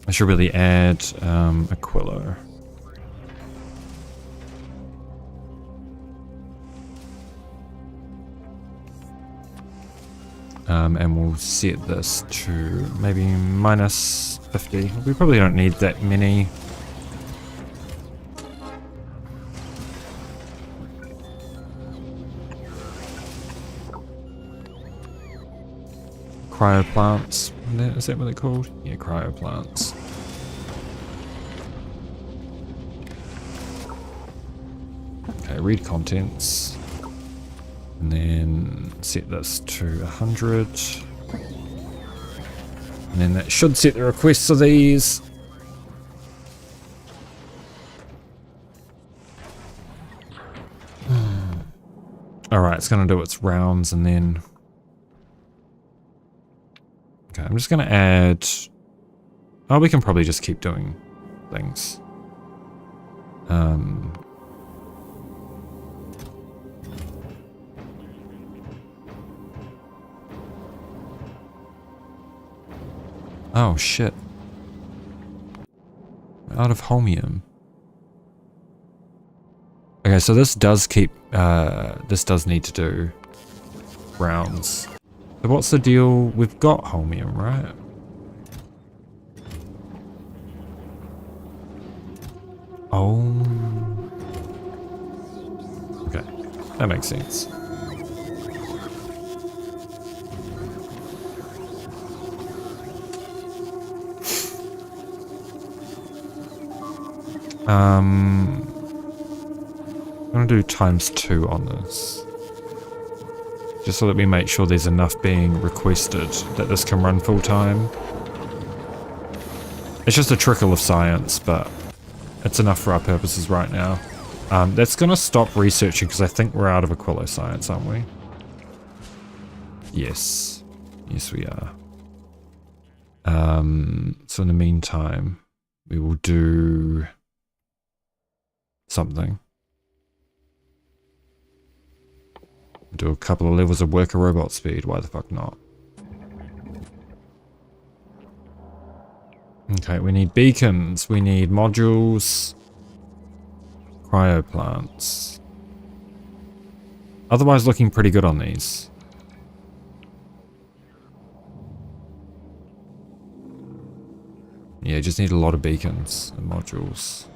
I should really add Aquila. And we'll set this to maybe minus 50. We probably don't need that many. Cryoplants. Is that what they're called? Yeah, cryoplants. Okay, read contents. And then set this to 100. And then that should set the requests of these. Alright, it's going to do its rounds and then... Okay, I'm just going to add... Oh, we can probably just keep doing things. Oh, shit. Out of holmium. Okay, so this does keep... this does need to do rounds. So what's the deal? We've got holmium, right? Oh. Okay, that makes sense. I'm gonna do ×2 on this. Just so that we make sure there's enough being requested that this can run full time. It's just a trickle of science, but it's enough for our purposes right now. That's gonna stop researching because I think we're out of Aquilo science, aren't we? Yes. Yes, we are. So in the meantime, we will do something. Do a couple of levels of worker robot speed, why the fuck not? Okay, we need beacons, we need modules, cryoplants. Otherwise looking pretty good on these. Yeah, just need a lot of beacons and modules.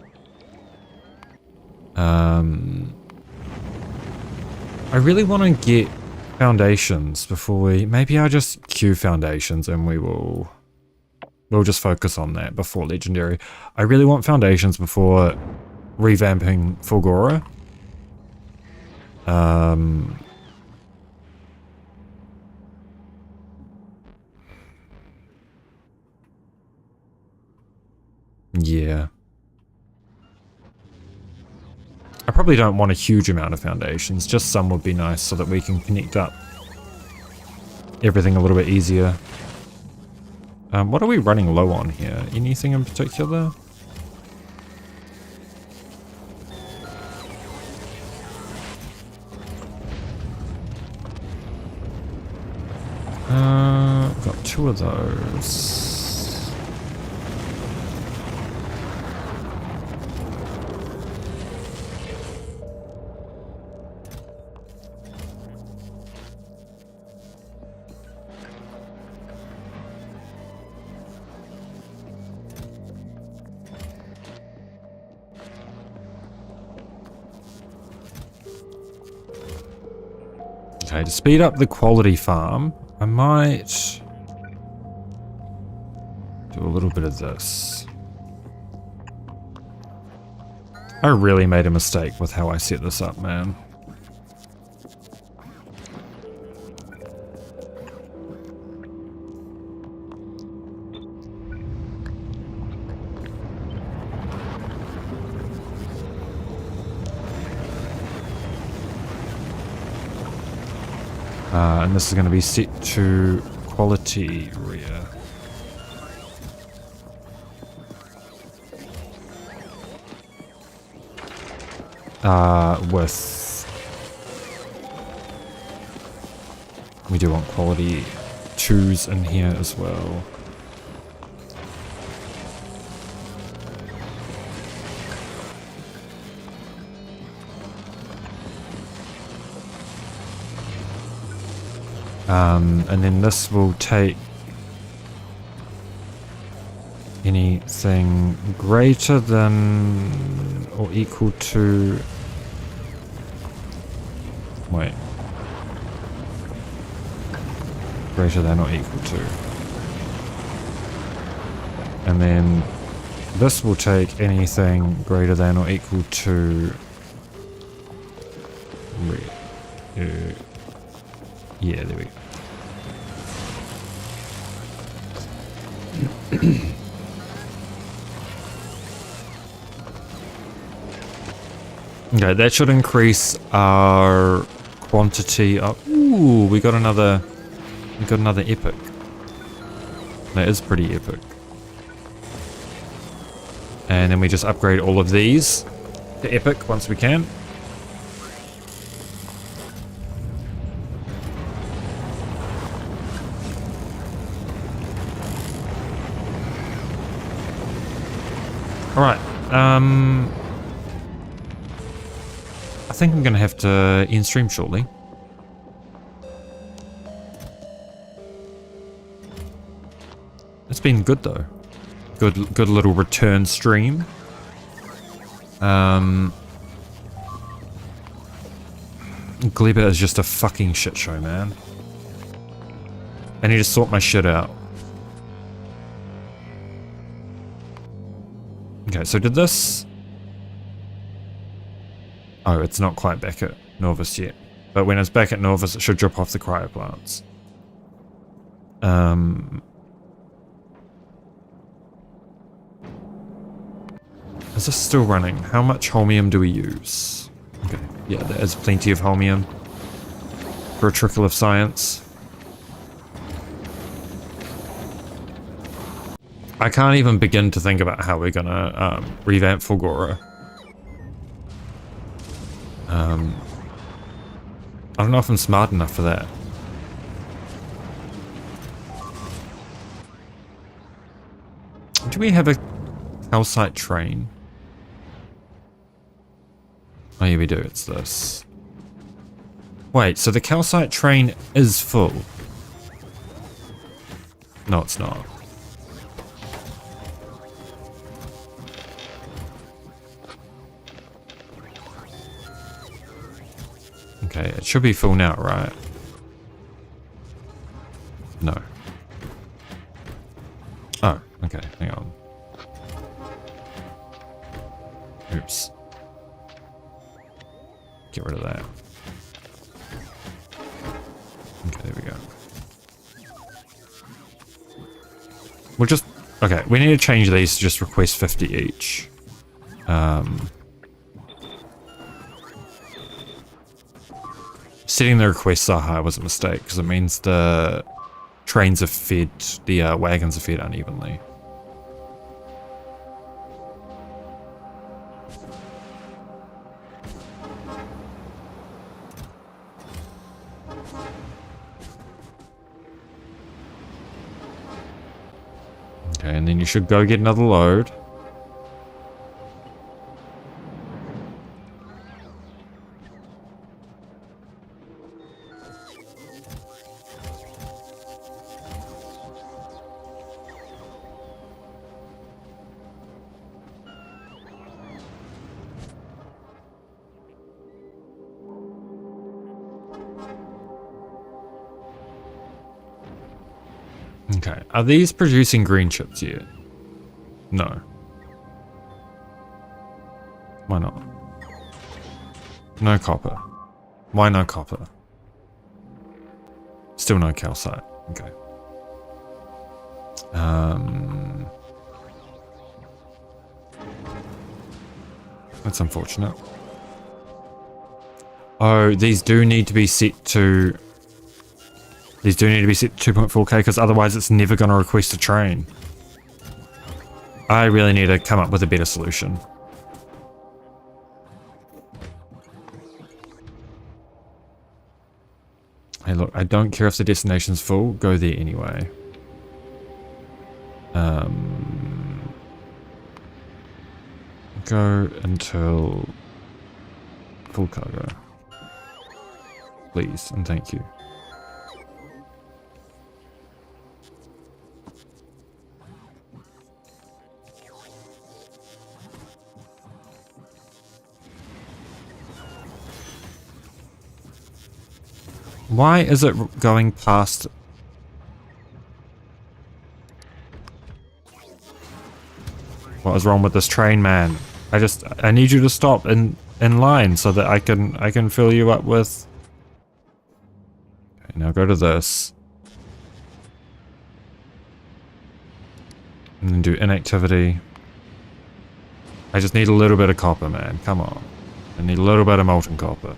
I really want to get foundations before we... Maybe I'll just queue foundations and we'll just focus on that before legendary. I really want foundations before revamping Fulgora. Yeah. I probably don't want a huge amount of foundations, just some would be nice so that we can connect up everything a little bit easier. What are we running low on here? Anything in particular? Got 2 of those. Okay, to speed up the quality farm, I might do a little bit of this. I really made a mistake with how I set this up, man. And this is going to be set to quality rear. We do want quality 2s in here as well. And then this will take anything greater than or equal to... Wait. Greater than or equal to. And then this will take anything greater than or equal to... yeah, there we go. Okay, that should increase our quantity up. Ooh, we got another epic. That is pretty epic. And then we just upgrade all of these to epic once we can. Alright, I think I'm gonna have to end stream shortly. It's been good though. Good little return stream. Gleba is just a fucking shit show, man. I need to sort my shit out. Okay, so did this... Oh, it's not quite back at Norvis yet. But when it's back at Norvis, it should drop off the cryoplants. Is this still running? How much holmium do we use? Okay, yeah, there is plenty of holmium for a trickle of science. I can't even begin to think about how we're gonna revamp Fulgora. I don't know if I'm smart enough for that. Do we have a calcite train? Oh yeah, we do. It's this. Wait, so the calcite train is full? No, it's not. Okay, it should be full now, right? No. Oh, okay, hang on. Oops. Get rid of that. Okay, there we go. We'll just... Okay, we need to change these to just request 50 each. Setting the requests so high was a mistake, because it means the trains are fed, the wagons are fed unevenly. Okay, and then you should go get another load. Okay, are these producing green chips yet? No. Why not? No copper. Why no copper? Still no calcite. Okay. That's unfortunate. Oh, these do need to be set to... These do need to be set to 2.4k, because otherwise it's never going to request a train. I really need to come up with a better solution. Hey look, I don't care if the destination's full, go there anyway. Go until full cargo. Please, and thank you. Why is it going past? What is wrong with this train, man? I need you to stop in line so that I can fill you up with. Okay, now go to this. And then do inactivity. I just need a little bit of copper, man. Come on. I need a little bit of molten copper.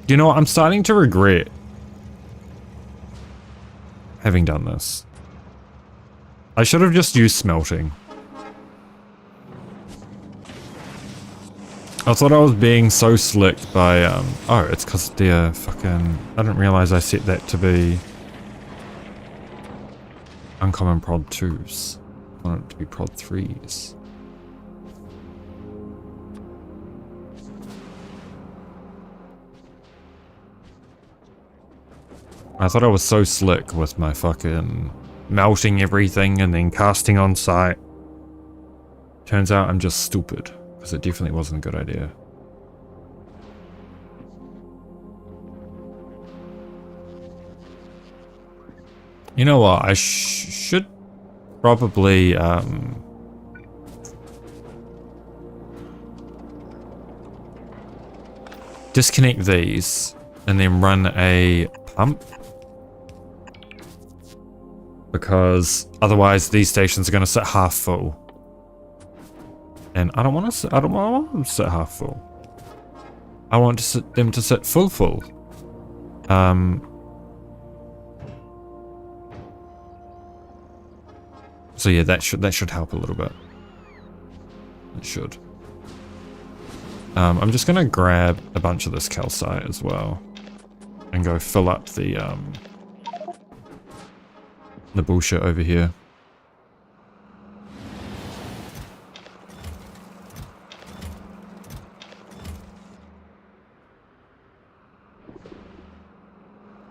You know what? I'm starting to regret having done this. I should have just used smelting. I thought I was being so slick by, oh, it's because they're fucking... I didn't realize I set that to be... uncommon prod 2s. I want it to be prod 3s. I thought I was so slick with my fucking melting everything and then casting on site. Turns out I'm just stupid, because it definitely wasn't a good idea. You know what? I should probably disconnect these and then run a pump, because otherwise these stations are going to sit half full, and I don't want them to sit half full. I want them to sit full. So yeah, that should help a little bit. It should. I'm just gonna grab a bunch of this calcite as well, and go fill up the bullshit over here.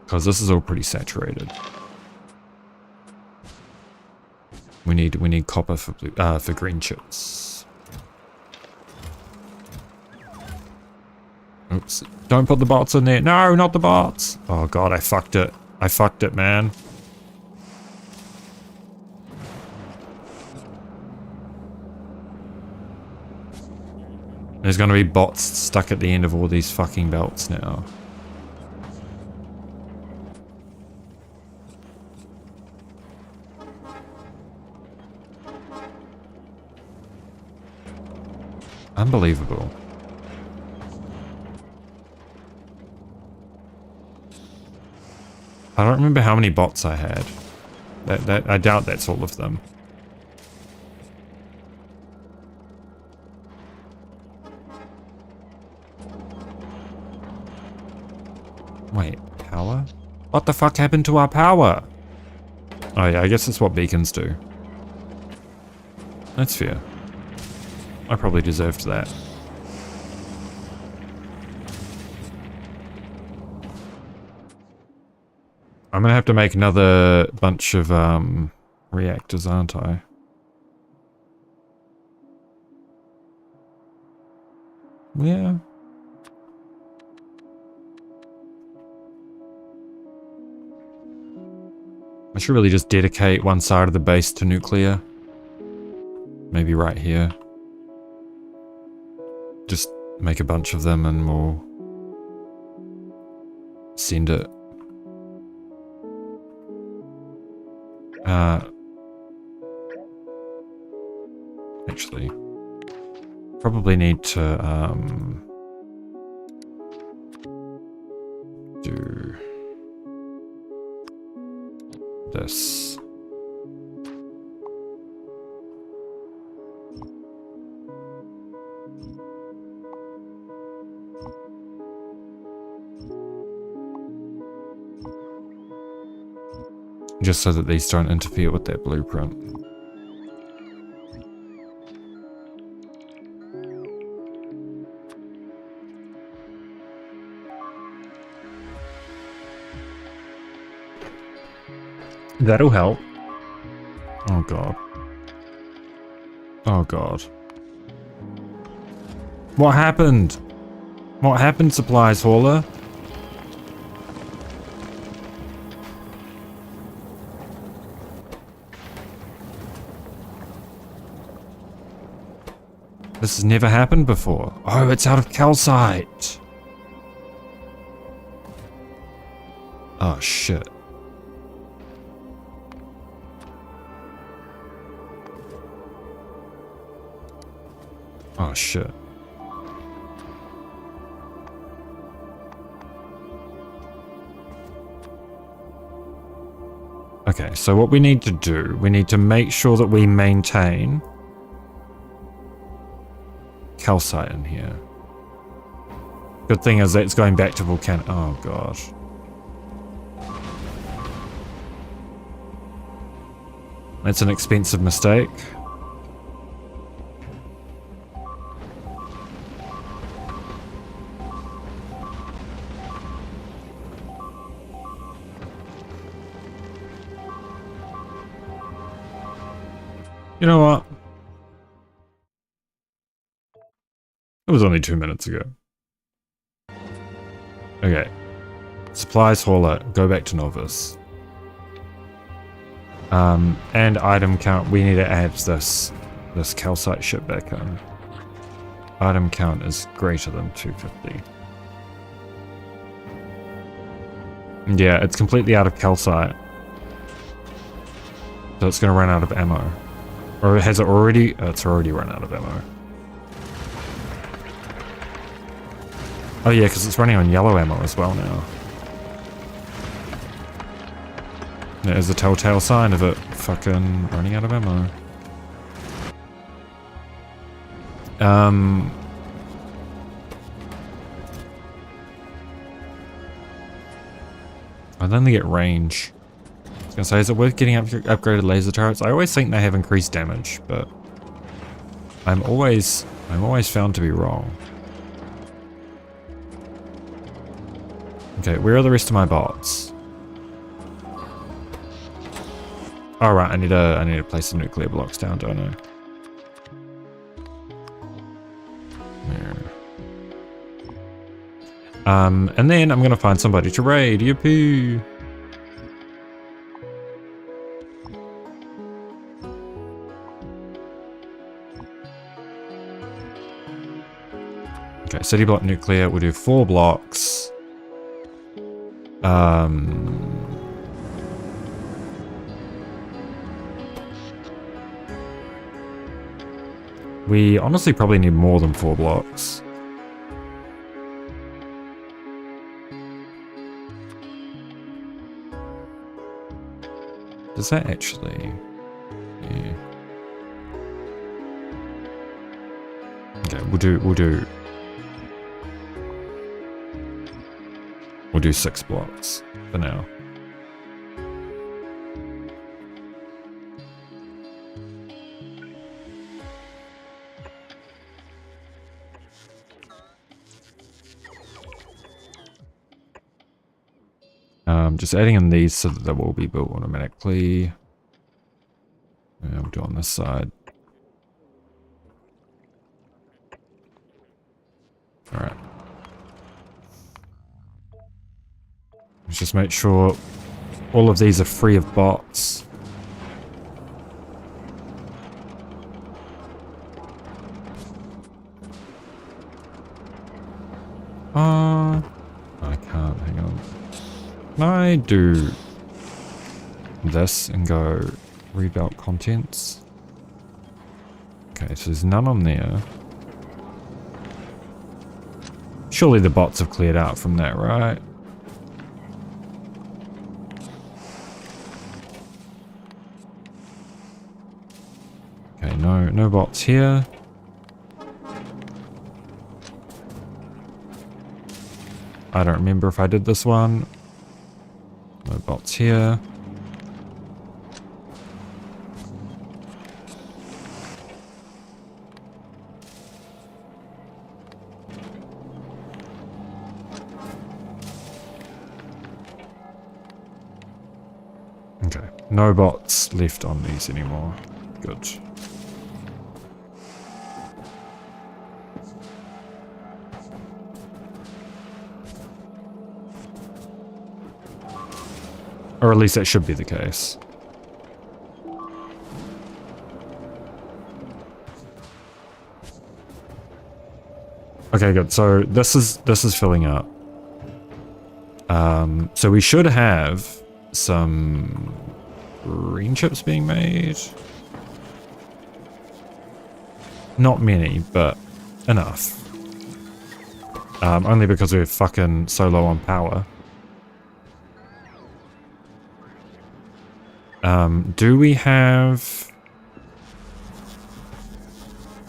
Because this is all pretty saturated. We need copper for green chips. Oops! Don't put the bots in there. No, not the bots. Oh god, I fucked it. I fucked it, man. There's gonna be bots stuck at the end of all these fucking belts now. Unbelievable. I don't remember how many bots I had. I doubt that's all of them. Wait, power? What the fuck happened to our power? Oh yeah, I guess it's what beacons do. That's fair. I probably deserved that. I'm gonna have to make another bunch of reactors, aren't I? Yeah. I should really just dedicate one side of the base to nuclear. Maybe right here. Just make a bunch of them and we'll send it. Actually, probably need to do this. Just so that these don't interfere with that blueprint. That'll help. Oh god. Oh god. What happened? What happened, supplies hauler? This has never happened before. Oh, it's out of calcite. Oh, shit. Oh, shit. Okay, so what we need to do, we need to make sure that we maintain calcite in here. Good thing is that it's going back to volcanic. Oh, God. That's an expensive mistake. You know what? It was only 2 minutes ago. Okay. Supplies hauler, go back to novice. And item count, we need to add this calcite shit back in. Item count is greater than 250. Yeah, it's completely out of calcite. So it's gonna run out of ammo. Or has it already? Oh, it's already run out of ammo. Oh yeah, because it's running on yellow ammo as well now. There's a telltale sign of it fucking running out of ammo. I'd only get range. I was gonna say, is it worth getting upgraded laser turrets? I always think they have increased damage, but I'm always found to be wrong. Okay, where are the rest of my bots? All right, I need to place some nuclear blocks down, don't I? There. And then I'm gonna find somebody to raid. Yippee! Okay, city block nuclear. We'll do 4 blocks. We honestly probably need more than 4 blocks. Does that actually? Yeah. Okay, we'll do 6 blocks for now. Just adding in these so that they will be built automatically. Yeah, we'll do on this side. Alright. Let's just make sure all of these are free of bots. I can't, hang on. Can I do this and go rebuild contents? Okay, so there's none on there. Surely the bots have cleared out from that, right? Okay, no bots here. I don't remember if I did this one. No bots here. Okay, no bots left on these anymore. Good. Or at least that should be the case. Okay, good. So this is filling up. So we should have some green chips being made. Not many, but enough. Only because we're fucking so low on power. Do we have...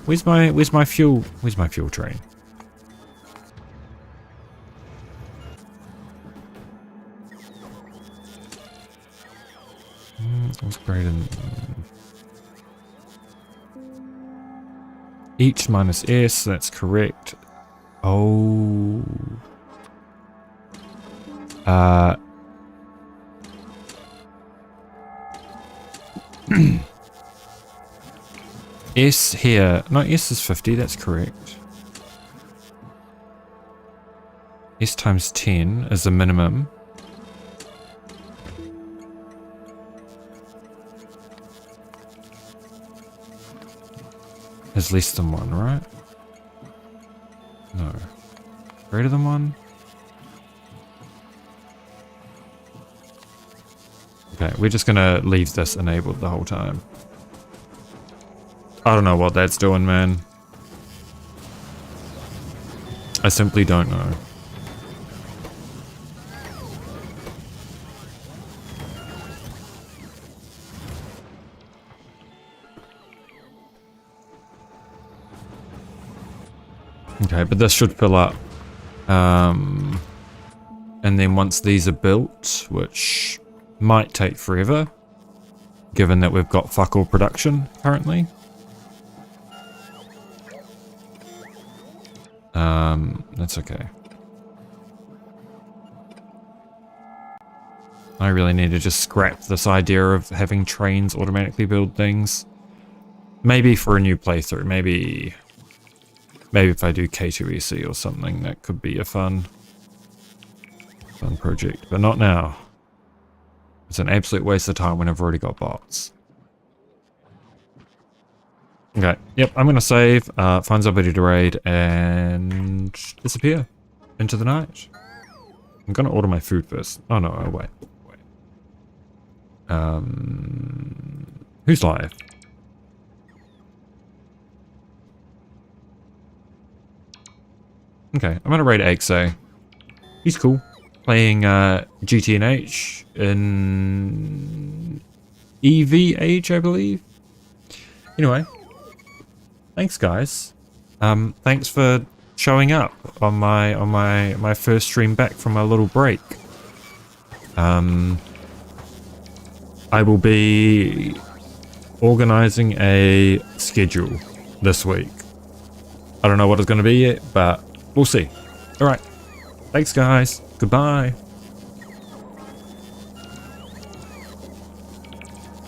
Where's my fuel train? Let's grade in. Each minus S, that's correct. Oh. S here. No, S is 50, that's correct. S times 10 is the minimum. Is less than 1, right? No. Greater than 1? Okay, we're just gonna leave this enabled the whole time. I don't know what that's doing, man. I simply don't know. Okay, but this should fill up. And then once these are built, which might take forever, given that we've got fuck all production currently. That's okay. I really need to just scrap this idea of having trains automatically build things. Maybe for a new playthrough, maybe if I do K2EC or something, that could be a fun project, but not now. It's an absolute waste of time when I've already got bots. Okay, yep, I'm gonna save, find somebody to raid, and disappear into the night. I'm gonna order my food first. Oh no, oh, wait. Who's live? Okay, I'm gonna raid Axe. He's cool. Playing GTNH in EVH, I believe. Anyway, thanks guys. Thanks for showing up on my first stream back from my little break. I will be organizing a schedule this week. I don't know what it's going to be yet, but we'll see. All right. Thanks, guys. Goodbye.